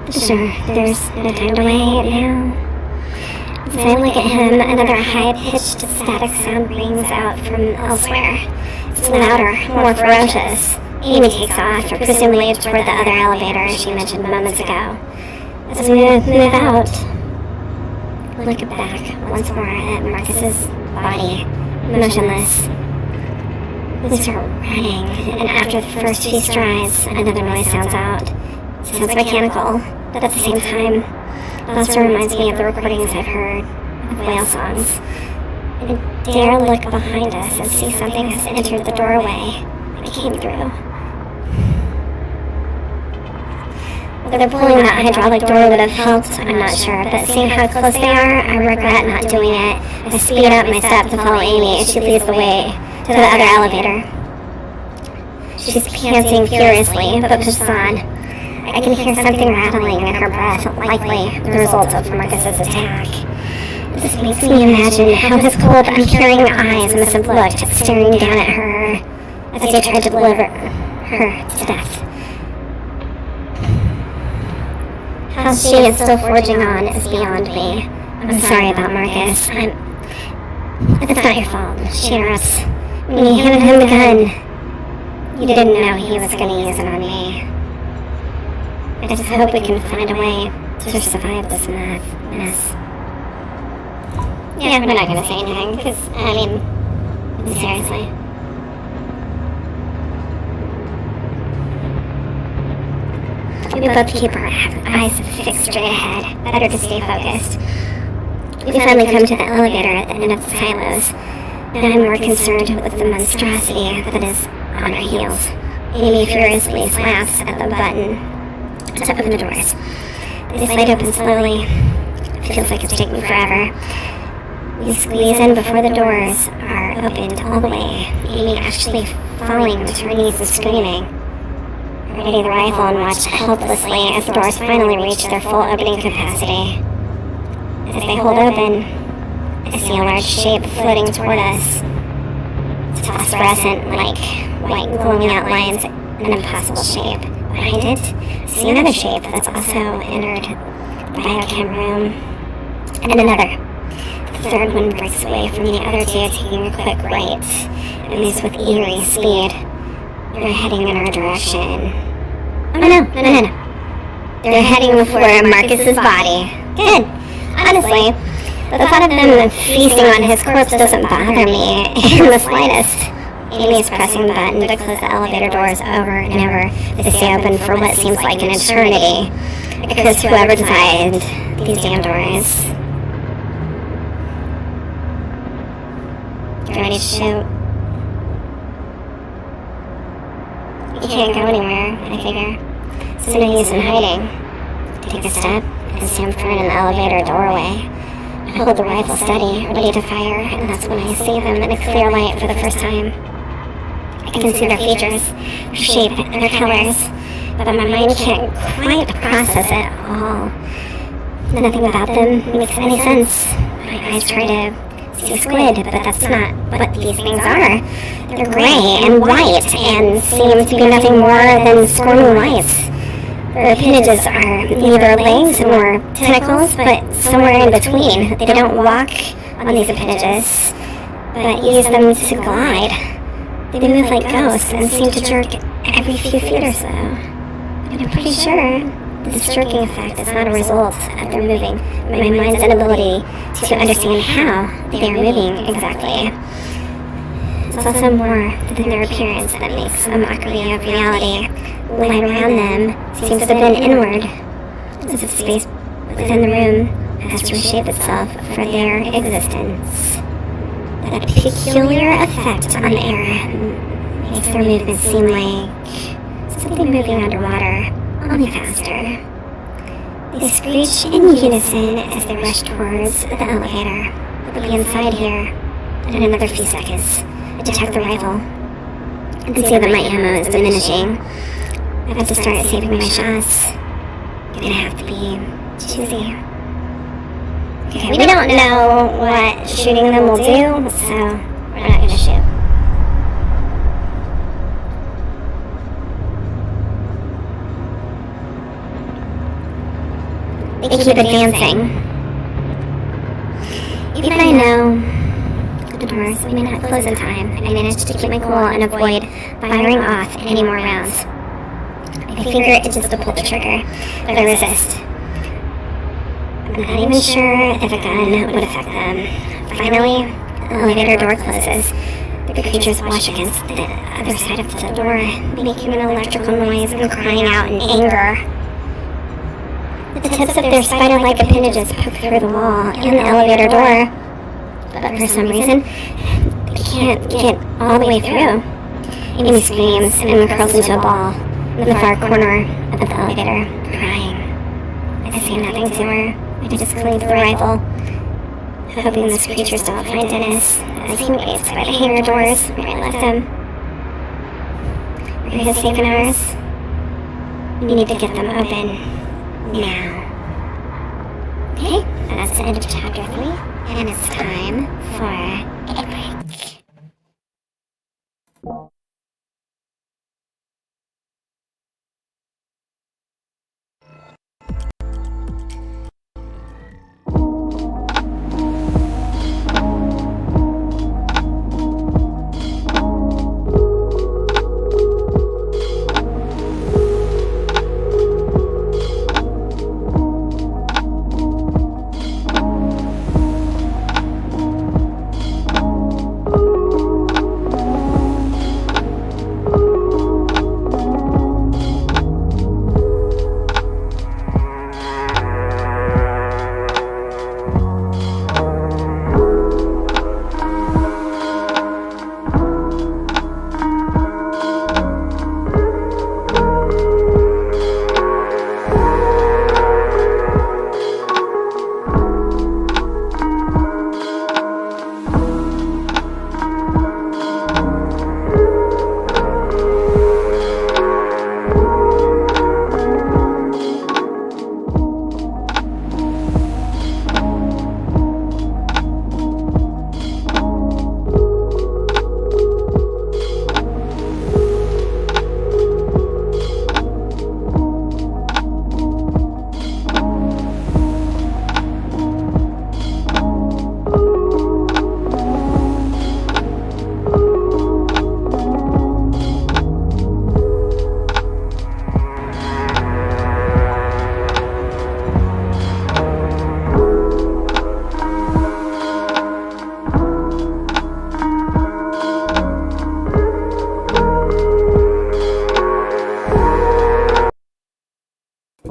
But sure, there's no time to wait now. As I look at him, another high-pitched static sound rings out from elsewhere. It's louder, more ferocious. Amy takes off, presumably toward the other elevator she mentioned moments ago. As we move out, look back once more at Marcus's body, motionless. We start running, and after the first few strides, another noise sounds out. It sounds mechanical, but at the same time, it also reminds me of the recordings I've heard of whale songs. I dare look behind us and see something has entered the doorway I came through. Whether pulling that hydraulic door would have helped, I'm not sure, but seeing how close they are, I regret not doing it. I speed up my step to follow Amy as she leads the way to the other elevator. She's panting furiously, but pushes on. I can hear something rattling in her breath, likely the result of Marcus's attack. This makes me imagine how his cold, uncaring eyes must have looked, staring down at her as he tried to deliver her to death. How she is still forging on is beyond me. I'm sorry about Marcus. It's not your fault. She interrupts. When you handed him the gun, you didn't know he was going to use it on me. I just hope we can find a way to survive this mess. Yeah, we're not going to say anything, because, seriously. We both keep our eyes fixed straight ahead. Better to stay focused. We finally come to the elevator at the end of the silos. Now I'm more concerned with the monstrosity that is on our heels. Amy furiously slaps at the button to open the doors. They slide open slowly. It feels like it's taking forever. We squeeze in before the doors are opened all the way. Amy actually falling to her knees and screaming. ready the rifle and watch helplessly as the doors finally reach their full opening capacity. As they hold open, I see a large shape floating toward us. It's phosphorescent, like white glowing outlines, an impossible shape. Behind it, I see another shape that's also entered the biochem room. And another. The third one breaks away from the other two, taking a quick right. It moves with eerie speed. They're heading in our direction. Oh no. They're heading for Marcus's body. Good. Honestly, the thought of them feasting on his corpse doesn't bother me in the slightest. Amy's pressing the button to close the elevator doors over and over. They stay open for what seems like an eternity. Because whoever designed these damn doors. You're ready to shoot. You can't go anywhere, I figure. So no use in hiding. I take a step and stand in front of an elevator doorway. I hold the rifle steady, ready to fire, and that's when I see them in a clear light for the first time. I can see their features, their shape, and their colors, but my mind can't quite process it all. Nothing about them makes any sense. My eyes try to see squid, but that's not what these things are. They're gray and white, and seem to be nothing more than squirming lights. Their appendages are neither legs nor tentacles, but somewhere in between. They don't walk on these appendages, but use them to glide. They move like ghosts and seem to jerk every few feet or so. And I'm pretty sure this jerking effect is not a result of their moving, but my mind's inability to understand how they are moving exactly. It's also more than their appearance that makes a mockery of reality. Light around them seems to bend inward, as if space within the room has to reshape itself for their existence. That peculiar effect on the air makes their movement seem like something moving underwater, only faster. They screech in unison as they rush towards the elevator. They'll be inside here in another few seconds. I detect the rifle and see that my ammo is diminishing. I have to start saving my shots. Gonna have to be choosy. Okay, we don't know what shooting them will do, so we're not gonna shoot. They keep advancing. Even if I know the doors may not close in time, I manage to keep my cool and avoid firing off any more rounds. My finger itches to pull the trigger, but I resist. I'm not even sure if a gun would affect them. Finally, the elevator door closes. The creatures wash against the other side of the door, making an electrical noise and crying out in anger. The tips of their spider-like appendages poke through the wall and the elevator door, but for some reason, they can't get all the way through. Amy screams and curls into a ball in the far corner of the elevator, crying. I say nothing to her. I just cling to the rifle, hoping those creatures don't find Dennis as he waits by the hangar doors where I left him. Are his safe and ours? We need to get them open now. Okay, that's the end of chapter 3, and it's time for a break.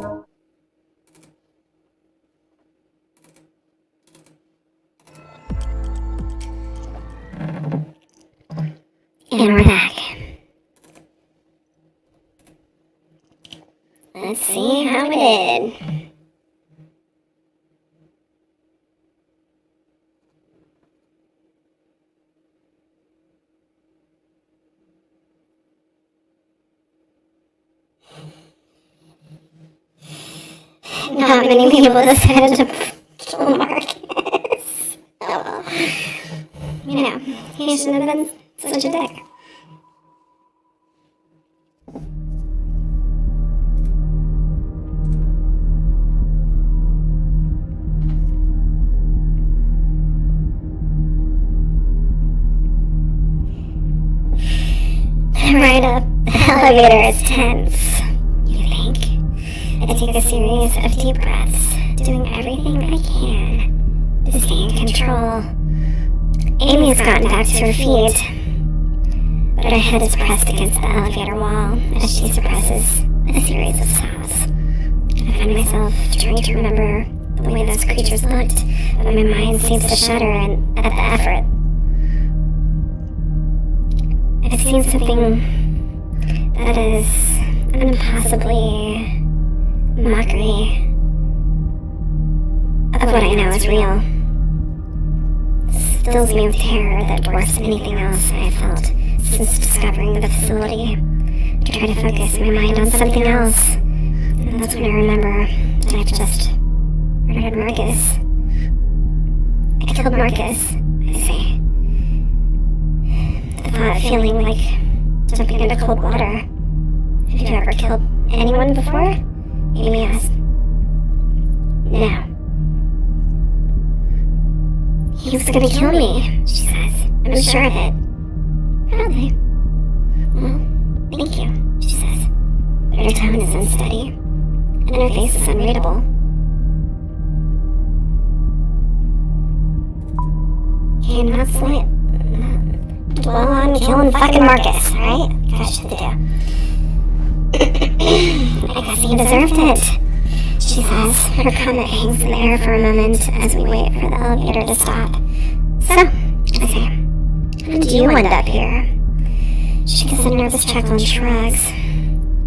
And we're back. Let's see how we did. Not many people decided to kill Marcus. Oh well. You know, he shouldn't have been such a dick. The ride up the elevator is tense. You think? I take a series of deep breaths, doing everything I can to stay in control. Amy's gotten back to her feet, but her head is pressed against the elevator wall as she suppresses a series of sobs. I find myself trying to remember the way those creatures looked, but my mind seems to shudder at the effort. I've seen something that is an impossibly mockery of what I know is real. It fills me with terror that dwarfs anything else I have felt since discovering the facility. I try to focus my mind on something else, and that's when I remember that I've just murdered Marcus. I killed Marcus, I say. The thought of feeling like jumping into cold water. Have you ever killed anyone before? Amy asked. No. He was gonna kill me, she says. I'm sure of it. Probably. Well, thank you, she says. But her tone is unsteady, and her face is unreadable. Okay, not slight. Dwell on killing fucking Marcus, right? Got shit to do. I guess he deserved it, she says. Her comment hangs in the air for a moment as we wait for the elevator to stop. So, I say, how did you end up here? She gives a nervous chuckle and shrugs.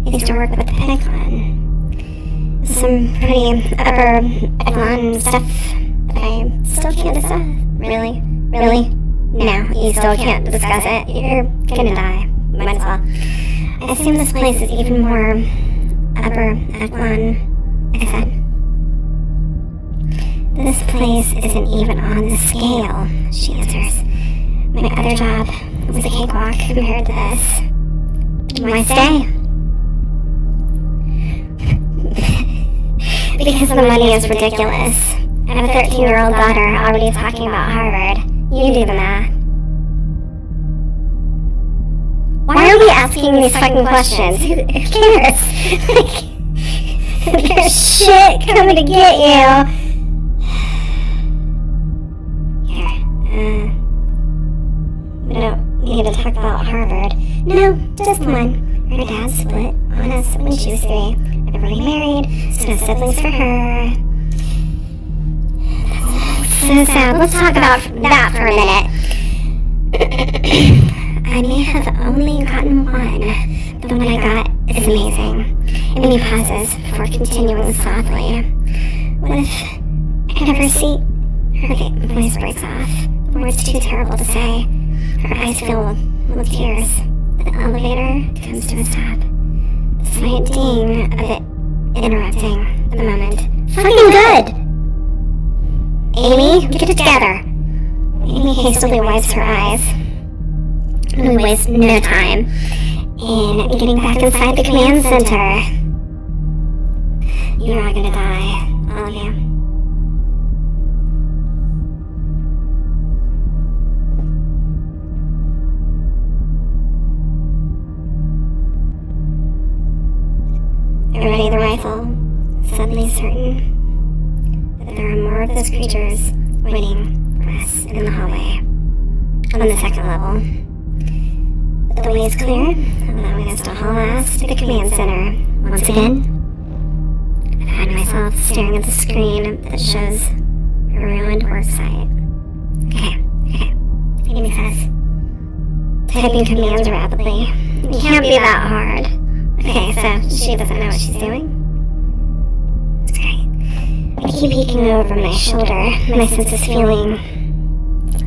I used to work with the Pentagon. Some pretty upper echelon stuff that I still can't discuss. Really? Really? No, you still can't discuss it. You're gonna die. Might as well. I assume this place is even more upper echelon, I said. This place isn't even on the scale, she answers. My other job was a cakewalk compared to this. Why stay? Because the money is ridiculous. I have a 13-year-old daughter already talking about Harvard. You do the math. Why are we asking these fucking questions? Who cares? There's shit coming to get you. Here, we don't need to talk about Harvard. No, just one. Her dad split on us when she was 3. I never remarried, so no siblings for her. So sad. Let's talk about that for a minute. I may have only gotten one, but the one I got is amazing. Amy pauses before continuing softly. What if I never see... Her voice breaks off. The words too terrible to say. Her eyes fill with tears. The elevator comes to a stop. The slight ding of it interrupting the moment. Fucking good! Amy, get it together. Amy hastily wipes her eyes. We waste no time in getting back inside the command center. You're all gonna die, all of you. I ready the rifle, suddenly certain that there are more of those creatures waiting for us in the hallway on the 2nd level. But the way is clear, allowing us to haul ass to the command center once again. find myself staring at the screen that shows a ruined worksite. Okay. Amy says, typing commands rapidly. It can't be that hard. Okay, so she doesn't know what she's doing? That's great. I keep peeking over my shoulder, my sense is feeling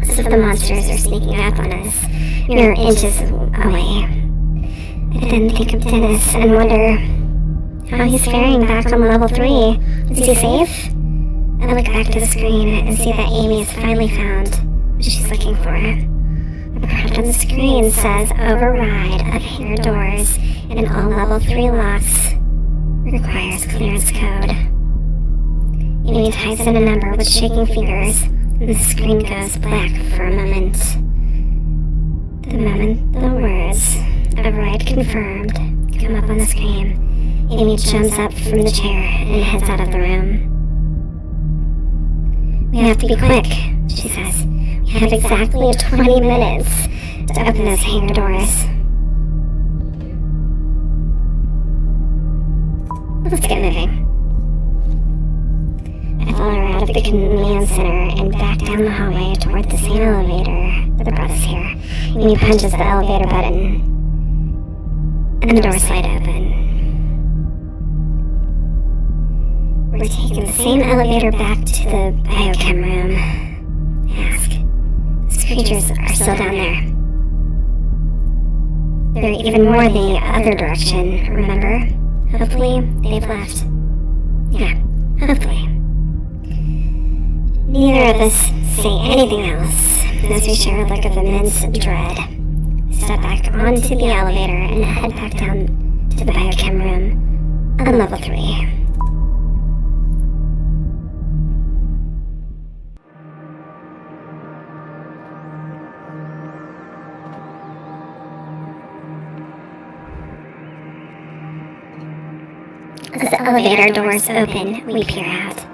as if the monsters are sneaking up on us. Mere inches away. I then think of Dennis and wonder how he's faring back on level 3. Is he safe? I look back to the screen and see that Amy has finally found what she's looking for. The prompt on the screen says override of hangar doors and all level 3 locks requires clearance code. Amy types in a number with shaking fingers and the screen goes black for a moment. The moment the words override confirmed come up on the screen, Amy jumps up from the chair and heads out of the room. We have to be quick, she says. We have exactly 20 minutes to open those hangar doors. Let's get moving. I follow her out of the command center and back down the hallway toward the same elevator that brought us here. Amy punches the elevator button, and the doors slide open. We're taking the same elevator back to the biochem room. I ask. These creatures are still down there. There are even more the other direction, remember? Hopefully, they've left. Yeah, hopefully. Neither of us say anything else as we share a look of immense dread. We step back onto the elevator and head back down to the biochem room on level 3. As the elevator doors open, we peer out,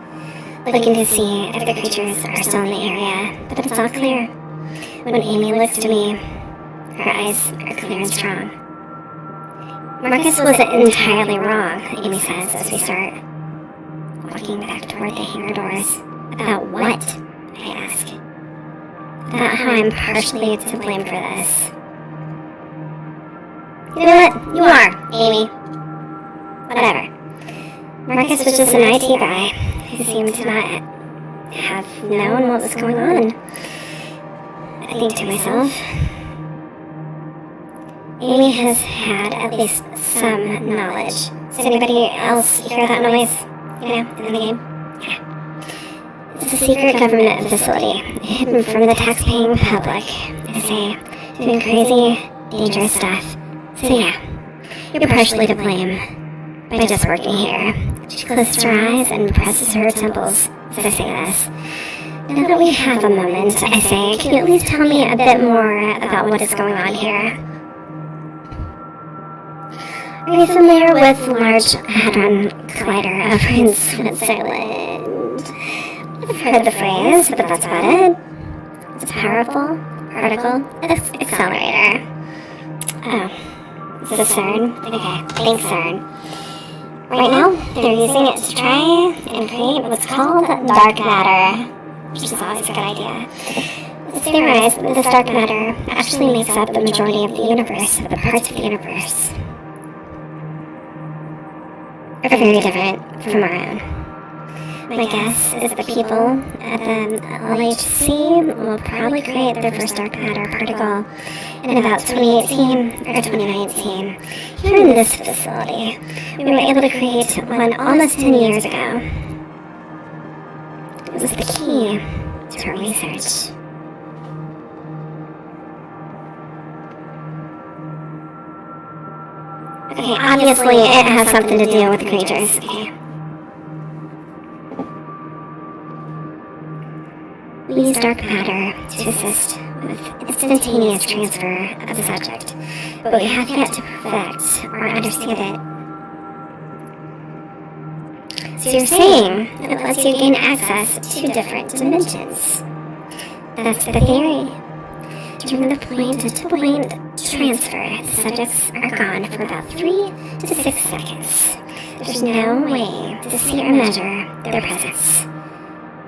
looking to see if the creatures are still in the area, but it's all clear. When Amy looks to me, her eyes are clear and strong. Marcus wasn't entirely wrong, Amy says as we start walking back toward the hangar doors. About what? I ask. About how I'm partially to blame for this. You know what? You are, Amy. Whatever. Marcus was just an IT guy who seemed to not have known what was going on. I think to myself, Amy has had at least some knowledge. Does anybody else hear that noise? You know, in the game? Yeah. It's a secret government facility, hidden from the tax-paying public. I say, doing crazy, dangerous stuff. So yeah, you're partially to blame by just working here. She closes her eyes and presses her temples as I say this. Now that we have a moment, I say, can you at least tell me a bit more about what is going on here? Are you familiar with Large Hadron Collider over in Switzerland? I've heard the phrase, but that's about it. It's a powerful particle accelerator. Oh, is this CERN? Okay, thanks CERN. Right now, they're using it to try and create what's called dark matter, which is always a good idea. It's theorized that this dark matter actually makes up the majority of the universe, the parts of the universe are very different from our own. My guess is the people at the LHC will probably create their first dark matter particle in about 2018 or 2019. Here in this facility, we were able to create one almost 10 years ago. It was the key to our research. Okay, obviously it has something to do with the creatures, okay? We use dark matter to assist with instantaneous transfer of the subject, but we have yet to perfect or understand it. So you're saying it lets you gain access to different dimensions. That's the theory. During the point-to-point transfer, the subjects are gone for about 3 to 6 seconds. There's no way to see or measure their presence,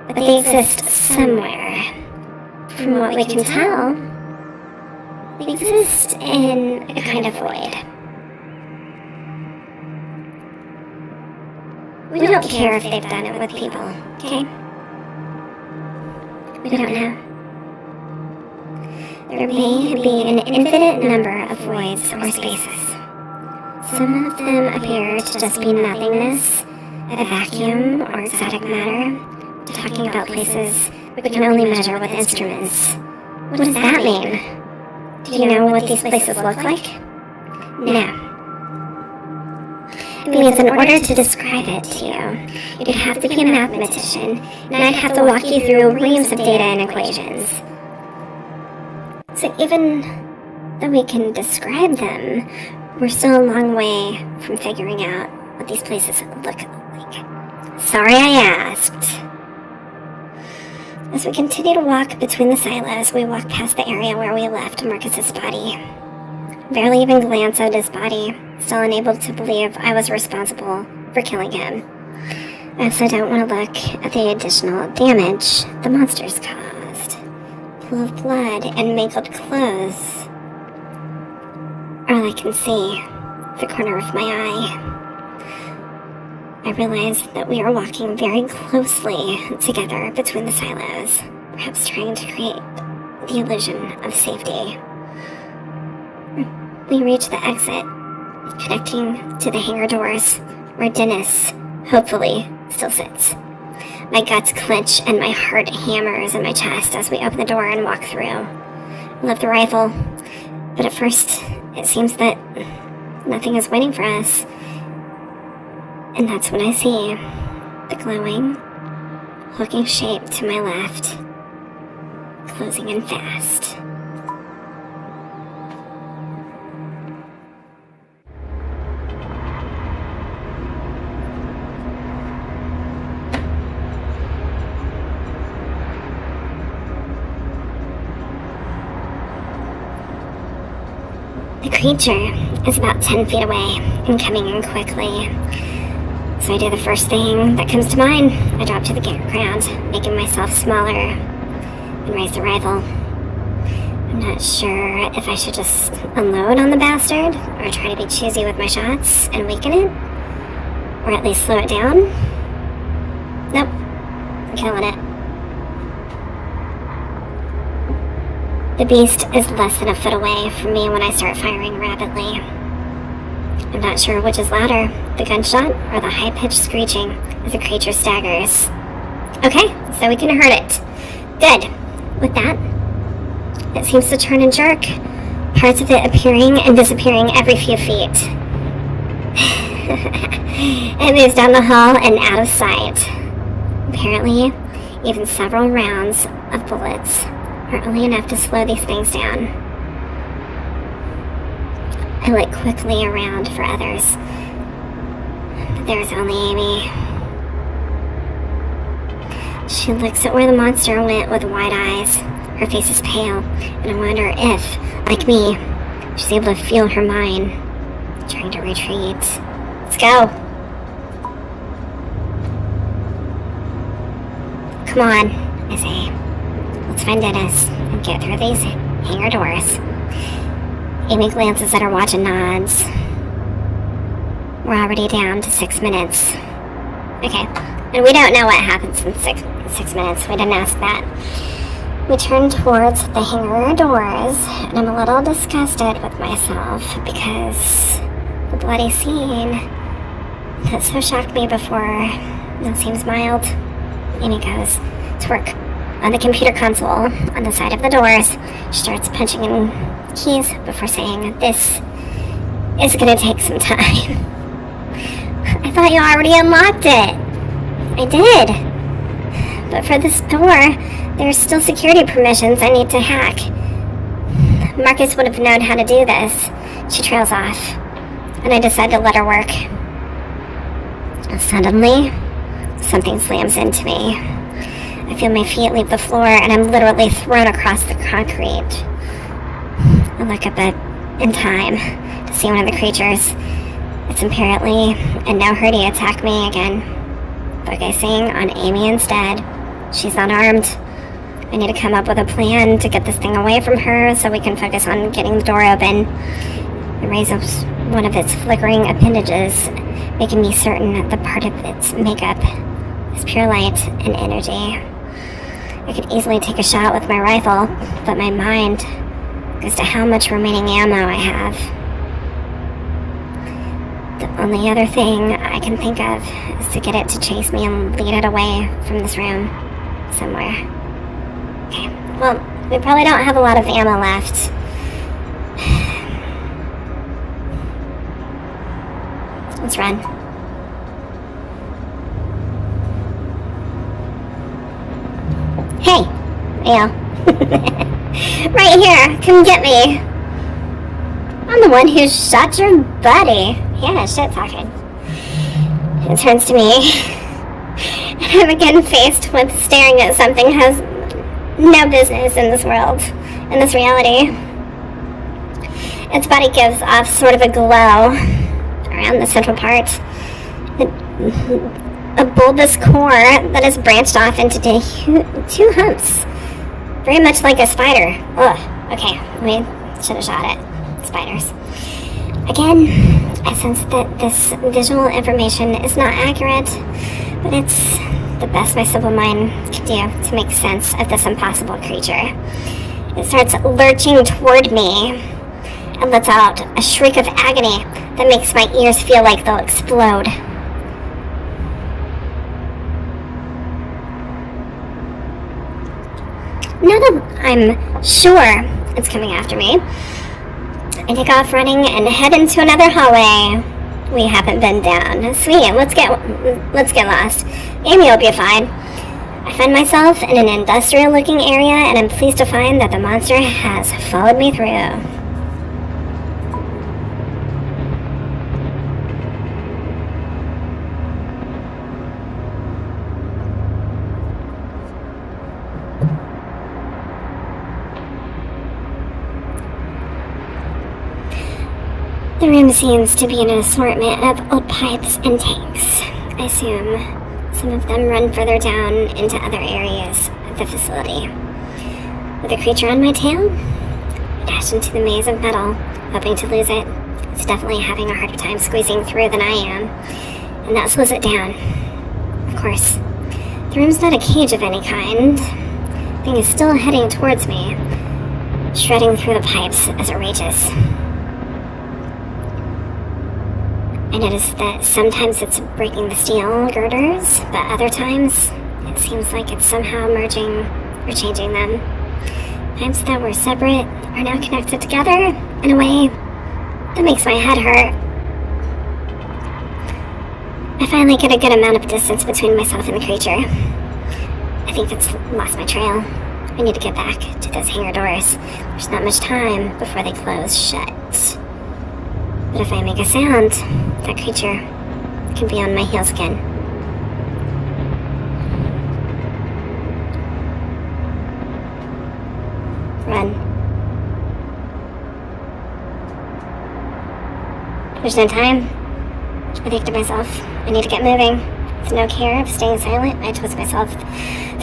but they exist somewhere. From what we can tell, they exist in a kind of void. We don't care if they've done it with people, okay? We don't know. There may be an infinite number of voids or spaces. Some of them appear to just be nothingness, a vacuum or exotic matter. Talking about places we can only measure with instruments. What does that mean? Do you know what these places look like? No. It means in order to describe it to you, you'd have to be a mathematician, and I'd have to walk you through reams of data and equations. So even though we can describe them, we're still a long way from figuring out what these places look like. Sorry I asked. As we continue to walk between the silos, we walk past the area where we left Marcus's body. Barely even glance at his body, still unable to believe I was responsible for killing him. I also don't want to look at the additional damage the monsters caused. Pool of blood and mangled clothes. All I can see, the corner of my eye. I realize that we are walking very closely together between the silos, perhaps trying to create the illusion of safety. We reach the exit, connecting to the hangar doors, where Dennis, hopefully, still sits. My guts clench and my heart hammers in my chest as we open the door and walk through. I love the rifle, but at first, it seems that nothing is waiting for us. And that's when I see the glowing, hulking shape to my left, closing in fast. The creature is about 10 feet away and coming in quickly. So I do the first thing that comes to mind. I drop to the ground, making myself smaller, and raise the rifle. I'm not sure if I should just unload on the bastard, or try to be choosy with my shots and weaken it, or at least slow it down. Nope, I'm killing it. The beast is less than a foot away from me when I start firing rapidly. I'm not sure which is louder, the gunshot or the high-pitched screeching as the creature staggers. Okay, so we can hurt it. Good. With that, it seems to turn and jerk, parts of it appearing and disappearing every few feet. It moves down the hall and out of sight. Apparently, even several rounds of bullets are only enough to slow these things down. I look quickly around for others, but there's only Amy. She looks at where the monster went with wide eyes. Her face is pale, and I wonder if, like me, she's able to feel her mind, trying to retreat. Let's go! Come on, I say. Let's find Dennis and get through these hangar doors. Amy glances at her watch and nods. We're already down to 6 minutes. Okay, and we don't know what happens in six minutes. We didn't ask that. We turn towards the hangar doors, and I'm a little disgusted with myself because the bloody scene that so shocked me before now seems mild. Amy goes to work on the computer console on the side of the doors. She starts punching in keys before saying, "This is gonna take some time." I thought you already unlocked it. I did. But for this door, there's still security permissions I need to hack. Marcus would have known how to do this. She trails off, and I decide to let her work. Suddenly, something slams into me. I feel my feet leave the floor, and I'm literally thrown across the concrete. I look up in time to see one of the creatures. It shots apparently, and now Hurdy attacked me again, focusing on Amy instead. She's not armed. I need to come up with a plan to get this thing away from her so we can focus on getting the door open. The rays of one of its flickering appendages, making me certain that part of its makeup is pure light and energy. I could easily take a shot with my rifle, but my mind goes to how much remaining ammo I have. The only other thing I can think of is to get it to chase me and lead it away from this room somewhere. Okay, well, we probably don't have a lot of ammo left. Let's run. Hey, Leo. Right here, come get me. I'm the one who shot your buddy. Yeah, shit talking. It turns to me. I'm again faced with staring at something has no business in this world, in this reality. Its body gives off sort of a glow around the central part. A bulbous core that is branched off into two humps. Very much like a spider. Ugh, okay, we should have shot it. Spiders. Again, I sense that this visual information is not accurate, but it's the best my simple mind can do to make sense of this impossible creature. It starts lurching toward me and lets out a shriek of agony that makes my ears feel like they'll explode. Now that I'm sure it's coming after me, I take off running and head into another hallway we haven't been down. Sweet, let's get lost. Amy will be fine. I find myself in an industrial-looking area, and I'm pleased to find that the monster has followed me through. The room seems to be an assortment of old pipes and tanks. I assume some of them run further down into other areas of the facility. With the creature on my tail, I dash into the maze of metal, hoping to lose it. It's definitely having a harder time squeezing through than I am, and that slows it down. Of course, the room's not a cage of any kind. The thing is still heading towards me, shredding through the pipes as it rages. I notice that sometimes it's breaking the steel girders, but other times it seems like it's somehow merging or changing them. Pipes that were separate are now connected together in a way that makes my head hurt. I finally get a good amount of distance between myself and the creature. I think it's lost my trail. I need to get back to those hangar doors. There's not much time before they close shut. But if I make a sound, that creature can be on my heels again. Run. There's no time. I think to myself, I need to get moving. With no care of staying silent, I twist myself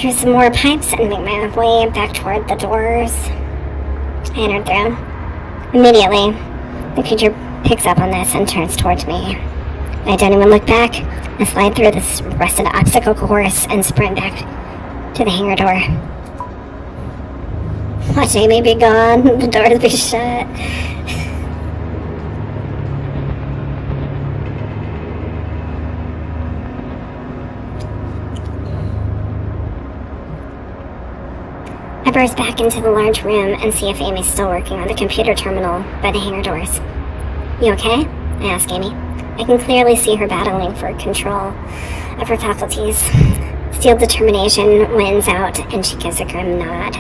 through some more pipes and make my way back toward the doors I entered through. Immediately, the creature picks up on this and turns towards me. I don't even look back. I slide through this rusted obstacle course and sprint back to the hangar door. Watch Amy be gone, the doors be shut. I burst back into the large room and see if Amy's still working on the computer terminal by the hangar doors. You okay? I ask Amy. I can clearly see her battling for control of her faculties. Steel determination wins out, and she gives a grim nod.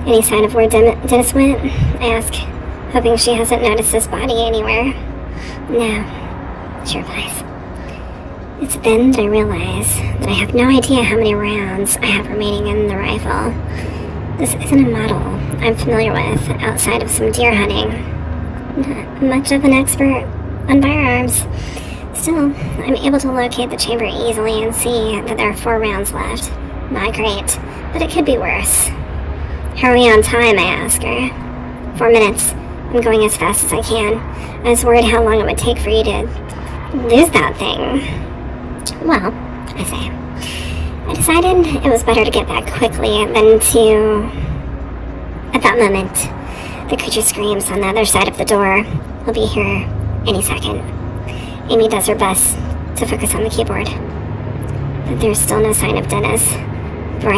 Any sign of where Dennis went? I ask, hoping she hasn't noticed his body anywhere. No, she replies. It's then that I realize that I have no idea how many rounds I have remaining in the rifle. This isn't a model I'm familiar with outside of some deer hunting. Not much of an expert on firearms. Still, I'm able to locate the chamber easily and see that there are 4 rounds left. Not great, but it could be worse. How are we on time, I ask her. 4 minutes. I'm going as fast as I can. I was worried how long it would take for you to lose that thing. Well, I say, I decided it was better to get back quickly than to... At that moment, the creature screams on the other side of the door. He'll be here any second. Amy does her best to focus on the keyboard. But there's still no sign of Dennis. Before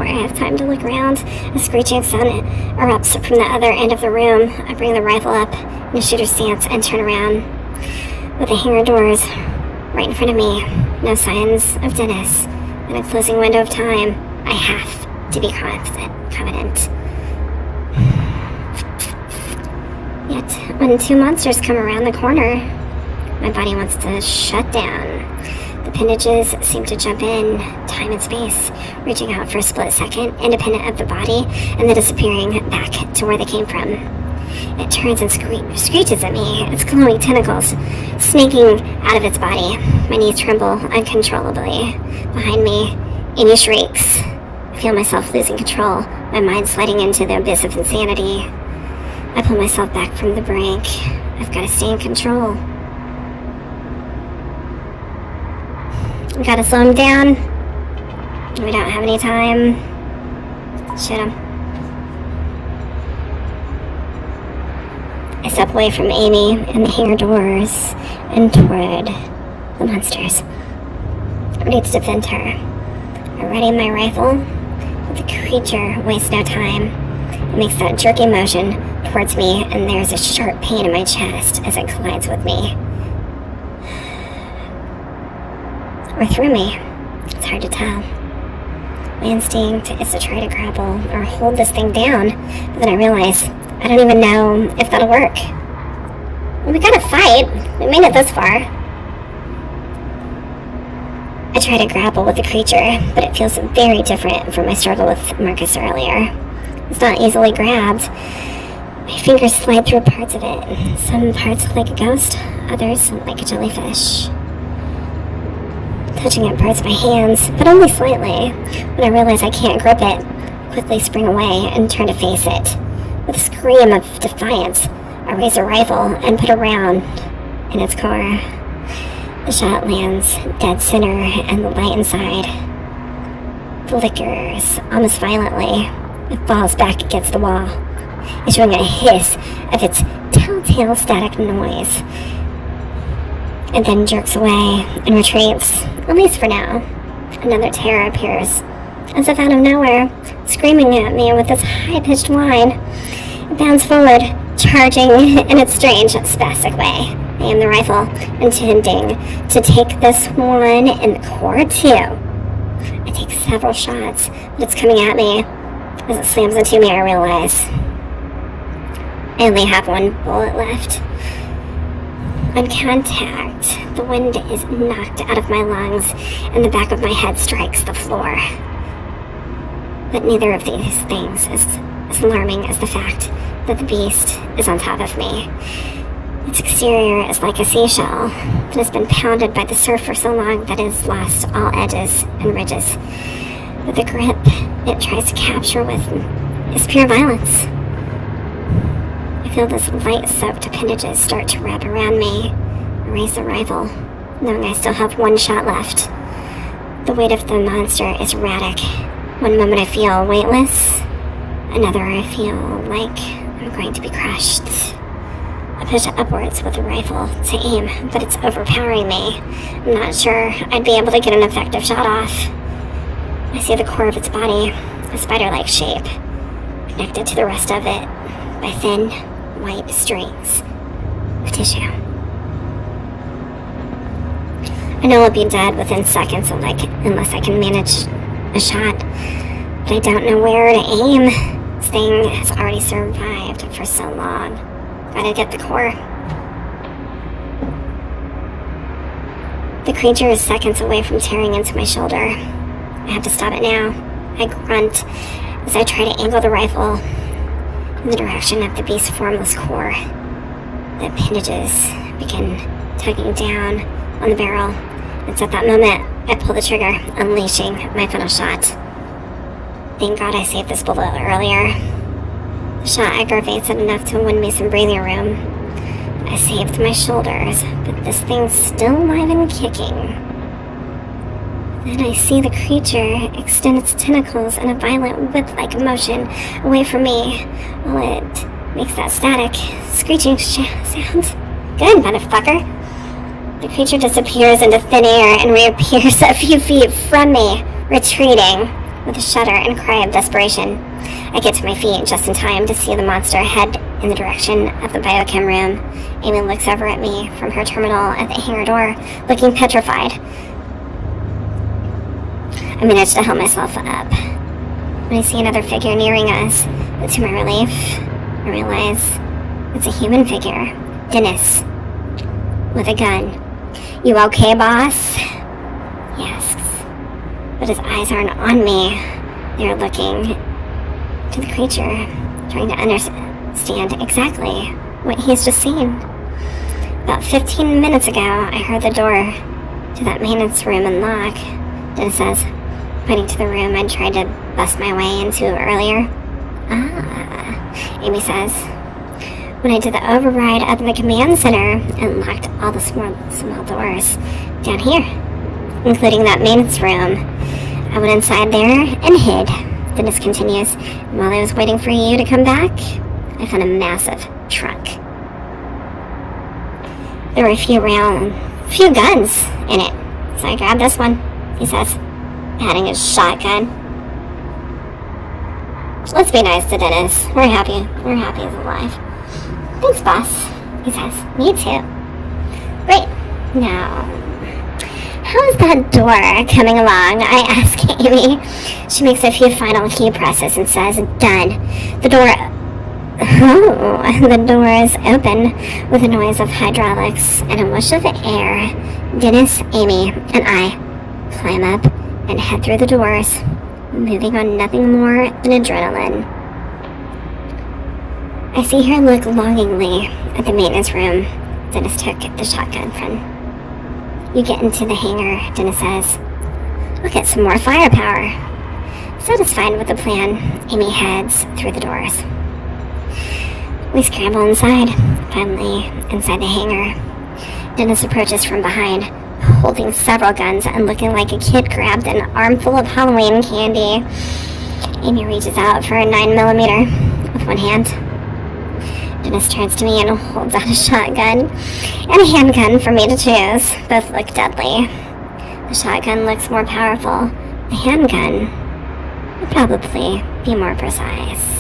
I have time to look around, a screeching sound erupts from the other end of the room. I bring the rifle up in a shooter's stance and turn around. With the hangar doors right in front of me, no signs of Dennis, and a closing window of time, I have to be confident. Yet, when 2 monsters come around the corner, my body wants to shut down. The appendages seem to jump in time and space, reaching out for a split second, independent of the body, and then disappearing back to where they came from. It turns and screeches at me, its glowing tentacles snaking out of its body. My knees tremble uncontrollably. Behind me, Amy shrieks. I feel myself losing control, my mind sliding into the abyss of insanity. I pull myself back from the brink. I've got to stay in control. We gotta slow him down. We don't have any time. Shoot him. I step away from Amy and the hangar doors and toward the monsters, ready to defend her. I ready my rifle, but the creature wastes no time. It makes that jerky motion towards me, and there's a sharp pain in my chest as it collides with me. Or through me. It's hard to tell. My instinct is to try to grapple or hold this thing down, but then I realize I don't even know if that'll work. Well, we gotta fight. We made it this far. I try to grapple with the creature, but it feels very different from my struggle with Marcus earlier. It's not easily grabbed. My fingers slide through parts of it. Some parts look like a ghost, others like a jellyfish. Touching it burns my hands, but only slightly. When I realize I can't grip it, quickly spring away and turn to face it. With a scream of defiance, I raise the rifle and put a round in its core. The shot lands dead center, and the light inside flickers almost violently. It falls back against the wall, issuing a hiss of its telltale static noise. It then jerks away and retreats, at least for now. Another terror appears, as if out of nowhere, screaming at me with this high-pitched whine. It bounds forward, charging in its strange, spastic way. I aim the rifle, intending to take this one in the core too. I take several shots, but it's coming at me. As it slams into me, I realize I only have one bullet left. On contact, the wind is knocked out of my lungs, and the back of my head strikes the floor. But neither of these things is as alarming as the fact that the beast is on top of me. Its exterior is like a seashell that has been pounded by the surf for so long that it has lost all edges and ridges. But the grip it tries to capture with is pure violence. I feel this light-soaked appendages start to wrap around me. I raise the rifle, knowing I still have one shot left. The weight of the monster is erratic. One moment I feel weightless, another I feel like I'm going to be crushed. I push upwards with the rifle to aim, but it's overpowering me. I'm not sure I'd be able to get an effective shot off. I see the core of its body, a spider-like shape, connected to the rest of it by thin, white strings of tissue. I know I'll be dead within seconds unless I can manage a shot, but I don't know where to aim. This thing has already survived for so long. Gotta get the core. The creature is seconds away from tearing into my shoulder. I have to stop it now. I grunt as I try to angle the rifle in the direction of the beast's formless core. The appendages begin tugging down on the barrel. It's at that moment I pull the trigger, unleashing my final shot. Thank God I saved this bullet earlier. The shot aggravates it enough to win me some breathing room. I saved my shoulders, but this thing's still alive and kicking. Then I see the creature extend its tentacles in a violent whip-like motion away from me, while it makes that static, screeching sound. Good, motherfucker. The creature disappears into thin air and reappears a few feet from me, retreating with a shudder and cry of desperation. I get to my feet just in time to see the monster head in the direction of the biochem room. Amy looks over at me from her terminal at the hangar door, looking petrified. I manage to help myself up when I see another figure nearing us, but to my relief, I realize it's a human figure, Dennis, with a gun. "You okay, boss?" he asks, but his eyes aren't on me. They're looking to the creature, trying to understand exactly what he's just seen. About 15 minutes ago, I heard the door to that maintenance room unlock. Dennis says, pointing to the room I'd tried to bust my way into earlier. "Ah," Amy says. "When I did the override up in the command center, it locked all the small doors down here, including that maintenance room. I went inside there and hid," Dennis continues. "And while I was waiting for you to come back, I found a massive trunk. There were a few guns in it, so I grabbed this one," he says, patting his shotgun. "Let's be nice to Dennis. We're happy. We're happy he's alive." "Thanks, boss," he says. "Me too." "Great. Now, how's that door coming along?" I ask Amy. She makes a few final key presses and says, "Done." The door is open with a noise of hydraulics and a whoosh of air. Dennis, Amy, and I climb up and head through the doors, moving on nothing more than adrenaline. I see her look longingly at the maintenance room Dennis took the shotgun from. "You get into the hangar," Dennis says. "I'll get some more firepower." Satisfied with the plan, Amy heads through the doors. We scramble inside, finally inside the hangar. Dennis approaches from behind, holding several guns and looking like a kid grabbed an armful of Halloween candy. Amy reaches out for a 9mm with one hand. Dennis turns to me and holds out a shotgun and a handgun for me to choose. Both look deadly. The shotgun looks more powerful. The handgun would probably be more precise.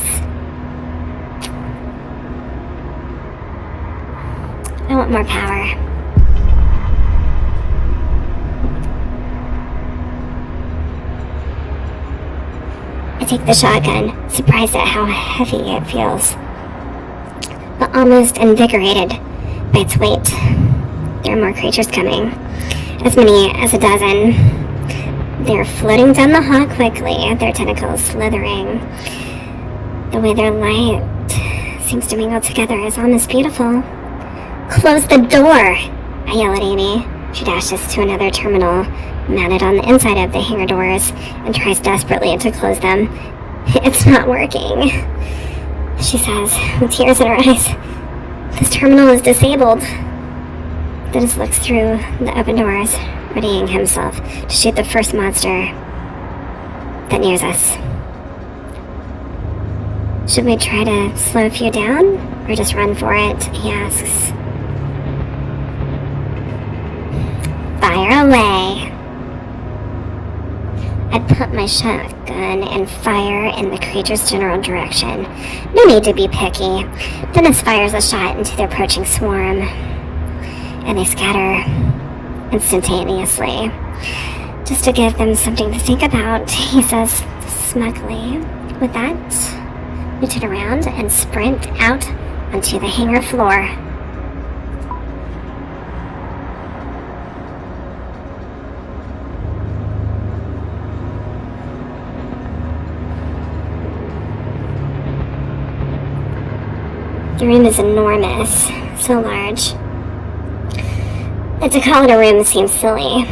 I want more power. I take the shotgun, surprised at how heavy it feels, but almost invigorated by its weight. There are more creatures coming, as many as a dozen. They're floating down the hall quickly, their tentacles slithering. The way their light seems to mingle together is almost beautiful. "Close the door!" I yell at Amy. She dashes to another terminal mounted on the inside of the hangar doors and tries desperately to close them. "It's not working," she says, with tears in her eyes. "This terminal is disabled." Dennis looks through the open doors, readying himself to shoot the first monster that nears us. "Should we try to slow a few down, or just run for it?" he asks. "Fire away." I put my shotgun and fire in the creature's general direction. No need to be picky. Dennis fires a shot into the approaching swarm, and they scatter instantaneously. "Just to give them something to think about," he says smugly. With that, we turn around and sprint out onto the hangar floor. The room is enormous, so large To call it a room seems silly.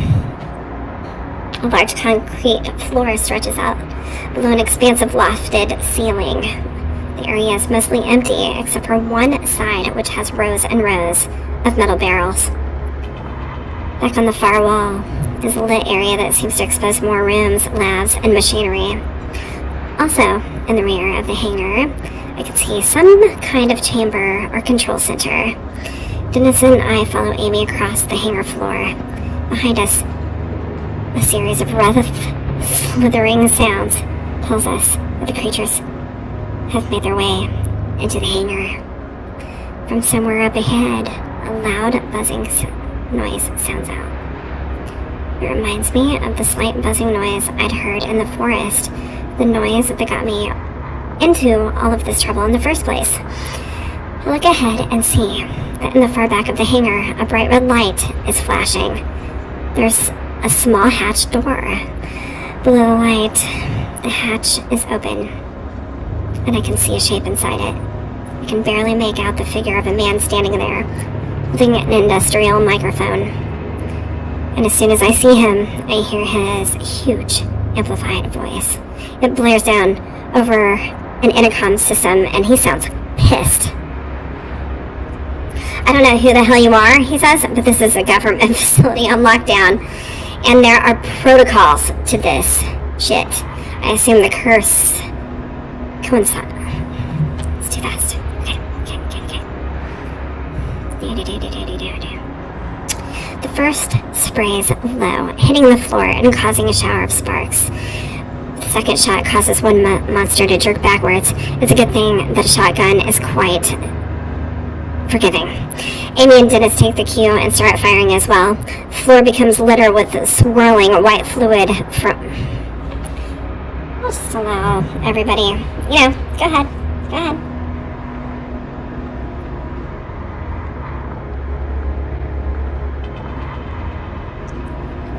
A large concrete floor stretches out below an expansive lofted ceiling. The area is mostly empty except for one side, which has rows and rows of metal barrels. Back on the far wall is a lit area that seems to expose more rooms, labs, and machinery. Also, in the rear of the hangar, I can see some kind of chamber or control center. Dennis and I follow Amy across the hangar floor. Behind us, a series of rough, slithering sounds tells us that the creatures have made their way into the hangar. From somewhere up ahead, a loud buzzing noise sounds out. It reminds me of the slight buzzing noise I'd heard in the forest, the noise that got me into all of this trouble in the first place. I look ahead and see that in the far back of the hangar, a bright red light is flashing. There's a small hatch door. Below the light, the hatch is open, and I can see a shape inside it. I can barely make out the figure of a man standing there, holding an industrial microphone. And as soon as I see him, I hear his huge, amplified voice. It blares down over an intercom system, and he sounds pissed. I don't know who the hell you are, he says, but this is a government facility on lockdown, and there are protocols to this shit. I assume the curse coincides. It's too fast. Okay. The first sprays low, hitting the floor and causing a shower of sparks. The second shot causes one monster to jerk backwards. It's a good thing that a shotgun is quite forgiving. Amy and Dennis take the cue and start firing as well. The floor becomes littered with swirling white fluid from... I'll just allow everybody, go ahead.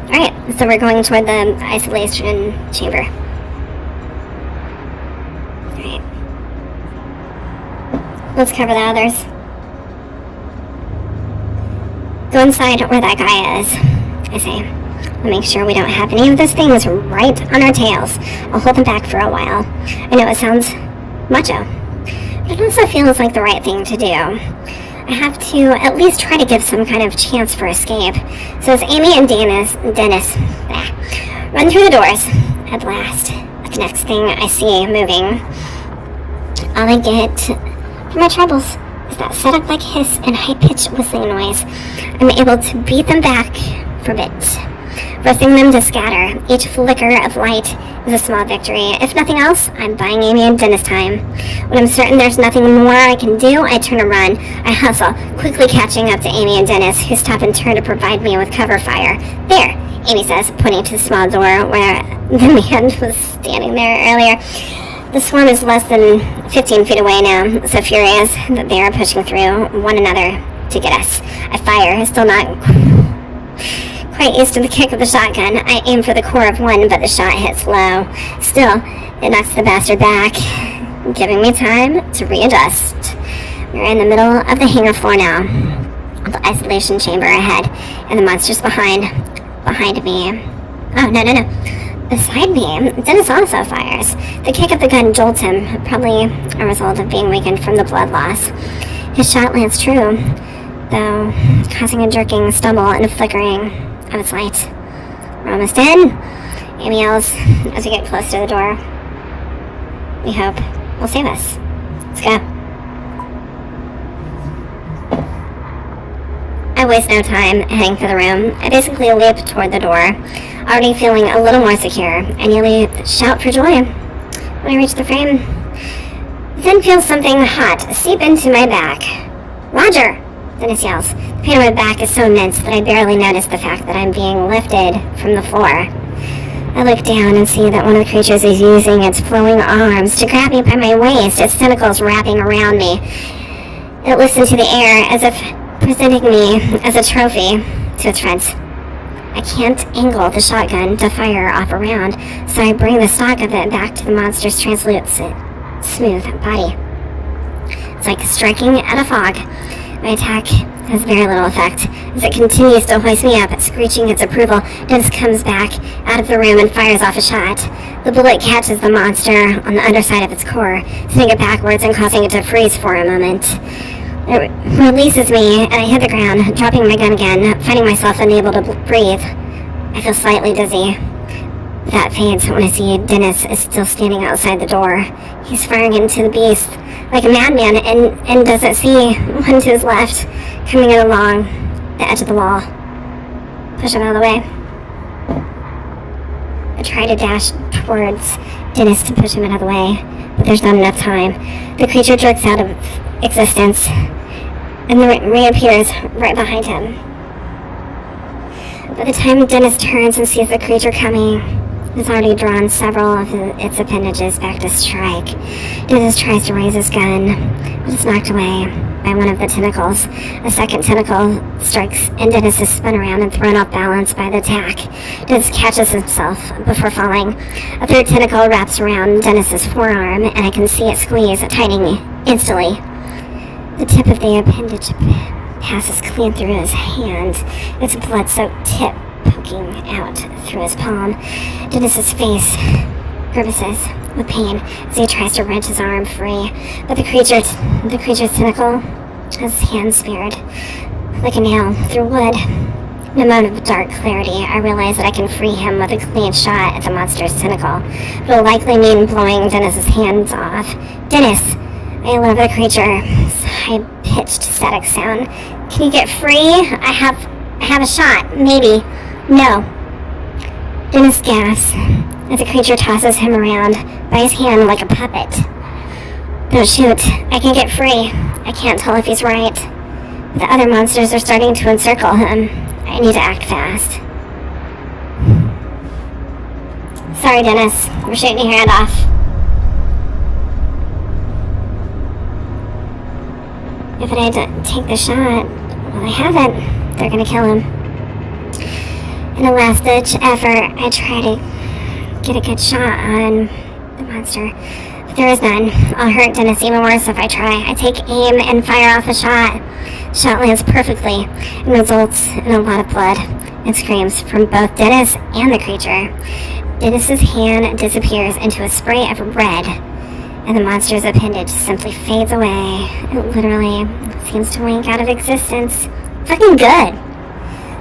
Alright, so we're going toward the isolation chamber. Alright. Let's cover the others. Go inside where that guy is, I say. We'll make sure we don't have any of those things right on our tails. I'll hold them back for a while. I know it sounds macho, but it also feels like the right thing to do. I have to at least try to give some kind of chance for escape. So as Amy and Dennis run through the doors, I blast. The next thing I see moving, all I get from my troubles is that setup like hiss and high-pitched whistling noise. I'm able to beat them back for a bit, forcing them to scatter. Each flicker of light is a small victory. If nothing else, I'm buying Amy and Dennis time. When I'm certain there's nothing more I can do, I turn and run. I hustle, quickly catching up to Amy and Dennis, who stop in turn to provide me with cover fire. There, Amy says, pointing to the small door where the man was standing there earlier. The swarm is less than 15 feet away now, so furious that they are pushing through one another to get us. I fire, still not quite used to the kick of the shotgun. I aim for the core of one, but the shot hits low. Still, it knocks the bastard back, giving me time to readjust. We're in the middle of the hangar floor now. The isolation chamber ahead, and the monsters behind me. Oh, no. Beside me, Dennis also fires. The kick of the gun jolts him, probably a result of being weakened from the blood loss. His shot lands true, though causing a jerking stumble and a flickering of its light. We're almost in, Amy yells as we get close to the door. We hope will save us. Let's go. I waste no time heading for the room. I basically leap toward the door, already feeling a little more secure. I nearly shout for joy when I reach the frame. Then feel something hot seep into my back. Roger! Dennis yells. The pain on my back is so immense that I barely notice the fact that I'm being lifted from the floor. I look down and see that one of the creatures is using its flowing arms to grab me by my waist, its tentacles wrapping around me. It lifts into the air as if presenting me as a trophy to its friends. I can't angle the shotgun to fire off a round, so I bring the stock of it back to the monster's translucent, smooth body. It's like striking at a fog. My attack has very little effect. As it continues to hoist me up, screeching its approval, Dennis comes back out of the room and fires off a shot. The bullet catches the monster on the underside of its core, sending it backwards and causing it to freeze for a moment. It releases me, and I hit the ground, dropping my gun again, finding myself unable to breathe. I feel slightly dizzy. That fades when I see Dennis is still standing outside the door. He's firing into the beast like a madman and doesn't see one to his left coming in along the edge of the wall. Push him out of the way. I try to dash towards Dennis to push him out of the way, but there's not enough time. The creature jerks out of existence and reappears right behind him. By the time Dennis turns and sees the creature coming, it's already drawn several of its appendages back to strike. Dennis tries to raise his gun, but it's knocked away by one of the tentacles. A second tentacle strikes, and Dennis is spun around and thrown off balance by the attack. Dennis catches himself before falling. A third tentacle wraps around Dennis's forearm, and I can see it squeeze, tightening instantly. The tip of the appendage passes clean through his hand, its blood-soaked tip poking out through his palm. Dennis's face grimaces with pain as he tries to wrench his arm free, but the creature's tentacle has his hand speared like a nail through wood. In a moment of dark clarity, I realize that I can free him with a clean shot at the monster's tentacle, but it'll likely mean blowing Dennis's hands off. Dennis! I yell over the creature's high-pitched static sound. Can you get free? I have a shot, maybe. No. Dennis gasps as the creature tosses him around by his hand like a puppet. Don't shoot. I can get free. I can't tell if he's right. The other monsters are starting to encircle him. I need to act fast. Sorry, Dennis. We're shooting your hand off. If I don't take the shot, well, I haven't. They're gonna kill him. In a last-ditch effort, I try to get a good shot on the monster, but there is none. I'll hurt Dennis even worse if I try. I take aim and fire off a shot. The shot lands perfectly and results in a lot of blood and screams from both Dennis and the creature. Dennis's hand disappears into a spray of red, and the monster's appendage simply fades away. It literally seems to wink out of existence. Fucking good!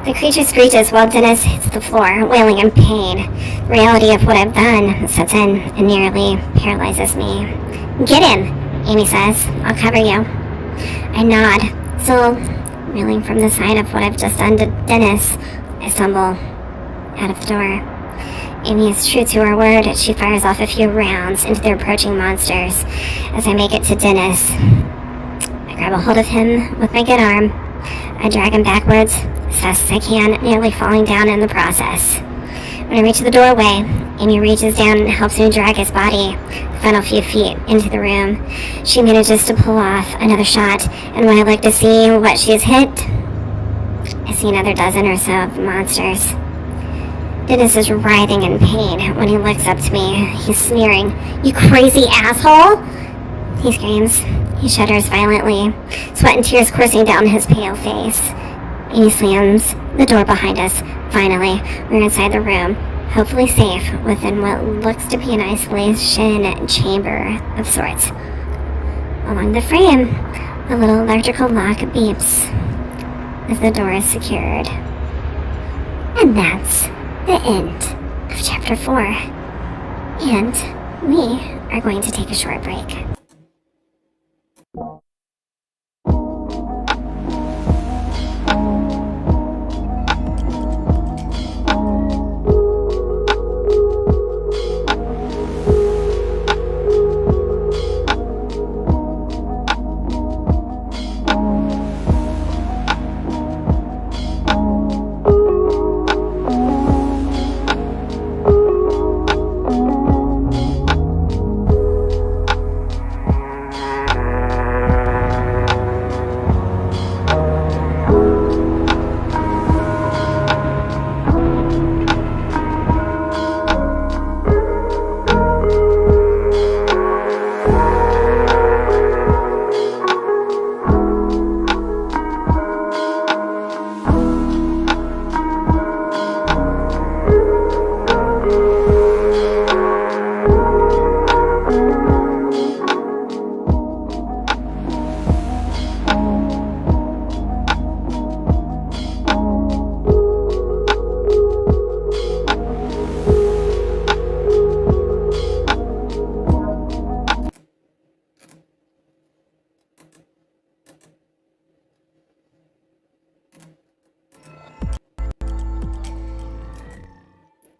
The creature screeches while Dennis hits the floor, wailing in pain. The reality of what I've done sets in and nearly paralyzes me. Get him, Amy says. I'll cover you. I nod, still reeling from the sight of what I've just done to Dennis. I stumble out of the door. Amy is true to her word. She fires off a few rounds into the approaching monsters. As I make it to Dennis, I grab a hold of him with my good arm. I drag him backwards as fast as I can, nearly falling down in the process. When I reach the doorway, Amy reaches down and helps me drag his body the final few feet into the room. She manages to pull off another shot, and when I look to see what she's hit, I see another dozen or so of monsters. Dennis is writhing in pain when he looks up to me. He's sneering, "You crazy asshole!" He screams. He shudders violently, sweat and tears coursing down his pale face. Amy slams the door behind us. Finally, we're inside the room, hopefully safe within what looks to be an isolation chamber of sorts. Along the frame, a little electrical lock beeps as the door is secured. And that's the end of Chapter 4. And we are going to take a short break.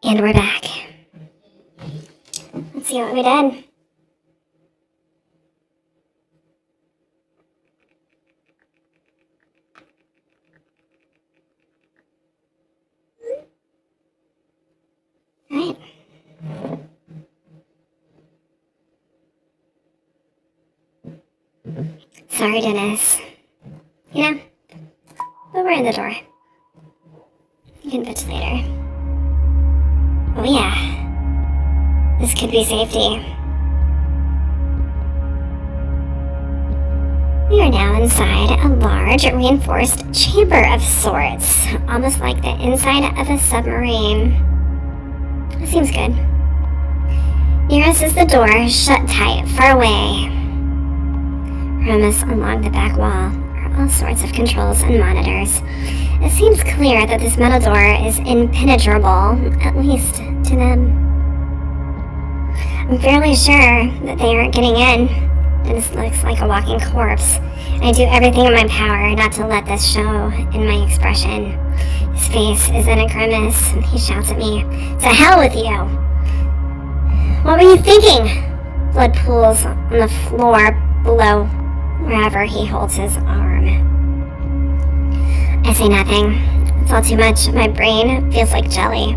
And we're back. Let's see what we did. Alright. Sorry, Dennis. You know, but we're in the door. You can bitch later. Oh yeah. This could be safety. We are now inside a large, reinforced chamber of sorts, almost like the inside of a submarine. That seems good. Near us is the door, shut tight, far away. From us along the back wall are all sorts of controls and monitors. It seems clear that this metal door is impenetrable, at least to them. I'm fairly sure that they aren't getting in. Dennis looks like a walking corpse. I do everything in my power not to let this show in my expression. His face is in a grimace, and he shouts at me, "To hell with you! What were you thinking?" Blood pools on the floor below wherever he holds his arm. I say nothing. It's all too much. My brain feels like jelly.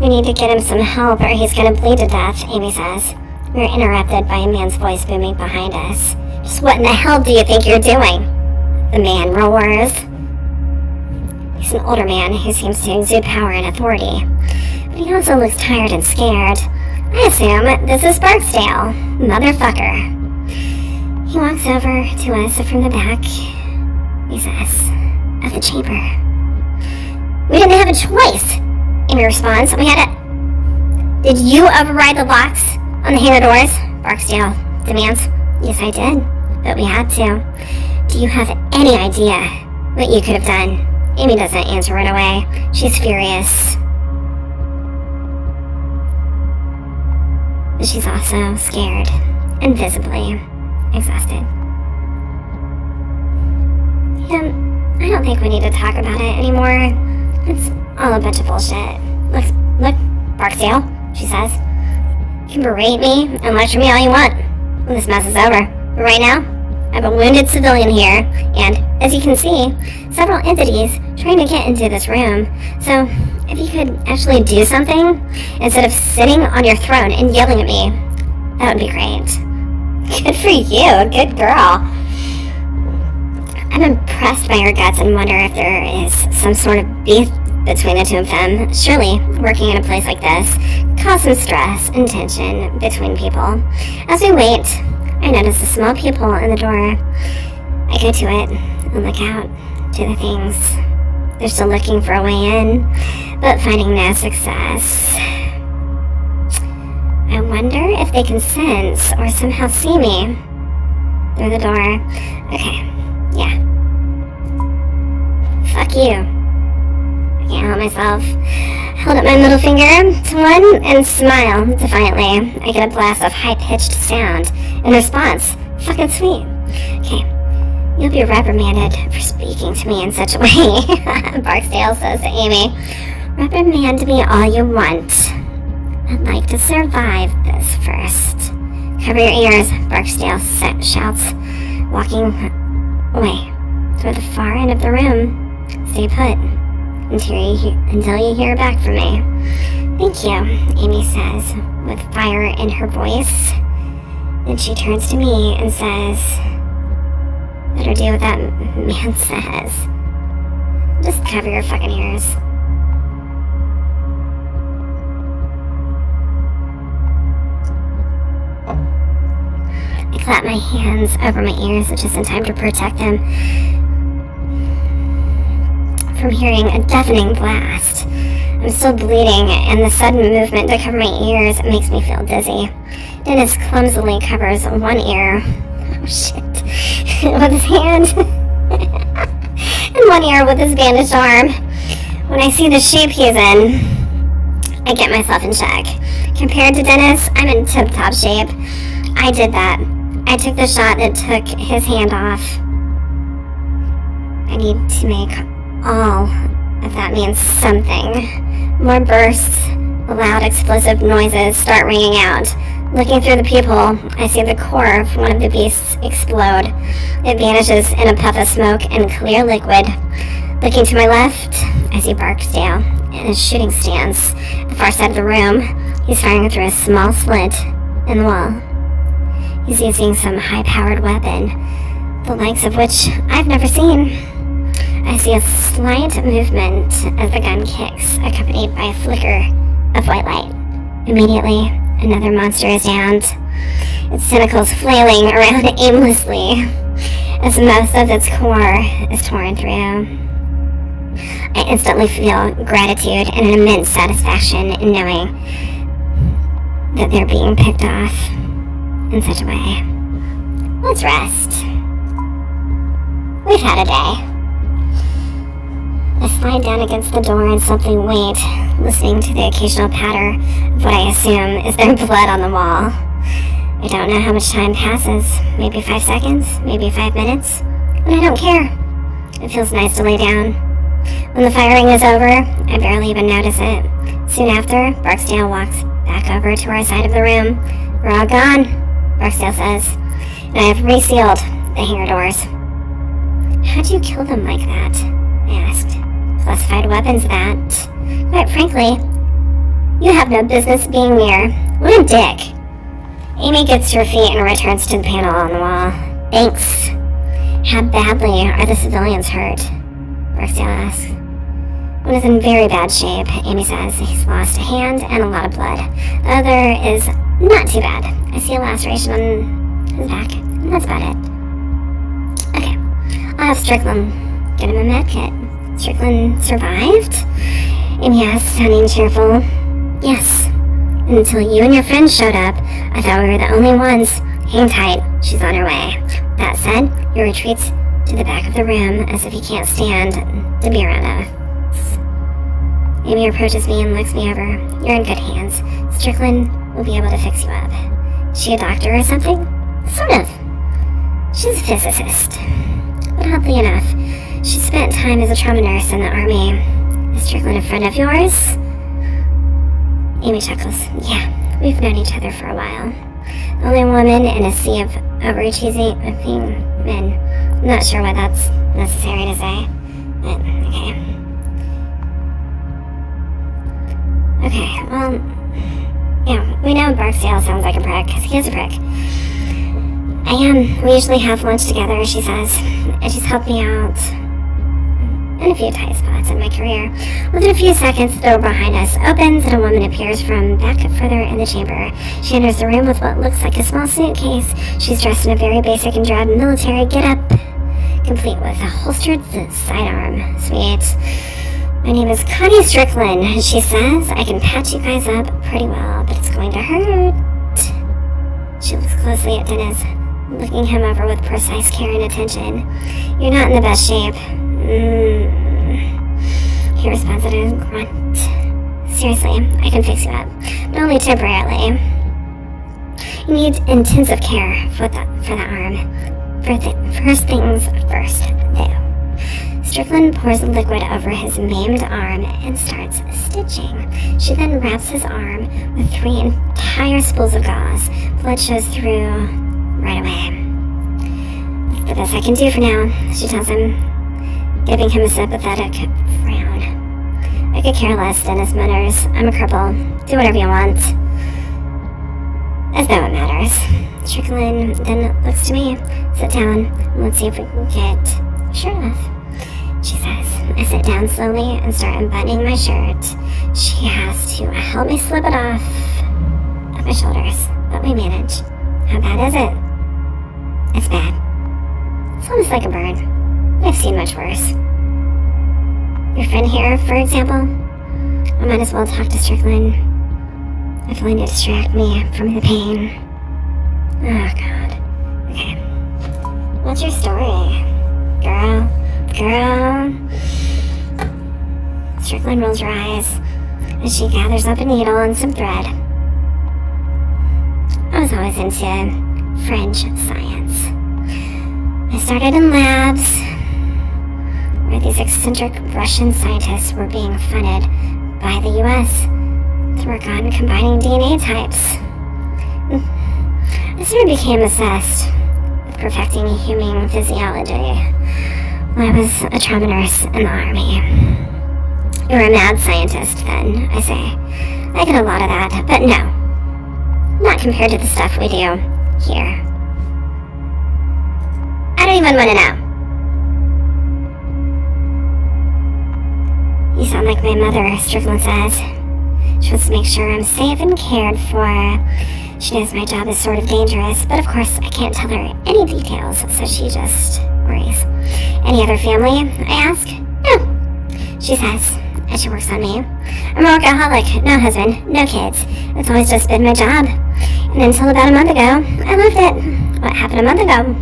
We need to get him some help or he's gonna bleed to death, Amy says. We are interrupted by a man's voice booming behind us. Just what in the hell do you think you're doing? The man roars. He's an older man who seems to exude power and authority, but he also looks tired and scared. I assume this is Barksdale, motherfucker. He walks over to us from the back, he says, of the chamber. We didn't have a choice, Amy responds. We had a... Did you override the locks on the hangar doors? Barksdale demands. Yes, I did, but we had to. Do you have any idea what you could have done? Amy doesn't answer right away. She's furious. But she's also scared and visibly exhausted. I don't think we need to talk about it anymore. It's all a bunch of bullshit. Look, Barksdale, she says. You can berate me and lecture me all you want when this mess is over. But right now, I have a wounded civilian here, and as you can see, several entities trying to get into this room. So, if you could actually do something, instead of sitting on your throne and yelling at me, that would be great. Good for you, good girl. I'm impressed by her guts and wonder if there is some sort of beef between the two of them. Surely, working in a place like this causes some stress and tension between people. As we wait, I notice a small peephole in the door. I go to it and look out to the things. They're still looking for a way in, but finding no success. I wonder if they can sense or somehow see me through the door. Okay, yeah. Fuck you. I can't help myself. Hold up my middle finger to one and smile defiantly. I get a blast of high-pitched sound in response. Fucking sweet. Okay, you'll be reprimanded for speaking to me in such a way, Barksdale says to Amy. Reprimand me all you want. I'd like to survive this first. Cover your ears, Barksdale shouts, walking away toward the far end of the room. Stay put until you hear back from me. Thank you, Amy says, with fire in her voice. Then she turns to me and says, better do what that man says. Just cover your fucking ears. I clap my hands over my ears just in time to protect them from hearing a deafening blast. I'm still bleeding, and the sudden movement to cover my ears makes me feel dizzy. Dennis clumsily covers one ear. Oh shit. With his hand. And one ear with his bandaged arm. When I see the shape he's in, I get myself in check. Compared to Dennis, I'm in tip-top shape. I did that. I took the shot that took his hand off. I need to make all of that mean something. More bursts Loud explosive noises start ringing out. Looking through the peephole, I see the core of one of the beasts explode. It vanishes in a puff of smoke and clear liquid. Looking to my left, I see Barksdale in his shooting stance at the far side of the room. He's firing through a small slit in the wall. He's using some high-powered weapon, the likes of which I've never seen. I see a slight movement as the gun kicks, accompanied by a flicker of white light. Immediately, another monster is downed, its tentacles flailing around aimlessly as most of its core is torn through. I instantly feel gratitude and an immense satisfaction in knowing that they're being picked off in such a way. Let's rest. We've had a day. I slide down against the door and simply wait, listening to the occasional patter of what I assume is their blood on the wall. I don't know how much time passes, maybe 5 seconds, maybe 5 minutes, and I don't care. It feels nice to lay down. When the firing is over, I barely even notice it. Soon after, Barksdale walks back over to our side of the room. We're all gone, Barksdale says, and I have resealed the hangar doors. How'd you kill them like that? I asked. Classified weapons, that. Quite frankly, you have no business being near. What a dick. Amy gets to her feet and returns to the panel on the wall. Thanks. How badly are the civilians hurt? Barksdale asks. One is in very bad shape, Amy says. He's lost a hand and a lot of blood. The other is not too bad. I see a laceration on his back, and that's about it. Okay, I'll have Strickland get him a med kit. Strickland survived? Amy asks, sounding cheerful. Yes. Until you and your friend showed up, I thought we were the only ones. Hang tight, she's on her way. That said, he retreats to the back of the room as if he can't stand to be around us. Amy approaches me and looks me over. You're in good hands. Strickland will be able to fix you up. Is she a doctor or something? Sort of. She's a physicist. But oddly enough, she spent time as a trauma nurse in the army. Is Strickland a friend of yours? Amy chuckles. Yeah, we've known each other for a while. The only woman in a sea of overachieving men. I'm not sure why that's necessary to say, but okay. Okay, well, yeah, we know Barksdale sounds like a prick, because he is a prick. We usually have lunch together, she says, and she's helped me out in a few tight spots in my career. Within a few seconds, the door behind us opens and a woman appears from back further in the chamber. She enters the room with what looks like a small suitcase. She's dressed in a very basic and drab military getup, complete with a holstered sidearm. Sweet. My name is Connie Strickland, she says. I can patch you guys up pretty well, but it's going to hurt. She looks closely at Dennis, looking him over with precise care and attention. You're not in the best shape. He responds in a grunt. Seriously, I can fix you up, but only temporarily. You need intensive care for the arm. First things first, though. Strickland pours the liquid over his maimed arm and starts stitching. She then wraps his arm with 3 entire spools of gauze. Blood shows through right away. That's the best I can do for now, she tells him, giving him a sympathetic frown. I could care less, Dennis mutters. I'm a cripple. Do whatever you want. As though it matters. Strickland then looks to me. Sit down. Let's see if we can get shirt off, she says. I sit down slowly and start unbuttoning my shirt. She has to help me slip it off of my shoulders, but we manage. How bad is it? It's bad. It's almost like a burn. I've seen much worse. Your friend here, for example? I might as well talk to Strickland. If only to distract me from the pain. Oh, God. Okay. What's your story? Girl? Strickland rolls her eyes as she gathers up a needle and some thread. I was always into French science. I started in labs where these eccentric Russian scientists were being funded by the US to work on combining DNA types. I soon became obsessed with perfecting human physiology when I was a trauma nurse in the Army. You were a mad scientist then, I say. I get a lot of that, but no. Not compared to the stuff we do here. I don't even want to know. You sound like my mother, Strickland says. She wants to make sure I'm safe and cared for. She knows my job is sort of dangerous, but of course I can't tell her any details, so she just worries. Any other family? I ask. No, she says, as she works on me. I'm a workaholic, no husband, no kids. It's always just been my job. And until about a month ago, I loved it. What happened a month ago?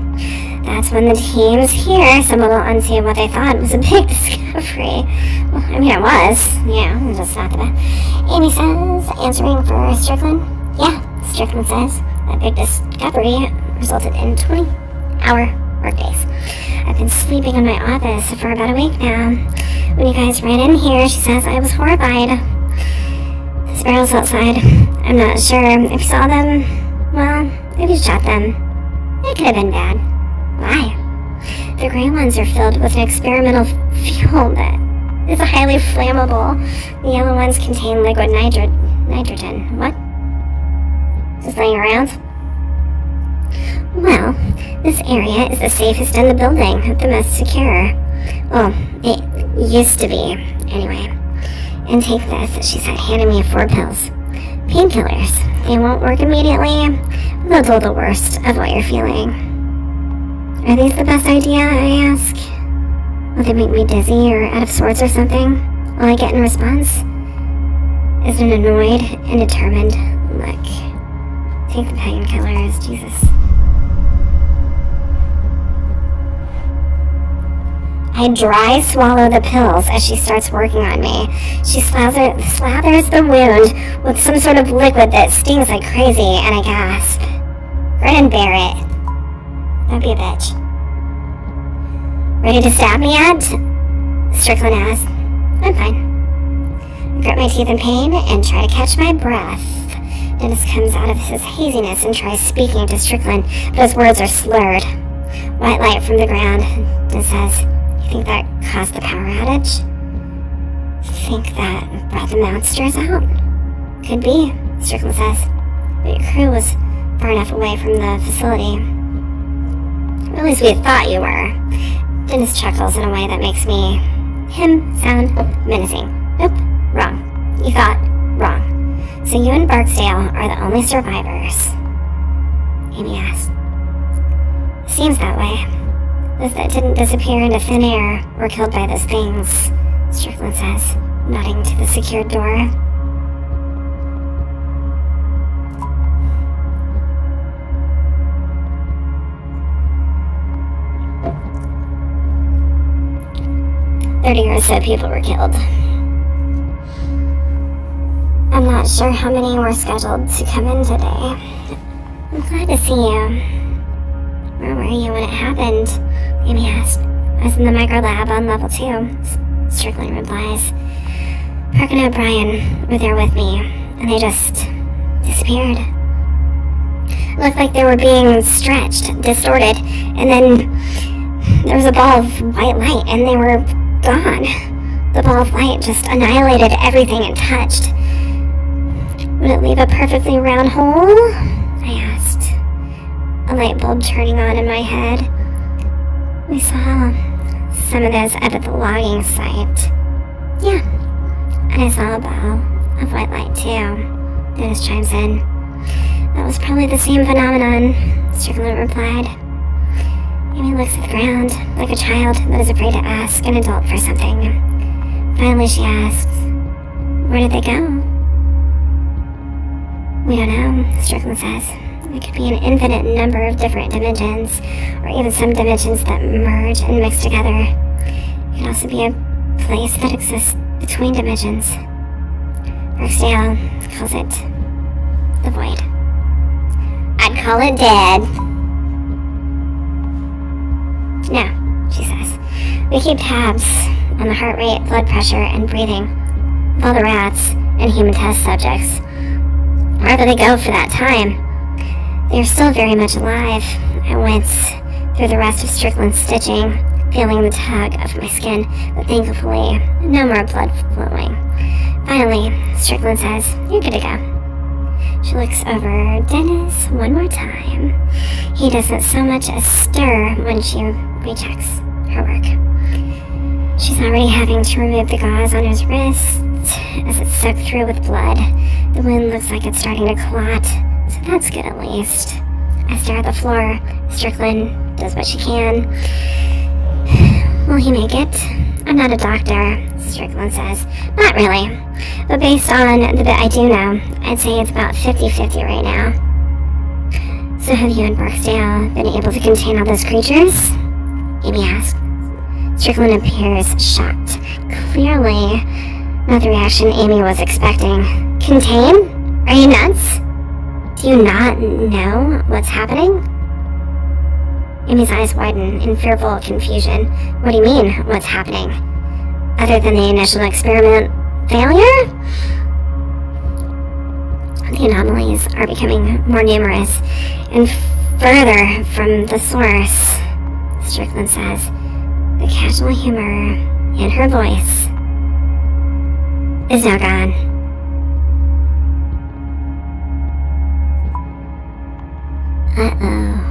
That's when the teams here stumbled onto what they thought was a big discovery. Well, I mean, it was. Yeah, just not the best. Amy says, answering for Strickland. Yeah, Strickland says, that big discovery resulted in 20-hour workdays. I've been sleeping in my office for about a week now. When you guys ran in here, she says, I was horrified. The sparrows outside, I'm not sure if you saw them. Well, if you shot them, it could have been bad. Why? The gray ones are filled with an experimental fuel that is highly flammable. The yellow ones contain liquid nitrogen. What? Just laying around? Well, this area is the safest in the building, the most secure. Well, it used to be, anyway. And take this, she said, handing me 4 pills. Painkillers. They won't work immediately, but they'll do the worst of what you're feeling. Are these the best idea, I ask? Will they make me dizzy or out of sorts or something? Will I get in response? Is an annoyed and determined look. Take the painkillers, Jesus. I dry swallow the pills as she starts working on me. She slathers the wound with some sort of liquid that stings like crazy, and I gasp. Grin and bear it. Don't be a bitch. Ready to stab me yet? Strickland asks. I'm fine. I grit my teeth in pain and try to catch my breath. Dennis comes out of his haziness and tries speaking to Strickland, but his words are slurred. White light from the ground. Dennis says, you think that caused the power outage? Think that brought the monsters out? Could be, Strickland says. But your crew was far enough away from the facility. Or at least we thought you were. Dennis chuckles in a way that makes him sound menacing. Nope, wrong. You thought wrong. So you and Barksdale are the only survivors? Amy asked. Seems that way. Those that didn't disappear into thin air were killed by those things, Strickland says, nodding to the secured door. Or so people were killed. I'm not sure how many were scheduled to come in today. I'm glad to see you. Where were you when it happened? Amy asked. I was in the micro lab on level 2, Strickland replies. Park and O'Brien were there with me, and they just disappeared. It looked like they were being stretched, distorted, and then there was a ball of white light, and they were gone. The ball of light just annihilated everything it touched. Would it leave a perfectly round hole? I asked, a light bulb turning on in my head. We saw some of those up at the logging site. Yeah, and I saw a ball of white light too. Dennis chimes in. That was probably the same phenomenon, Strickland replied. Amy looks at the ground, like a child that is afraid to ask an adult for something. Finally she asks, where did they go? We don't know, Strickland says. It could be an infinite number of different dimensions, or even some dimensions that merge and mix together. It could also be a place that exists between dimensions. Barksdale calls it the void. I'd call it dead. No, she says. We keep tabs on the heart rate, blood pressure, and breathing of all the rats and human test subjects. Wherever they go for that time, they are still very much alive. I went through the rest of Strickland's stitching, feeling the tug of my skin, but thankfully, no more blood flowing. Finally, Strickland says, "You're good to go." She looks over Dennis one more time. He doesn't so much as stir when she rechecks her work. She's already having to remove the gauze on his wrist as it's soaked through with blood. The wound looks like it's starting to clot, so that's good at least. I stare at the floor. Strickland does what she can. Will he make it? I'm not a doctor, Strickland says. Not really. But based on the bit I do know, I'd say it's about 50-50 right now. So have you and Barksdale been able to contain all those creatures? Amy asks. Strickland appears shocked. Clearly not the reaction Amy was expecting. Contain? Are you nuts? Do you not know what's happening? Amy's eyes widen in fearful confusion. What do you mean, what's happening? Other than the initial experiment failure? The anomalies are becoming more numerous and further from the source, Strickland says. The casual humor in her voice is now gone. Uh-oh.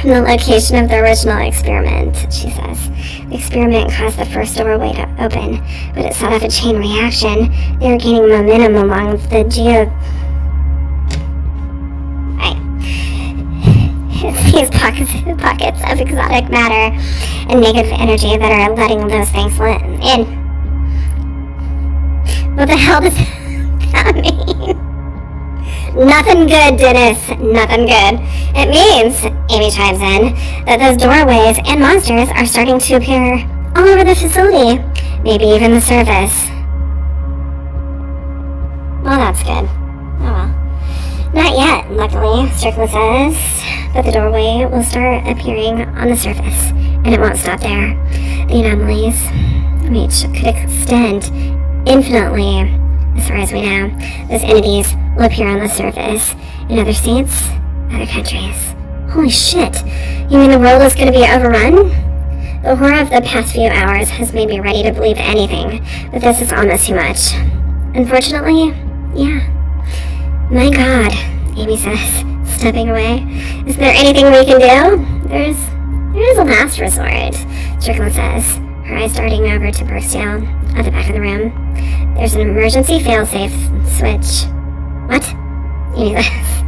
From the location of the original experiment, she says. The experiment caused the first doorway to open, but it set off a chain reaction. They were gaining momentum along the It's these pockets of exotic matter and negative energy that are letting those things in. What the hell does that mean? Nothing good, Dennis. Nothing good. It means, Amy chimes in, that those doorways and monsters are starting to appear all over the facility. Maybe even the surface. Well, that's good. Oh well. Not yet, luckily, Strickland says. But the doorway will start appearing on the surface, and it won't stop there. The anomalies, which could extend infinitely, as far as we know, those entities will appear on the surface in other states, other countries. Holy shit! You mean the world is going to be overrun? The horror of the past few hours has made me ready to believe anything, but this is almost too much. Unfortunately, yeah. My God, Amy says, stepping away. Is there anything we can do? There is a last resort, Strickland says, her eyes darting over to Barksdale at the back of the room. There's an emergency failsafe switch. What? Amy says.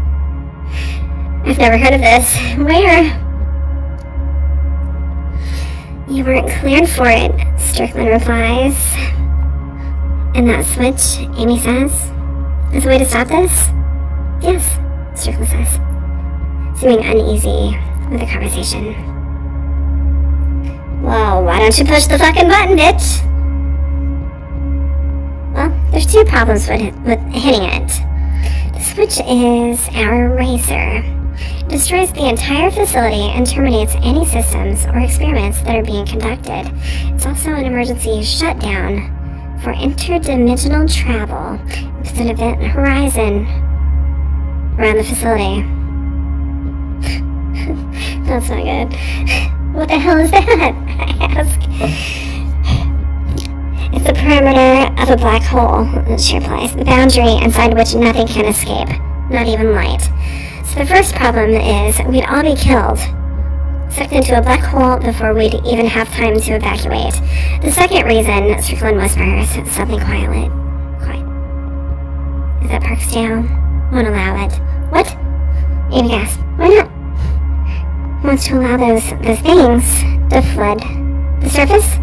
I've never heard of this. Where? You weren't cleared for it, Strickland replies. And that switch, Amy says, is a way to stop this? Yes, Strickland says, seeming uneasy with the conversation. Well, why don't you push the fucking button, bitch? Well, there's two problems with hitting it. The switch is our eraser. It destroys the entire facility and terminates any systems or experiments that are being conducted. It's also an emergency shutdown for interdimensional travel. It's an event horizon around the facility. That's not good. What the hell is that? I ask. It's the perimeter of a black hole, she replies, the boundary inside which nothing can escape, not even light. So the first problem is we'd all be killed, sucked into a black hole before we'd even have time to evacuate. The second reason, Strickland whispers, something quiet. Is that Barksdale won't allow it. What? Amy gasps. Why not? He wants to allow those things to flood the surface.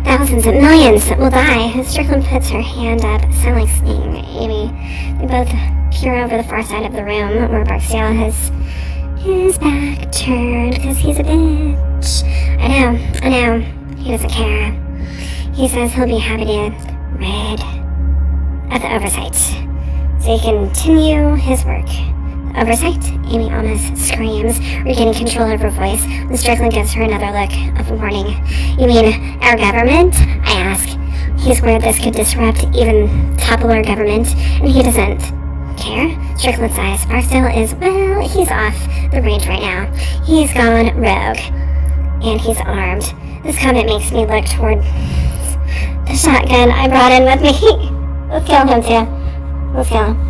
Thousands of millions will die. Strickland puts her hand up, silencing Amy. They both peer over the far side of the room where Barksdale has his back turned because he's a bitch. I know. He doesn't care. He says he'll be happy to rid of the oversight so he can continue his work. Oversight? Amy almost screams, regaining control of her voice when Strickland gives her another look of warning. You mean our government? I ask. He's worried this could disrupt, even topple our government, and he doesn't care. Strickland sighs. Barksdale is, well, he's off the range right now. He's gone rogue. And he's armed. This comment makes me look toward the shotgun I brought in with me. Let's kill him too. Let's kill him.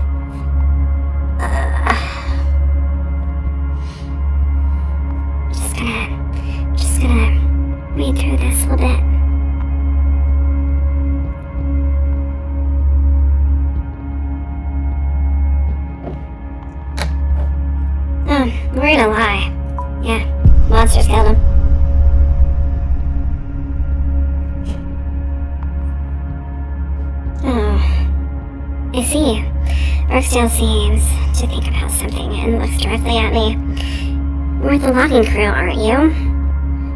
Just gonna read through this a little bit. Oh, we're gonna lie. Yeah, monsters killed him. Oh, I see. Barksdale seems to think about something and looks directly at me. We're the logging crew, aren't you?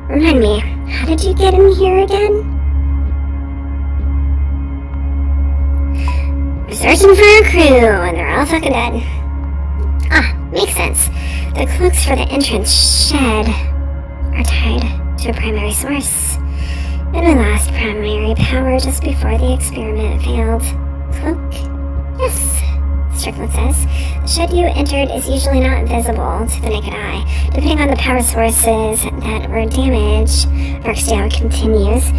Remind me, how did you get in here again? We're searching for a crew, and they're all fucking dead. Ah, makes sense. The cloaks for the entrance shed are tied to a primary source. And we lost primary power just before the experiment failed. Cloak? Yes, Strickland says. The shed you entered is usually not visible to the naked eye. Depending on the power sources that were damaged, Barksdale continues,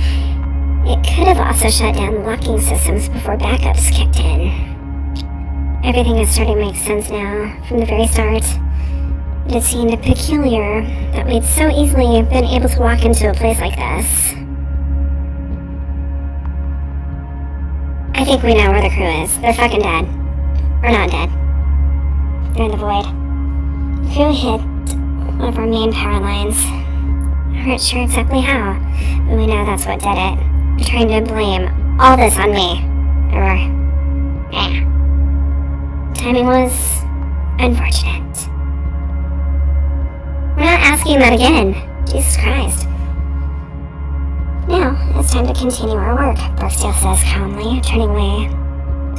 it could have also shut down locking systems before backups kicked in. Everything is starting to make sense now. From the very start, it had seemed peculiar that we'd so easily been able to walk into a place like this. I think we know where the crew is. They're fucking dead. Or not dead. They're in the void. The crew hit one of our main power lines. We aren't sure exactly how, but we know that's what did it. They're trying to blame all this on me. Or, yeah. Timing was unfortunate. We're not asking that again. Jesus Christ. Now, it's time to continue our work, Barksdale says calmly, turning away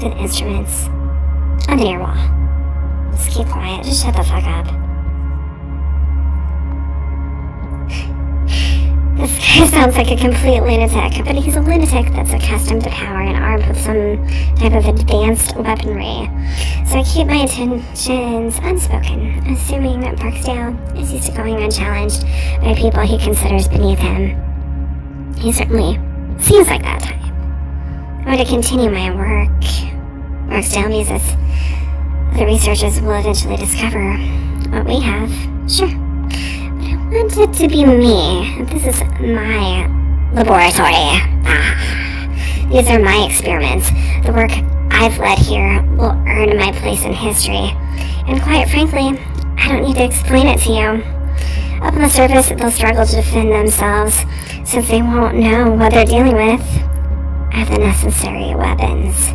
to the instruments on the near wall. Just keep quiet, just shut the fuck up. This guy sounds like a complete lunatic, but he's a lunatic that's accustomed to power and armed with some type of advanced weaponry. So I keep my intentions unspoken, assuming that Barksdale is used to going unchallenged by people he considers beneath him. He certainly seems like that type. I want to continue my work. Barksdale muses. The researchers will eventually discover what we have. Sure. But I want it to be me. This is my laboratory. These are my experiments. The work I've led here will earn my place in history. And quite frankly, I don't need to explain it to you. Up on the surface, they'll struggle to defend themselves, since they won't know what they're dealing with. I have the necessary weapons.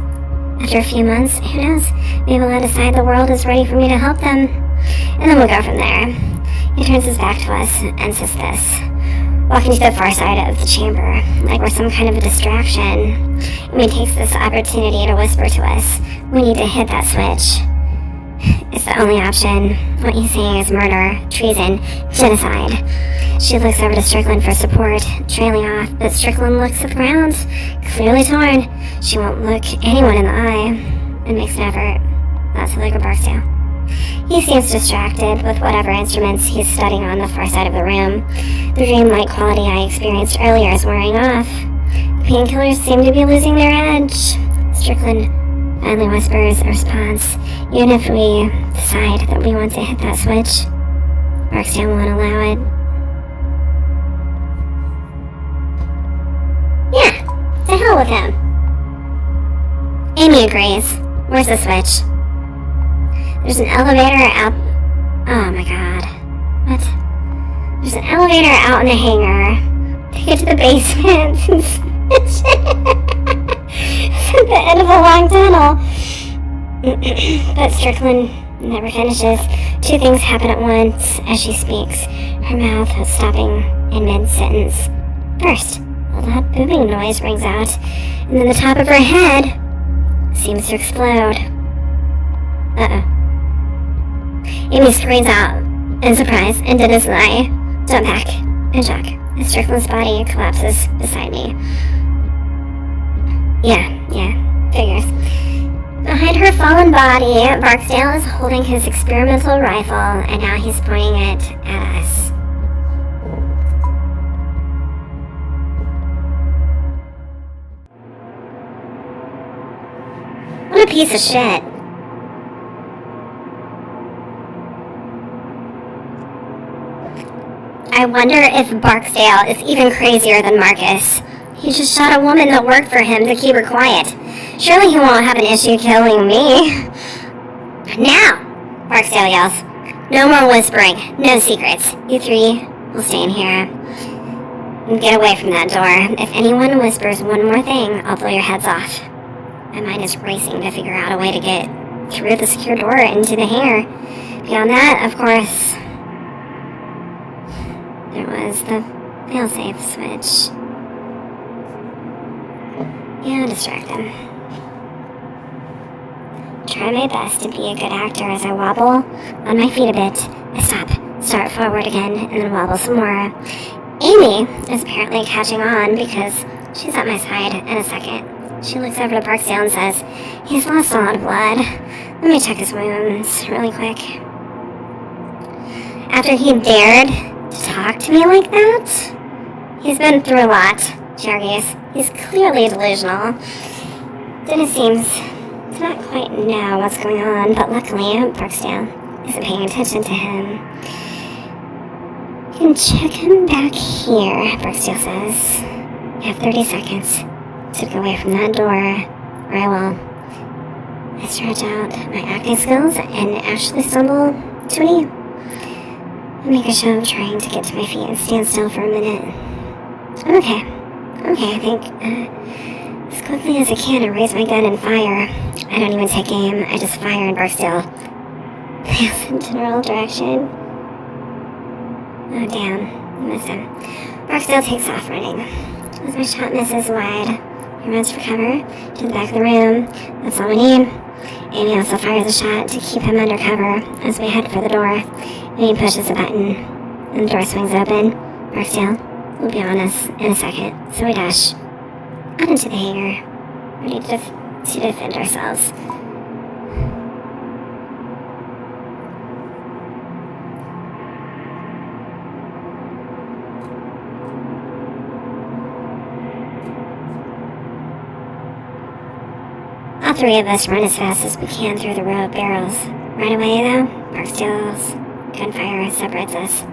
After a few months, who knows, maybe they'll decide the world is ready for me to help them, and then we'll go from there. He turns his back to us and says this, walking to the far side of the chamber, like we're some kind of a distraction. And he takes this opportunity to whisper to us, we need to hit that switch. It's the only option. What he's saying is murder, treason, genocide. She looks over to Strickland for support, trailing off, but Strickland looks at the ground, clearly torn. She won't look anyone in the eye, and makes an effort not to look at Barksdale. He seems distracted with whatever instruments he's studying on the far side of the room. The dreamlike quality I experienced earlier is wearing off. The painkillers seem to be losing their edge. Strickland finally whispers a response. Even if we decide that we want to hit that switch, Barksdale won't allow it. Yeah, to hell with him. Amy agrees. Where's the switch? There's an elevator out... Oh my god. What? There's an elevator out in the hangar. Take it to the basement. It's at the end of a long tunnel. But Strickland never finishes. Two things happen at once as she speaks, her mouth stopping in mid-sentence. First, a loud booming noise rings out, and then the top of her head seems to explode. Uh-oh. Amy screams out in surprise, and Dennis and I jump back in shock as Strickland's body collapses beside me. Yeah, figures. Behind her fallen body, Barksdale is holding his experimental rifle, and now he's pointing it at us. What a piece of shit. I wonder if Barksdale is even crazier than Marcus. He just shot a woman that worked for him to keep her quiet. Surely he won't have an issue killing me. Now, Barksdale yells. No more whispering. No secrets. You three will stay in here. And get away from that door. If anyone whispers one more thing, I'll blow your heads off. My mind is racing to figure out a way to get through the secure door into the hangar. Beyond that, of course, there was the failsafe switch. Yeah, distract him. Try my best to be a good actor as I wobble on my feet a bit. I start forward again, and then wobble some more. Amy is apparently catching on because she's at my side in a second. She looks over to Barksdale and says, he's lost a lot of blood. Let me check his wounds really quick. After he dared to talk to me like that? He's been through a lot, she argues. He's clearly delusional. Dennis seems to not quite know what's going on, but luckily Barksdale isn't paying attention to him. You can check him back here, Barksdale says. You have 30 seconds to get away from that door, or I will. I stretch out my acting skills and actually stumble to a knee. I make a show of trying to get to my feet and stand still for a minute. Okay, I think, as quickly as I can, I raise my gun and fire. I don't even take aim, I just fire and Barksdale fails in general direction. Oh damn, I missed him. Barksdale takes off running. As my shot misses wide, he runs for cover to the back of the room. That's all we need. Amy also fires a shot to keep him under cover as we head for the door. Amy pushes a button, and the door swings open. Barksdale will be on us in a second, so we dash out into the hangar, ready to defend ourselves. All three of us run as fast as we can through the row of barrels. Right away, though, Barksdale's gunfire separates us.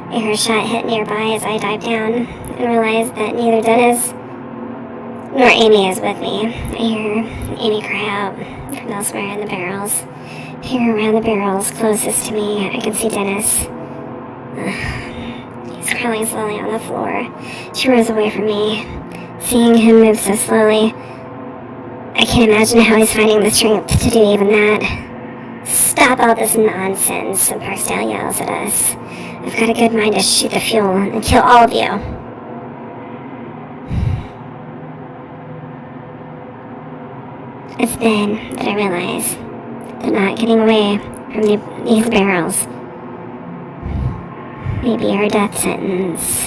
I hear a shot hit nearby as I dive down and realize that neither Dennis nor Amy is with me. I hear Amy cry out from elsewhere in the barrels. Here around the barrels closest to me, I can see Dennis. He's crawling slowly on the floor. She rows away from me. Seeing him move so slowly, I can't imagine how he's finding the strength to do even that. Stop all this nonsense, Barksdale yells at us. I've got a good mind to shoot the fuel and kill all of you. It's then that I realize that not getting away from these barrels may be our death sentence.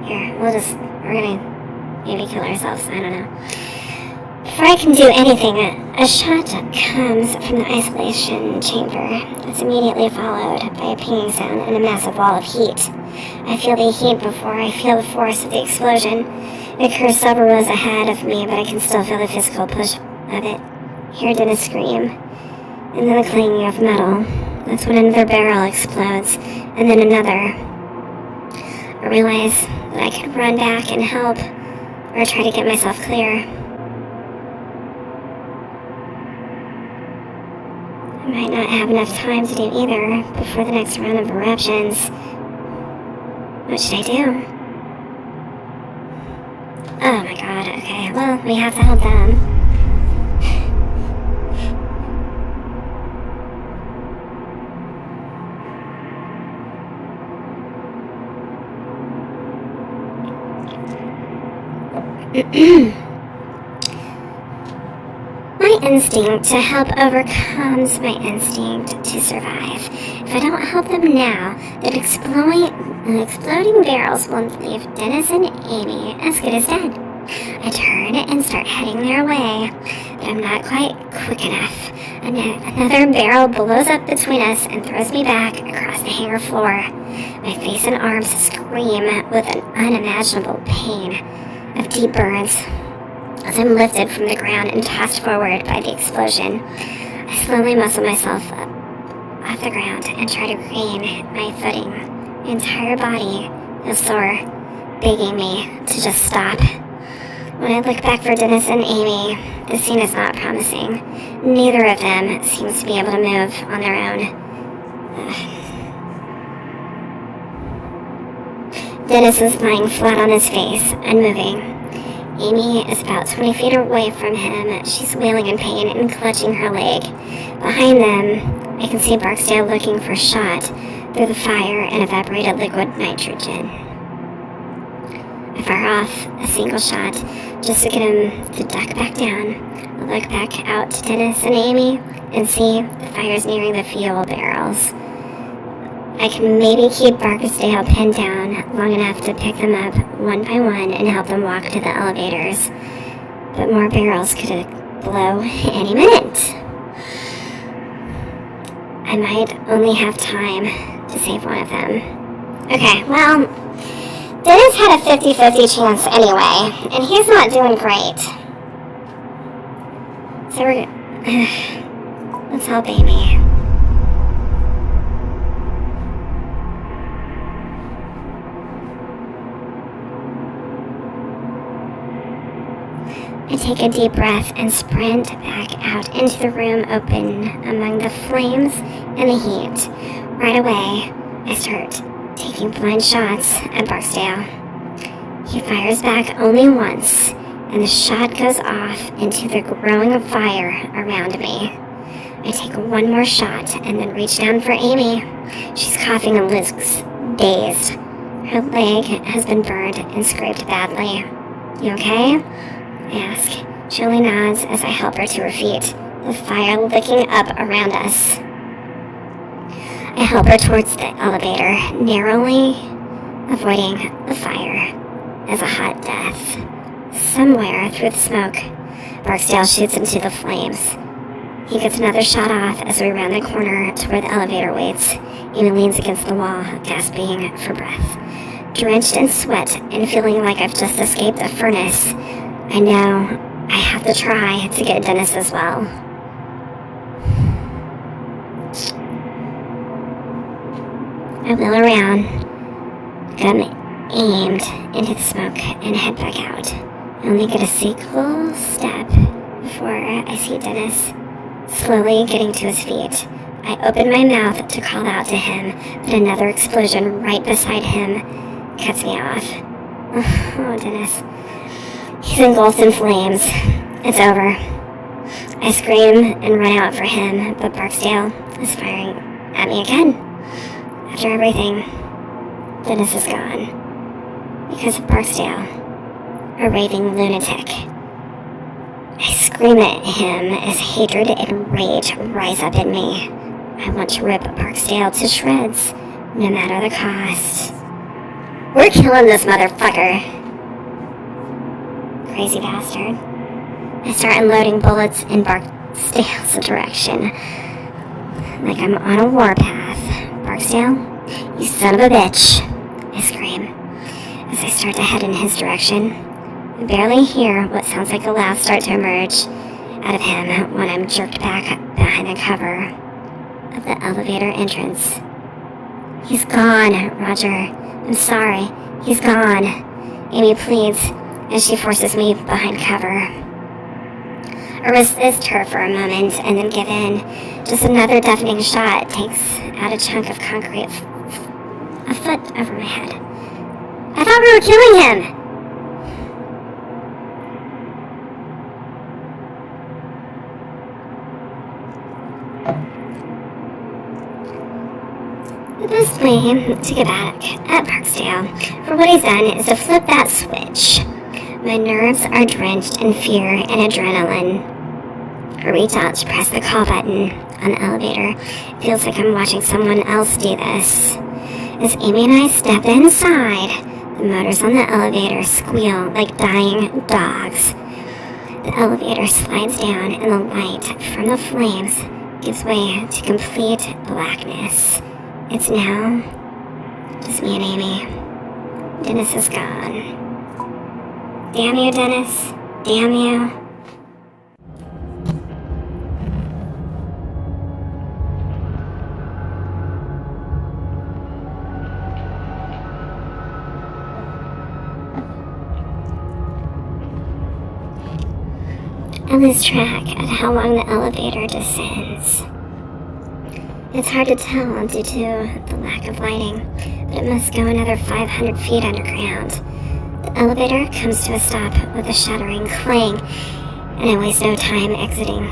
Here, we're gonna maybe kill ourselves, I don't know. Before I can do anything, a shot comes from the isolation chamber. It's immediately followed by a pinging sound and a massive wall of heat. I feel the heat before I feel the force of the explosion. It occurs several rows ahead of me, but I can still feel the physical push of it. Hear Dennis scream, and then the clanging of metal. That's when another barrel explodes, and then another. I realize that I could run back and help, or try to get myself clear. I might not have enough time to do either before the next round of eruptions. What should I do? Oh my god, okay, well, we have to help them. My instinct to help overcomes my instinct to survive. If I don't help them now, the The exploding barrels won't leave Dennis and Amy as good as dead. I turn and start heading their way, but I'm not quite quick enough. Another barrel blows up between us and throws me back across the hangar floor. My face and arms scream with an unimaginable pain of deep burns as I'm lifted from the ground and tossed forward by the explosion. I slowly muscle myself up off the ground and try to regain my footing. My entire body is sore, begging me to just stop. When I look back for Dennis and Amy, the scene is not promising. Neither of them seems to be able to move on their own. Dennis is lying flat on his face, unmoving. Amy is about 20 feet away from him. She's wailing in pain and clutching her leg. Behind them, I can see Barksdale looking for a shot through the fire and evaporated liquid nitrogen. I fire off a single shot just to get him to duck back down. I look back out to Dennis and Amy and see the fire's nearing the fuel barrels. I can maybe keep Barksdale pinned down long enough to pick them up one by one and help them walk to the elevators. But more barrels could blow any minute. I might only have time to save one of them. Okay, well, Dennis had a 50-50 chance anyway, and he's not doing great. So let's help Amy. I take a deep breath and sprint back out into the room open among the flames and the heat. Right away, I start taking blind shots at Barksdale. He fires back only once, and the shot goes off into the growing fire around me. I take one more shot and then reach down for Amy. She's coughing and looks dazed. Her leg has been burned and scraped badly. You okay? I ask. She only nods as I help her to her feet, the fire licking up around us. I help her towards the elevator, narrowly avoiding the fire as a hot death. Somewhere through the smoke, Barksdale shoots into the flames. He gets another shot off as we round the corner to where the elevator waits. Amy leans against the wall, gasping for breath. Drenched in sweat and feeling like I've just escaped a furnace, I know I have to try to get Dennis as well. I wheel around, gun aimed into the smoke, and head back out. I only get a single step before I see Dennis slowly getting to his feet. I open my mouth to call out to him, but another explosion right beside him cuts me off. Oh, Dennis. He's engulfed in flames. It's over. I scream and run out for him, but Barksdale is firing at me again. After everything, Dennis is gone. Because of Barksdale, a raving lunatic. I scream at him as hatred and rage rise up in me. I want to rip Barksdale to shreds, no matter the cost. We're killing this motherfucker. Crazy bastard. I start unloading bullets in Barksdale's direction, like I'm on a warpath. Barksdale, you son of a bitch, I scream as I start to head in his direction. I barely hear what sounds like a laugh start to emerge out of him when I'm jerked back behind the cover of the elevator entrance. He's gone, Roger. I'm sorry. He's gone. Amy pleads as she forces me behind cover. I resist her for a moment and then give in. Just another deafening shot takes out a chunk of concrete a foot over my head. I thought we were killing him! The best way to get back at Barksdale for what he's done is to flip that switch. My nerves are drenched in fear and adrenaline. I reach out to press the call button on the elevator. It feels like I'm watching someone else do this. As Amy and I step inside, the motors on the elevator squeal like dying dogs. The elevator slides down and the light from the flames gives way to complete blackness. It's now just me and Amy. Dennis is gone. Damn you, Dennis. Damn you. I lose track at how long the elevator descends. It's hard to tell due to the lack of lighting, but it must go another 500 feet underground. The elevator comes to a stop with a shattering clang, and I waste no time exiting.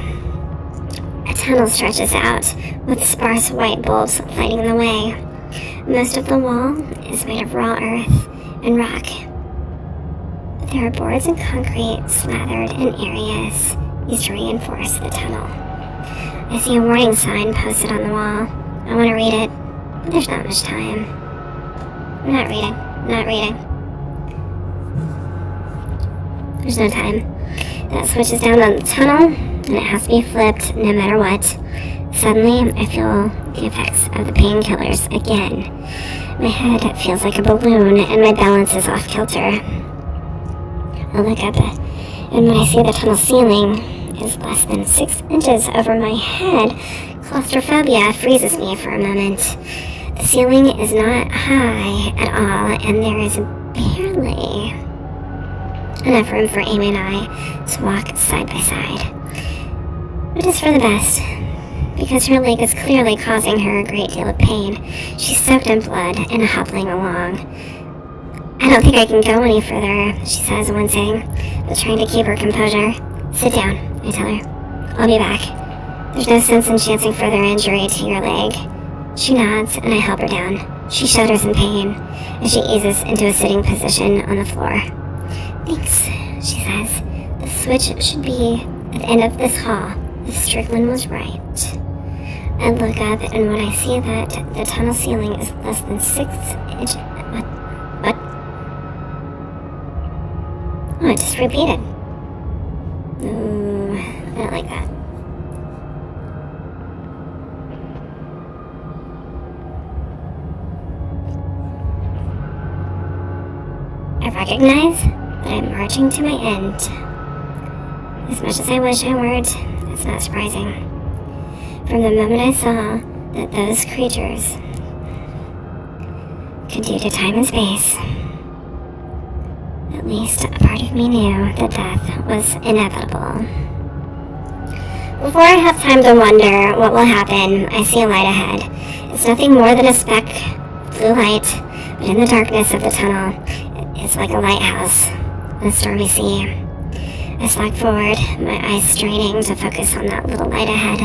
A tunnel stretches out, with sparse white bulbs lighting the way. Most of the wall is made of raw earth and rock. There are boards and concrete slathered in areas used to reinforce the tunnel. I see a warning sign posted on the wall. I want to read it, but there's not much time. I'm not reading. There's no time. That switch is down on the tunnel, and it has to be flipped no matter what. Suddenly, I feel the effects of the painkillers again. My head feels like a balloon, and my balance is off kilter. I look up, and when I see the tunnel ceiling is less than 6 inches over my head, claustrophobia freezes me for a moment. The ceiling is not high at all, and there is barely enough room for Amy and I to walk side by side. It is for the best, because her leg is clearly causing her a great deal of pain. She's soaked in blood and hobbling along. I don't think I can go any further, she says, wincing, but trying to keep her composure. Sit down, I tell her. I'll be back. There's no sense in chancing further injury to your leg. She nods, and I help her down. She shudders in pain as she eases into a sitting position on the floor. Thanks, she says. The switch should be at the end of this hall. If Strickland was right. I look up, and when I see that the tunnel ceiling is less than 6 inches... What? Oh, it just repeated. Ooh, I don't like that. I recognize that I'm marching to my end. As much as I wish I weren't, it's not surprising. From the moment I saw that those creatures could do to time and space, at least a part of me knew that death was inevitable. Before I have time to wonder what will happen, I see a light ahead. It's nothing more than a speck of blue light, but in the darkness of the tunnel, it's like a lighthouse on a stormy sea. I slide forward, my eyes straining to focus on that little light ahead.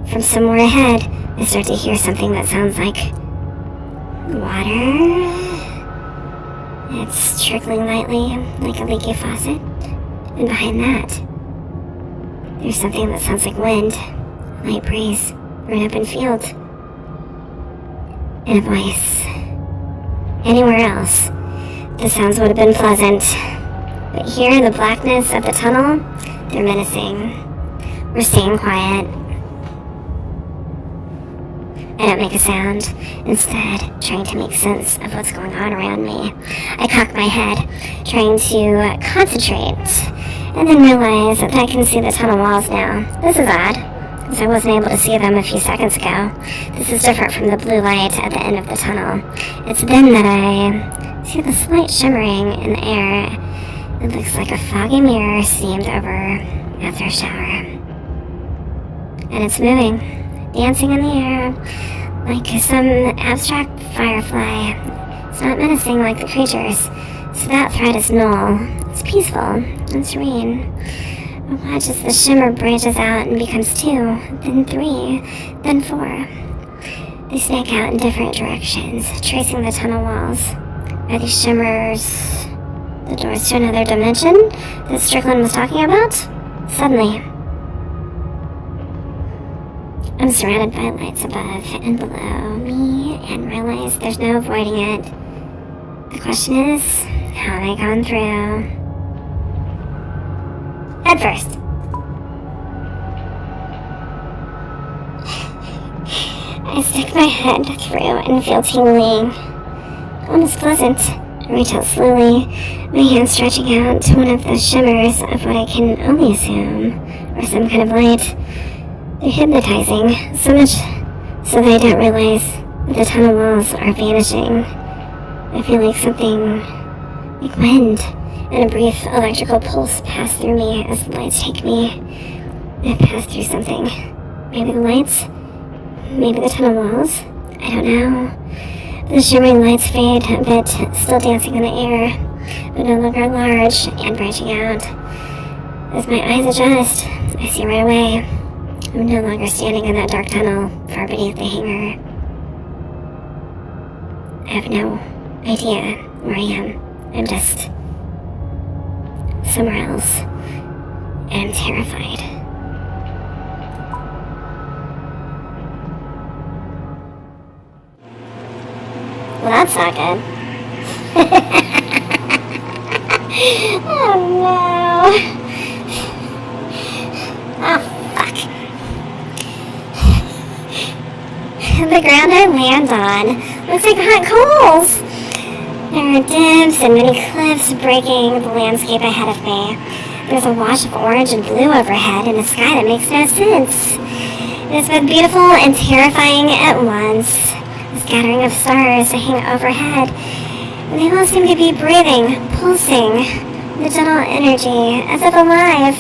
From somewhere ahead, I start to hear something that sounds like water. It's trickling lightly, like a leaky faucet. And behind that, there's something that sounds like wind, a light breeze, or an open field. And a voice. Anywhere else, the sounds would have been pleasant. But here in the blackness of the tunnel, they're menacing. We're staying quiet. I don't make a sound, instead trying to make sense of what's going on around me. I cock my head, trying to concentrate, and then realize that I can see the tunnel walls now. This is odd, as I wasn't able to see them a few seconds ago. This is different from the blue light at the end of the tunnel. It's then that I see the slight shimmering in the air. It looks like a foggy mirror steamed over after a shower. And it's moving, dancing in the air like some abstract firefly. It's not menacing like the creatures, so that threat is null. It's peaceful and serene. I watch as the shimmer branches out and becomes 2, then 3, then 4. They snake out in different directions, tracing the tunnel walls. Are these shimmers the doors to another dimension that Strickland was talking about? Suddenly, I'm surrounded by lights above and below me and realize there's no avoiding it. The question is, how have I gone through? Head first. I stick my head through and feel tingling. Almost pleasant. I reach out slowly, my hand stretching out to one of those shimmers of what I can only assume are some kind of light. They're hypnotizing, so much so that I don't realize that the tunnel walls are vanishing. I feel like something like wind and a brief electrical pulse pass through me as the lights take me. I pass through something. Maybe the lights? Maybe the tunnel walls? I don't know. The shimmering lights fade a bit, still dancing in the air, but no longer large and branching out. As my eyes adjust, I see right away I'm no longer standing in that dark tunnel far beneath the hangar. I have no idea where I am. I'm just somewhere else, and I'm terrified. Well, that's not good. Oh no. Oh fuck. The ground I land on looks like hot coals. There are dips and many cliffs breaking the landscape ahead of me. There's a wash of orange and blue overhead in a sky that makes no sense. It is both beautiful and terrifying at once. The scattering of stars hang overhead. They all seem to be breathing, pulsing, the gentle energy, as if alive.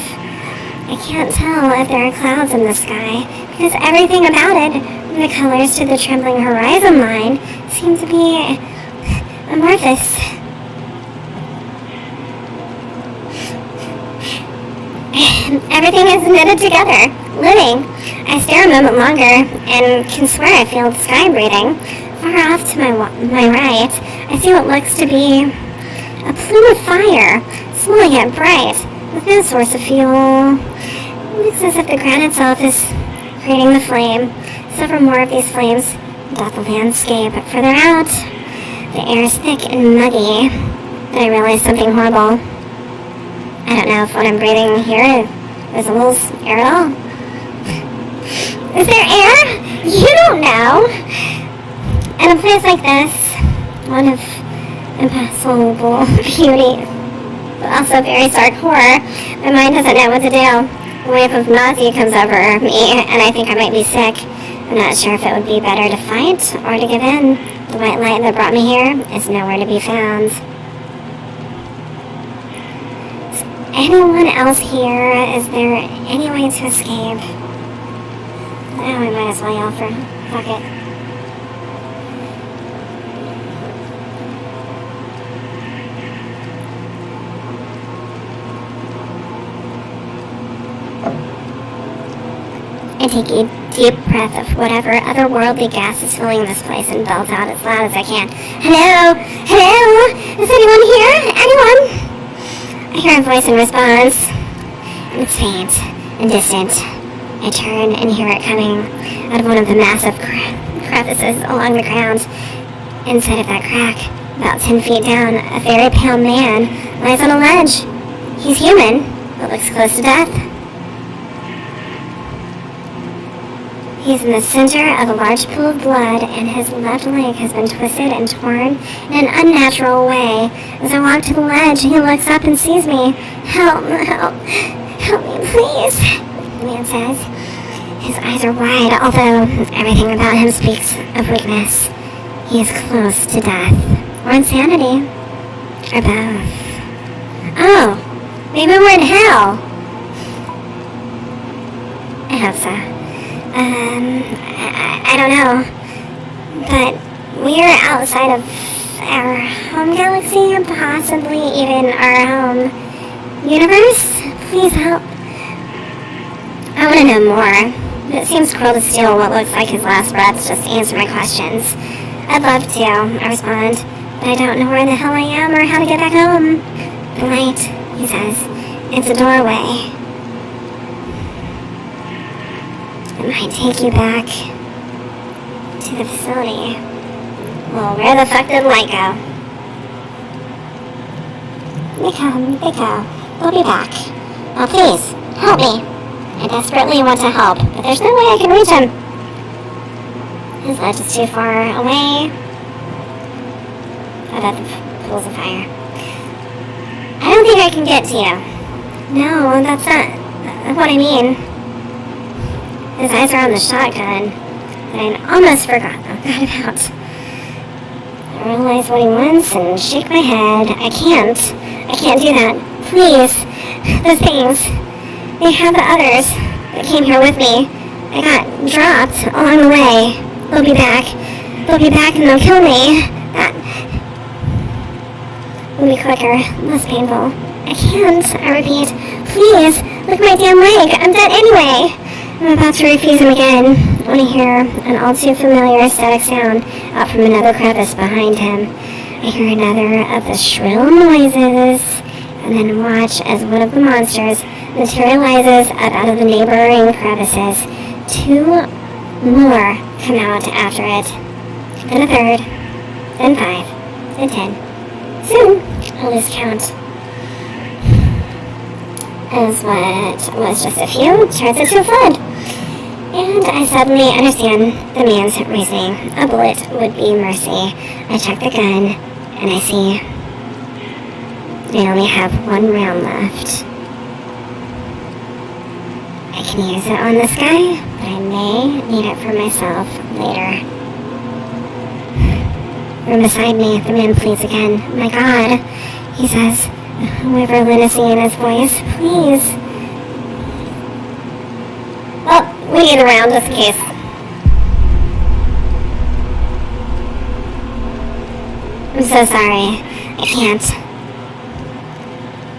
I can't tell if there are clouds in the sky, because everything about it, from the colors to the trembling horizon line, seem to be amorphous. Everything is knitted together, living. I stare a moment longer and can swear I feel the sky breathing. Far off to my right, I see what looks to be a plume of fire, small yet bright, with no source of fuel. It looks as if the ground itself is creating the flame. Several more of these flames dot the landscape. Further out, the air is thick and muggy. Then I realize something horrible. I don't know if what I'm breathing here resembles air at all. Is there air? You don't know. In a place like this, one of impossible beauty, but also very stark horror, my mind doesn't know what to do. A wave of nausea comes over me, and I think I might be sick. I'm not sure if it would be better to fight or to give in. The white light that brought me here is nowhere to be found. Is anyone else here? Is there any way to escape? Oh, we might as well yell for fuck it. I take a deep breath of whatever otherworldly gas is filling this place and belt out as loud as I can. Hello? Hello? Is anyone here? Anyone? I hear a voice in response. It's faint and distant. I turn and hear it coming out of one of the massive crevices along the ground. Inside of that crack, about 10 feet down, a very pale man lies on a ledge. He's human, but looks close to death. He's in the center of a large pool of blood, and his left leg has been twisted and torn in an unnatural way. As I walk to the ledge, he looks up and sees me. Help me, please, the man says. His eyes are wide, although everything about him speaks of weakness. He is close to death, or insanity, or both. Oh, maybe we're in hell. I hope so. I don't know, but we're outside of our home galaxy, possibly even our home universe. Please help. I want to know more. It seems cruel to steal what looks like his last breath just to answer my questions. I'd love to, I respond, but I don't know where the hell I am or how to get back home. The light, he says, it's a doorway. It might take you back to the facility. Well, where the fuck did Light go? Miko, we'll be back. Now please, help me. I desperately want to help, but there's no way I can reach him. His ledge is too far away. About the pools of fire. I don't think I can get to you. No, that's not what I mean. His eyes are on the shotgun that I almost forgot about. I realize what he wants and shake my head. I can't do that. Please. Those things. They have the others that came here with me. I got dropped along the way. They'll be back. And they'll kill me. That will be quicker, less painful. I can't, I repeat. Please, look my damn leg. I'm dead anyway. I'm about to refuse him again when I hear an all too familiar static sound out from another crevice behind him. I hear another of the shrill noises, and then watch as one of the monsters materializes up out of the neighboring crevices. 2 more come out after it. Then a third. Then 5. Then 10. Soon, I'll lose count. As what was just a few turns into a flood. And I suddenly understand the man's reasoning. A bullet would be mercy. I check the gun, and I see I only have 1 round left. I can use it on this guy, but I may need it for myself later. From beside me, the man pleads again. My God, he says, with lunacy in his voice. Please. Well, we need a round just in case. I'm so sorry. I can't.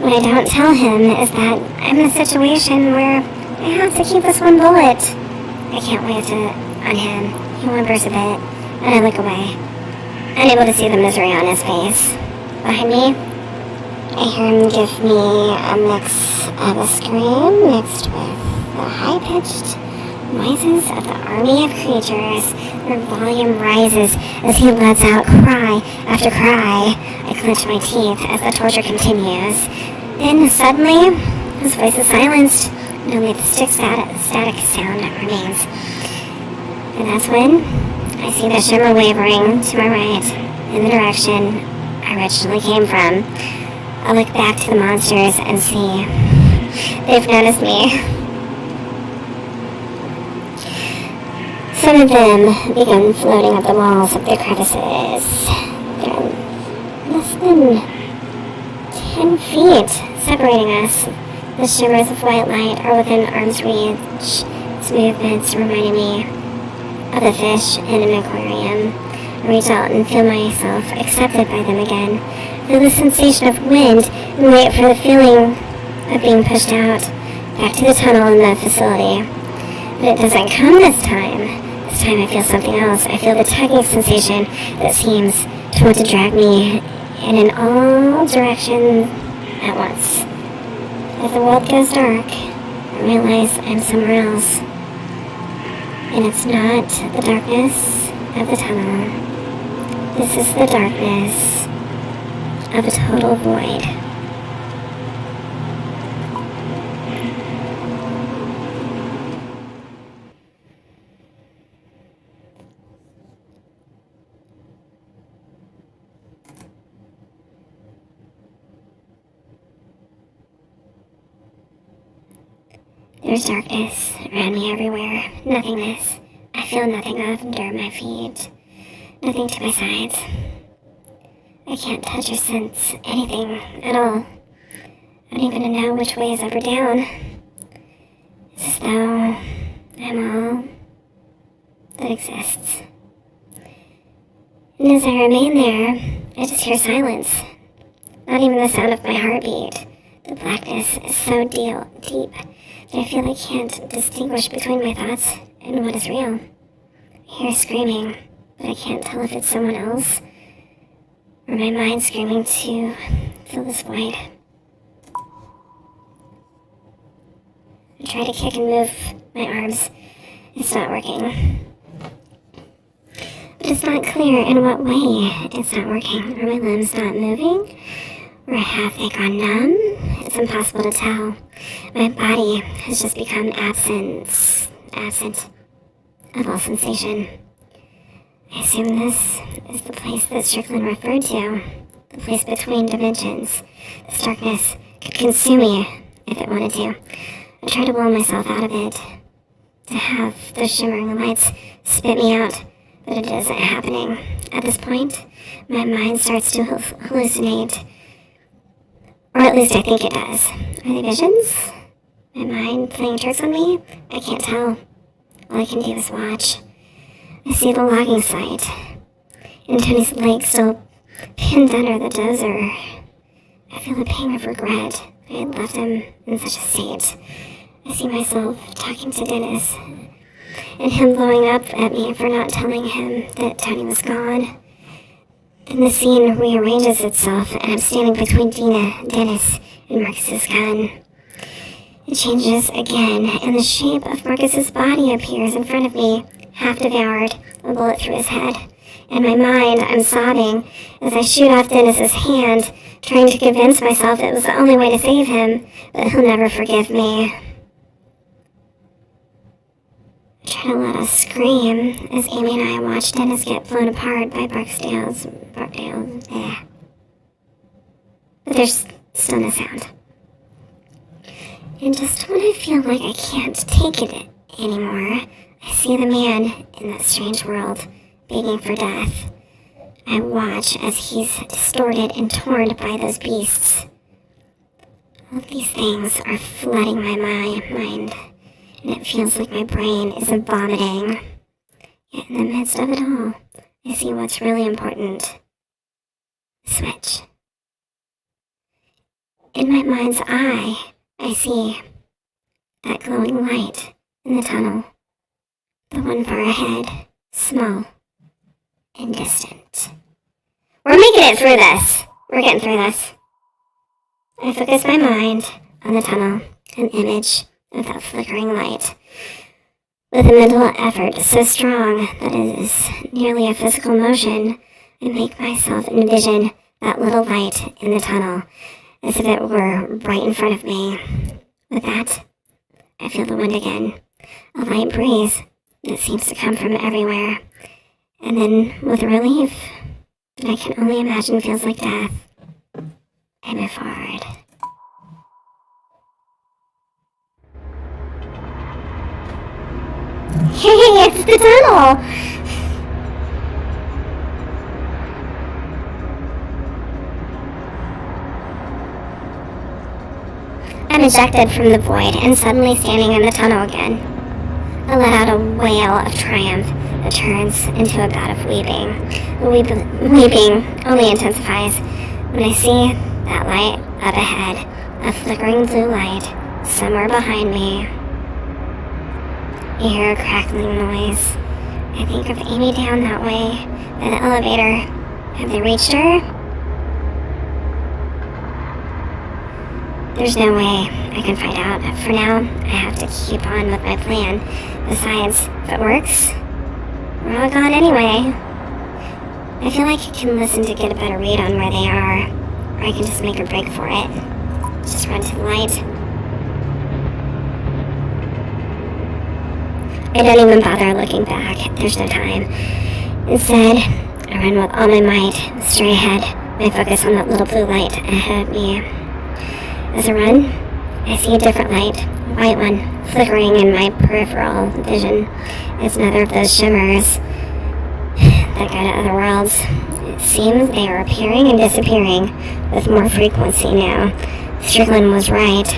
What I don't tell him is that I'm in a situation where I have to keep this 1 bullet. I can't waste it on him. He whimpers a bit, and I look away, unable to see the misery on his face. Behind me, I hear him give me a mix of a scream mixed with the high-pitched noises of the army of creatures. Their volume rises as he lets out cry after cry. I clench my teeth as the torture continues. Then, suddenly, his voice is silenced, and only the static sound remains. And that's when I see the shimmer wavering to my right, in the direction I originally came from. I look back to the monsters and see they've noticed me. Some of them begin floating up the walls of their crevices. They're less than 10 feet separating us. The shimmers of white light are within arm's reach. Its movements reminding me of the fish in an aquarium. I reach out and feel myself accepted by them again. Feel the sensation of wind and wait for the feeling of being pushed out, back to the tunnel in the facility. But it doesn't come this time. This time I feel something else. I feel the tugging sensation that seems to want to drag me in all directions at once. As the world goes dark, I realize I'm somewhere else. And it's not the darkness of the tunnel. This is the darkness of a total void. There's darkness around me everywhere. Nothingness. I feel nothing under my feet. Nothing to my sides. I can't touch or sense anything at all. I don't even know which way is up or down. It's as though I'm all that exists. And as I remain there, I just hear silence. Not even the sound of my heartbeat. The blackness is so deep that I feel I can't distinguish between my thoughts and what is real. I hear screaming, but I can't tell if it's someone else or my mind screaming to fill this void. I try to kick and move my arms It's not working. But it's not clear in what way it's not working. Are my limbs not moving? Or have they gone numb? It's impossible to tell. My body has just become absent of all sensation. I assume this is the place that Strickland referred to. The place between dimensions. This darkness could consume me if it wanted to. I try to will myself out of it. To have those shimmering lights spit me out. But it isn't happening. At this point, my mind starts to hallucinate. Or at least I think it does. Are they visions? My mind playing tricks on me? I can't tell. All I can do is watch. I see the logging site. And Tony's leg still pinned under the dozer. I feel a pang of regret. I had left him in such a state. I see myself talking to Dennis. And him blowing up at me for not telling him that Tony was gone. Then the scene rearranges itself, and I'm standing between Dennis, and Marcus's gun. It changes again, and the shape of Marcus's body appears in front of me, half devoured, a bullet through his head. In my mind, I'm sobbing as I shoot off Dennis's hand, trying to convince myself it was the only way to save him, but he'll never forgive me. I try to let us scream as Amy and I watch Dennis get blown apart by Barksdale. But there's still no sound. And just when I feel like I can't take it anymore, I see the man in that strange world begging for death. I watch as he's distorted and torn by those beasts. All of these things are flooding my mind. And it feels like my brain is vomiting. Yet in the midst of it all, I see what's really important. The switch. In my mind's eye, I see that glowing light in the tunnel. The one far ahead, small and distant. We're making it through this. We're getting through this. I focus my mind on the tunnel, an image of that flickering light, with a mental effort so strong that it is nearly a physical motion. I make myself envision that little light in the tunnel, as if it were right in front of me. With that, I feel the wind again, a light breeze that seems to come from everywhere, and then, with relief that I can only imagine feels like death, I move forward. Hey, it's the tunnel! I'm ejected from the void and suddenly standing in the tunnel again. I let out a wail of triumph that turns into a bout of weeping. The weeping only intensifies when I see that light up ahead, a flickering blue light somewhere behind me. You hear a crackling noise. I think of Amy down that way, by the elevator. Have they reached her? There's no way I can find out. For now, I have to keep on with my plan. Besides, if it works, we're all gone anyway. I feel like I can listen to get a better read on where they are, or I can just make a break for it. Just run to the light. I don't even bother looking back. There's no time. Instead, I run with all my might, straight ahead, my focus on that little blue light ahead of me. As I run, I see a different light, a white one, flickering in my peripheral vision. It's another of those shimmers that go to other worlds. It seems they are appearing and disappearing with more frequency now. Strickland was right.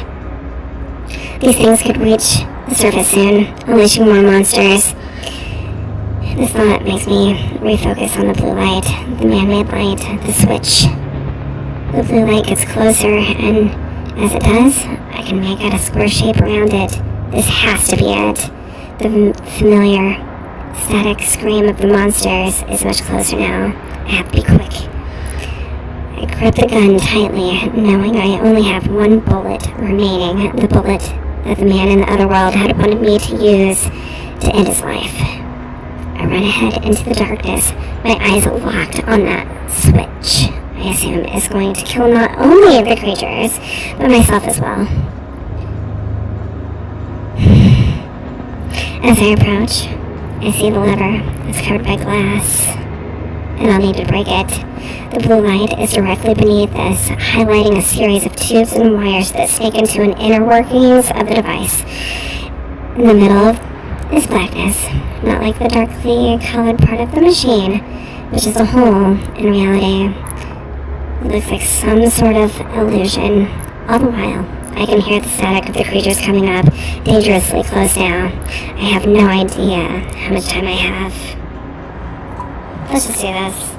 These things could reach the surface soon, unleashing more monsters. This thought makes me refocus on the blue light, the man-made light, the switch. The blue light gets closer, and as it does, I can make out a square shape around it. This has to be it. The familiar, static scream of the monsters is much closer now. I have to be quick. I grip the gun tightly, knowing I only have one bullet remaining, the bullet that the man in the other world had wanted me to use. to end his life. I run ahead into the darkness, my eyes locked on that switch I assume is going to kill not only the creatures, but myself as well. As I approach, I see the lever. It's covered by glass, and I'll need to break it. The blue light is directly beneath us, highlighting a series of tubes and wires that snake into an inner workings of the device. In the middle is blackness, not like the darkly colored part of the machine, which is a hole in reality. It looks like some sort of illusion. All the while, I can hear the static of the creatures coming up, dangerously close now. I have no idea how much time I have. Let's just do this.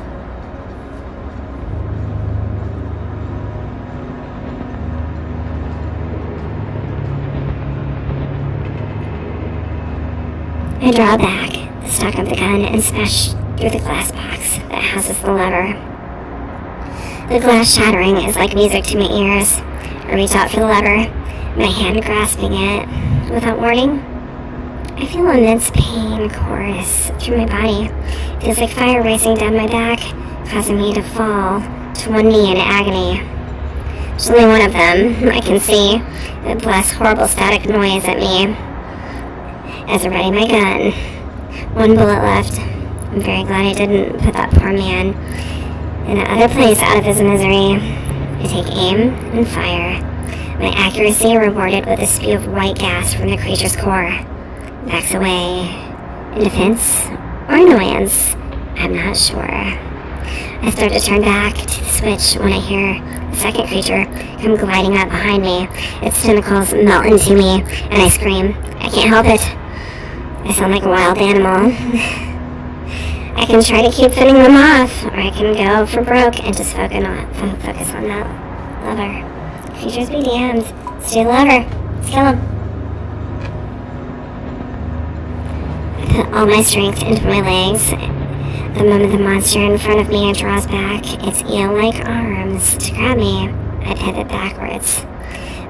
I draw back the stock of the gun and smash through the glass box that houses the lever. The glass shattering is like music to my ears. I reach out for the lever, my hand grasping it. Without warning, I feel immense pain course through my body. It feels like fire racing down my back, causing me to fall to one knee in agony. There's only one of them. I can see. It blasts horrible static noise at me as I ready my gun. One bullet left. I'm very glad I didn't put that poor man in that other place out of his misery. I take aim and fire. My accuracy rewarded with a spew of white gas from the creature's core. Backs away. In defense or annoyance, I'm not sure. I start to turn back to the switch when I hear the second creature come gliding up behind me. Its tentacles melt into me, and I scream. I can't help it. I sound like a wild animal. I can try to keep fending them off, or I can go for broke and just focus on that lever. Creatures be damned. Let's do the lever. Let's kill him. I put all my strength into my legs. The moment the monster in front of me draws back its eel-like arms to grab me, I pivot backwards.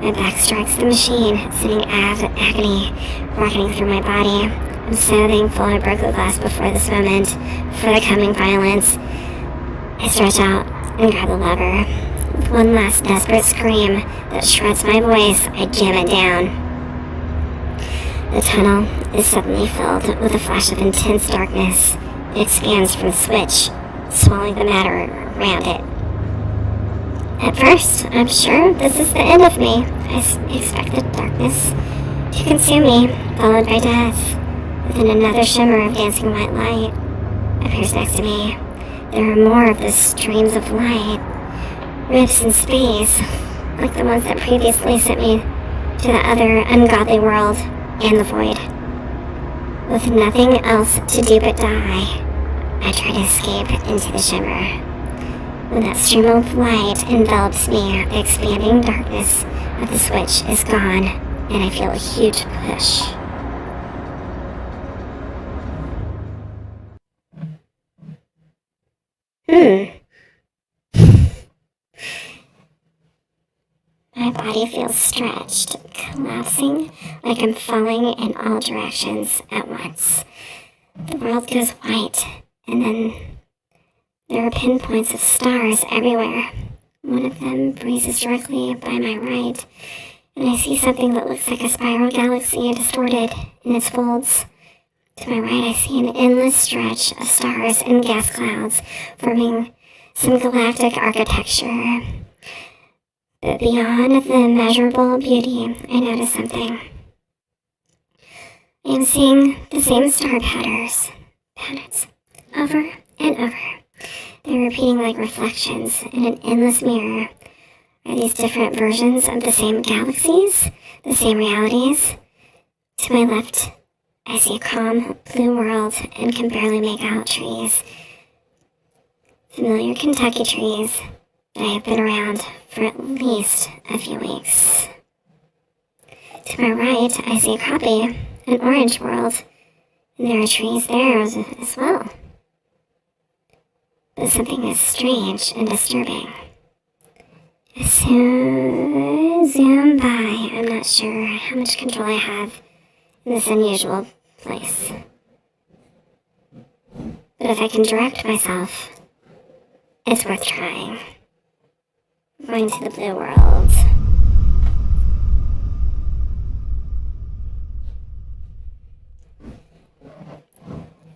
My back strikes the machine, sending agony rocketing through my body. I'm so thankful I broke the glass before this moment, for the coming violence. I stretch out and grab the lever. With one last desperate scream that shreds my voice, I jam it down. The tunnel is suddenly filled with a flash of intense darkness. It expands from the switch, swallowing the matter around it. At first, I'm sure this is the end of me. I expected darkness to consume me, followed by death. Then another shimmer of dancing white light appears next to me. There are more of those streams of light, rifts in space, like the ones that previously sent me to the other ungodly world and the void. With nothing else to do but die, I try to escape into the shimmer. When that stream of light envelops me, the expanding darkness of the switch is gone, and I feel a huge push. My body feels stretched, collapsing like I'm falling in all directions at once. The world goes white, and then there are pinpoints of stars everywhere. One of them breezes directly by my right, and I see something that looks like a spiral galaxy distorted in its folds. To my right, I see an endless stretch of stars and gas clouds forming some galactic architecture. But beyond the immeasurable beauty, I notice something. I am seeing the same star patterns over and over. They're repeating like reflections in an endless mirror. Are these different versions of the same galaxies, the same realities? To my left, I see a calm blue world and can barely make out trees. Familiar Kentucky trees that I have been around for at least a few weeks. To my right, I see a copy, an orange world, and there are trees there as well. But something is strange and disturbing. As soon as I zoom by, I'm not sure how much control I have in this unusual place. But if I can direct myself, it's worth trying. Going to the blue world.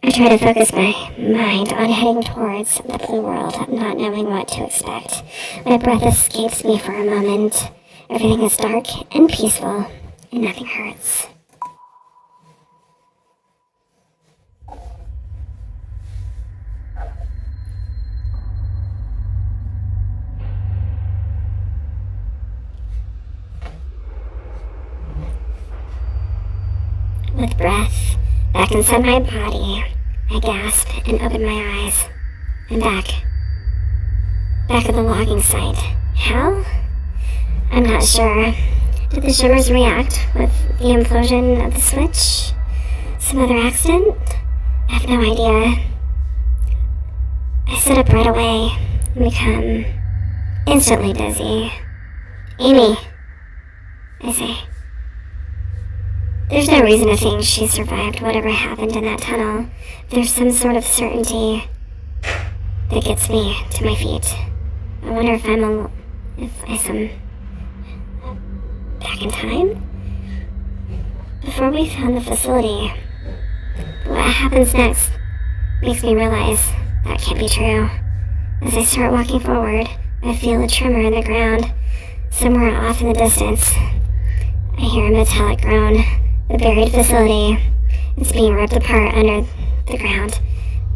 I try to focus my mind on heading towards the blue world, not knowing what to expect. My breath escapes me for a moment. Everything is dark and peaceful, and nothing hurts. With breath back inside my body, I gasp and open my eyes. I'm back. Back at the logging site. How? I'm not sure. Did the shimmers react with the implosion of the switch? Some other accident? I have no idea. I sit up right away and become instantly dizzy. Amy, I say. There's no reason to think she survived whatever happened in that tunnel. There's some sort of certainty that gets me to my feet. I wonder if I'm back in time? Before we found the facility, what happens next makes me realize that can't be true. As I start walking forward, I feel a tremor in the ground. Somewhere off in the distance, I hear a metallic groan. The buried facility is being ripped apart under the ground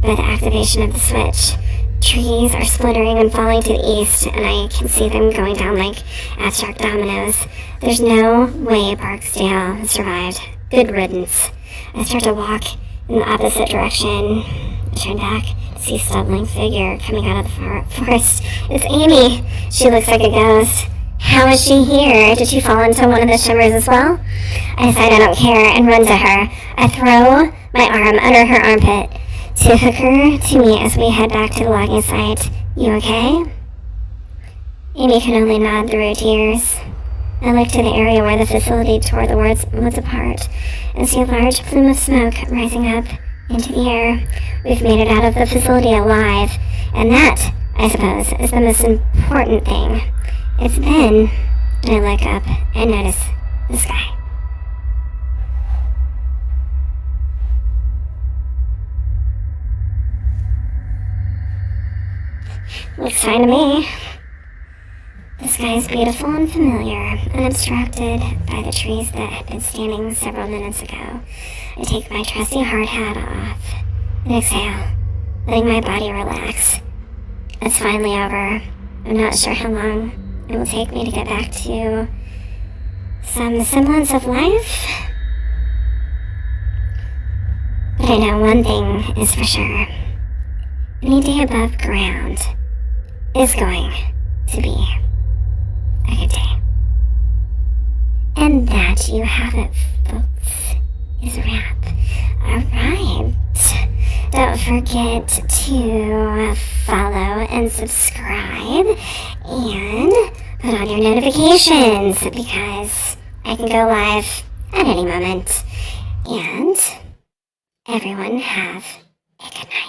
by the activation of the switch. Trees are splintering and falling to the east, and I can see them going down like abstract dominoes. There's no way Barksdale survived. Good riddance. I start to walk in the opposite direction. I turn back to see a stumbling figure coming out of the forest. It's Amy. She looks like a ghost. How is she here? Did she fall into one of the shimmers as well? I decide I don't care and run to her. I throw my arm under her armpit to hook her to me as we head back to the logging site. You okay? Amy can only nod through tears. I look to the area where the facility tore the woods apart and see a large plume of smoke rising up into the air. We've made it out of the facility alive, and that, I suppose, is the most important thing. It's then I look up and notice the sky. Looks fine to me. The sky is beautiful and familiar, unobstructed by the trees that had been standing several minutes ago. I take my trusty hard hat off and exhale, letting my body relax. It's finally over. I'm not sure how long it will take me to get back to some semblance of life. But I know one thing is for sure. Any day above ground is going to be a good day. And that you have it, folks, is a wrap. Alright. Don't forget to follow and subscribe and put on your notifications because I can go live at any moment. And everyone have a good night.